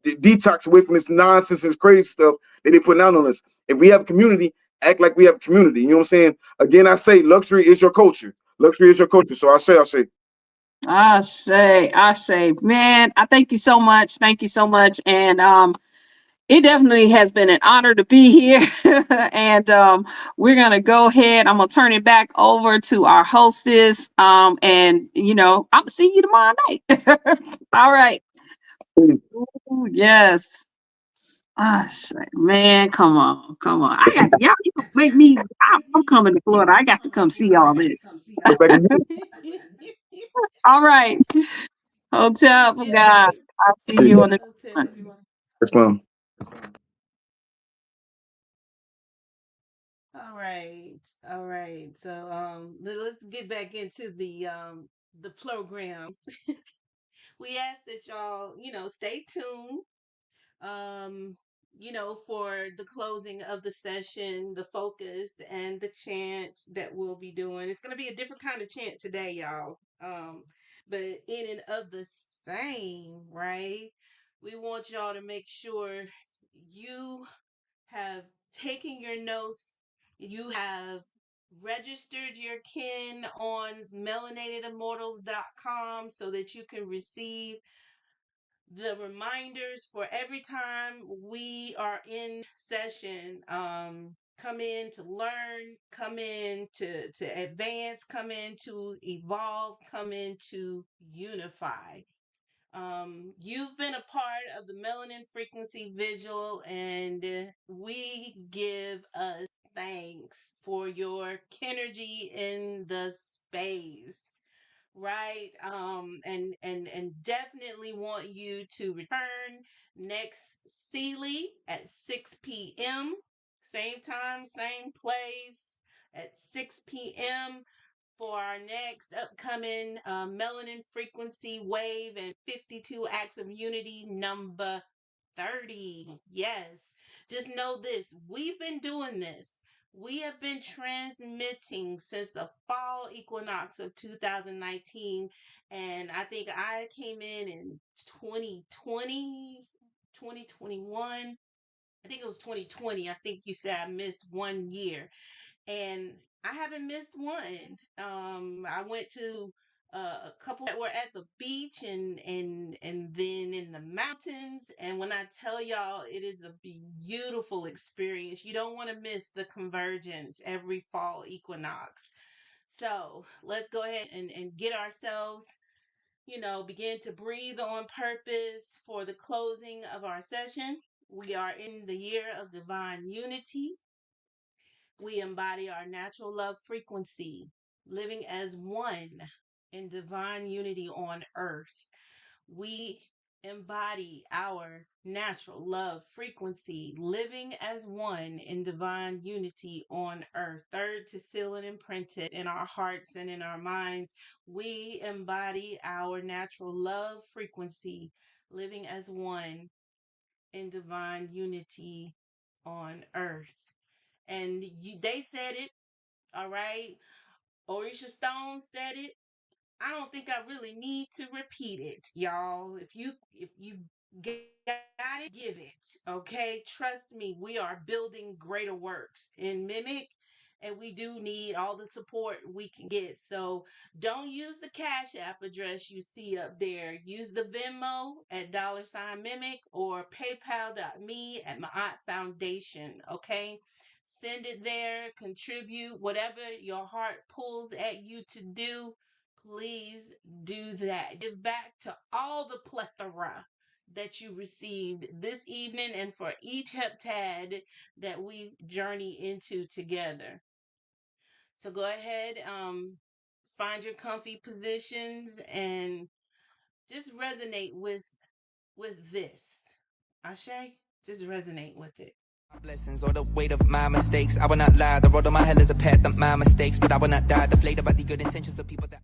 detox away from this nonsense and crazy stuff that they put down on us. If we have a community, act like we have a community. You know what I'm saying? Again, I say luxury is your culture. Luxury is your culture. So I say. Man, I thank you so much. Thank you so much. And it definitely has been an honor to be here. And we're going to go ahead. I'm going to turn it back over to our hostess. And, I'll see you tomorrow night. All right. Ooh, yes. Man, come on. I got y'all make me. I'm coming to Florida. I got to come see all this. All right. Hotel for God. I'll see you on the next one. Yes, ma'am. All right. So let's get back into the program. We ask that y'all, stay tuned. for the closing of the session, the focus and the chant that we'll be doing. It's going to be a different kind of chant today, y'all. But in and of the same, right? We want y'all to make sure you have taken your notes, you have registered your kin on melanatedimmortals.com so that you can receive the reminders for every time we are in session. Come in to learn, come in to advance, come in to evolve, come in to unify. You've been a part of the Melanin Frequency Vigil, and we give us thanks for your kinergy in the space, right? And definitely want you to return next Sealy at 6 p.m. Same time, same place at 6 p.m. for our next upcoming Melanin Frequency Wave and 52 Acts of Unity number 30. Yes, just know this. We've been doing this. We have been transmitting since the fall equinox of 2019. And I think I came in 2020, 2021. I think it was 2020. I think you said I missed 1 year. And I haven't missed one. I went to a couple that were at the beach and then in the mountains. And when I tell y'all, it is a beautiful experience. You don't want to miss the convergence every fall equinox. So let's go ahead and get ourselves, begin to breathe on purpose for the closing of our session. We are in the year of divine unity. We embody our natural love frequency, living as one in divine unity on earth. We embody our natural love frequency, living as one in divine unity on earth. Third, to seal and imprint it in our hearts and in our minds. We embody our natural love frequency, living as one in divine unity on earth. And they said it, all right? Orisha Stone said it. I don't think I really need to repeat it, y'all. If you got it, give it, okay? Trust me, we are building greater works in Mimic, and we do need all the support we can get. So don't use the Cash App address you see up there. Use the Venmo at $Mimic or PayPal.me at Ma'at Foundation, okay? Send it there, contribute, whatever your heart pulls at you to do. Please do that. Give back to all the plethora that you received this evening and for each heptad that we journey into together. So go ahead, find your comfy positions and just resonate with this. Ashe, just resonate with it. Blessings or the weight of my mistakes. I will not lie. The road on my hell is a path of my mistakes, but I will not die deflated by the good intentions of people that.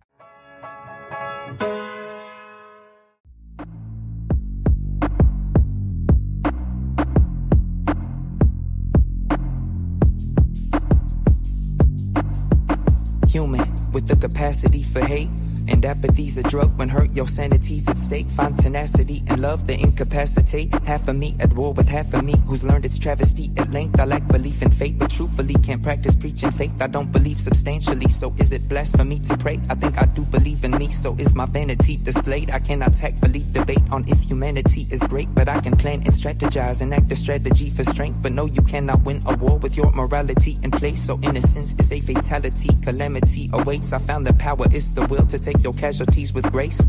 Human with the capacity for hate. And apathy's a drug when hurt, your sanity's at stake. Find tenacity and love to incapacitate. Half of me at war with half of me who's learned its travesty at length. I lack belief in fate, but truthfully can't practice preaching faith. I don't believe substantially, so is it blasphemy to pray? I think I do believe in me, so is my vanity displayed? I cannot tactfully debate on if humanity is great, but I can plan and strategize and act a strategy for strength. But no, you cannot win a war with your morality in place. So innocence is a fatality, calamity awaits. I found that power is the will to take your casualties with grace.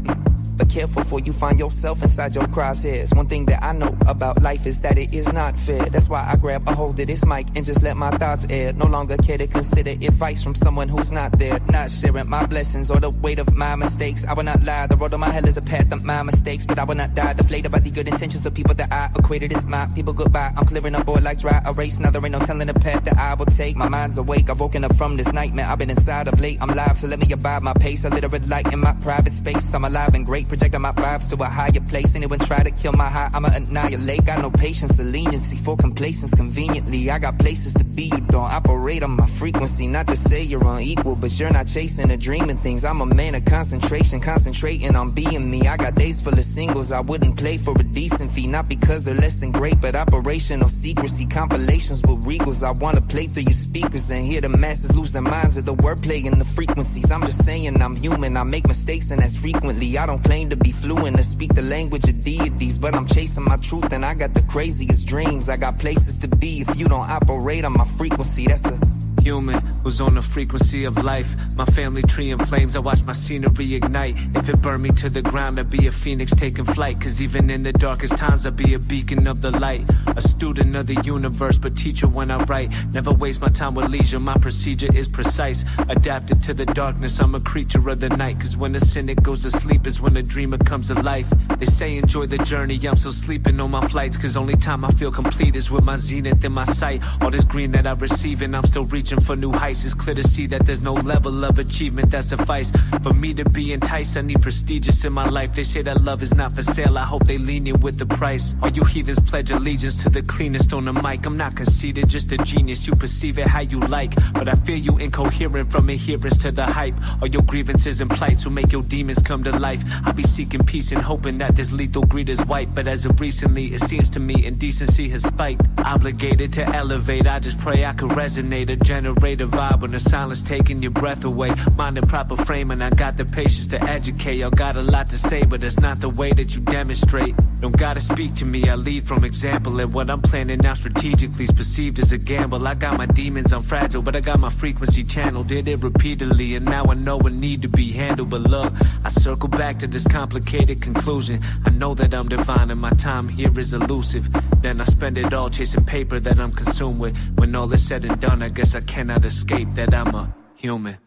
But careful for you find yourself inside your crosshairs. One thing that I know about life is that it is not fair. That's why I grab a hold of this mic and just let my thoughts air. No longer care to consider advice from someone who's not there. Not sharing my blessings or the weight of my mistakes. I will not lie, the road on my hell is a path of my mistakes. But I will not die deflated by the good intentions of people that I equated as my people. Goodbye, I'm clearing a board like dry erase. Now there ain't no telling the path that I will take. My mind's awake, I've woken up from this nightmare I've been inside of late. I'm live, so let me abide my pace. A literate light in my private space. I'm alive and great, projecting my vibes to a higher place. Anyone try to kill my high, I'ma annihilate. Got no patience or leniency for complacence conveniently. I got places to be, you don't operate on my frequency. Not to say you're unequal, but you're not chasing or dreaming things. I'm a man of concentration, concentrating on being me. I got days full of singles I wouldn't play for a decent fee. Not because they're less than great, but operational secrecy. Compilations with regals, I wanna play through your speakers and hear the masses lose their minds at the wordplay and the frequencies. I'm just saying I'm human, I make mistakes and that's frequently. I don't claim to be fluent or speak the language of deities, but I'm chasing my truth and I got the craziest dreams. I got places to be if you don't operate on my frequency. That's a human who's on the frequency of life. My family tree in flames, I watch my scenery ignite. If it burned me to the ground, I'd be a phoenix taking flight. Cause even in the darkest times, I'll be a beacon of the light. A student of the universe, but teacher when I write. Never waste my time with leisure, my procedure is precise. Adapted to the darkness, I'm a creature of the night. Cause when a cynic goes to sleep is when a dreamer comes to life. They say enjoy the journey, I'm still sleeping on my flights. Cause only time I feel complete is with my zenith in my sight. All this green that I receive and I'm still reaching for new heights. It's clear to see that there's no level of achievement that suffice for me to be enticed. I need prestigious in my life. They say that love is not for sale, I hope they lean in with the price. All you heathens pledge allegiance to the cleanest on the mic. I'm not conceited, just a genius, you perceive it how you like. But I feel you incoherent from adherence to the hype. All your grievances and plights will make your demons come to life. I be seeking peace and hoping that this lethal greed is wiped. But as of recently, it seems to me indecency has spiked. Obligated to elevate, I just pray I could resonate. A generator vibe when the silence taking your breath away. Mind in proper frame and I got the patience to educate. Y'all got a lot to say, but it's not the way that you demonstrate. Don't gotta speak to me, I lead from example. And what I'm planning now strategically is perceived as a gamble. I got my demons, I'm fragile, but I got my frequency channel. Did it repeatedly and now I know it need to be handled. But look, I circle back to this complicated conclusion. I know that I'm divine and my time here is elusive. Then I spend it all chasing paper that I'm consumed with. When all is said and done, I guess I cannot escape that I'm a human.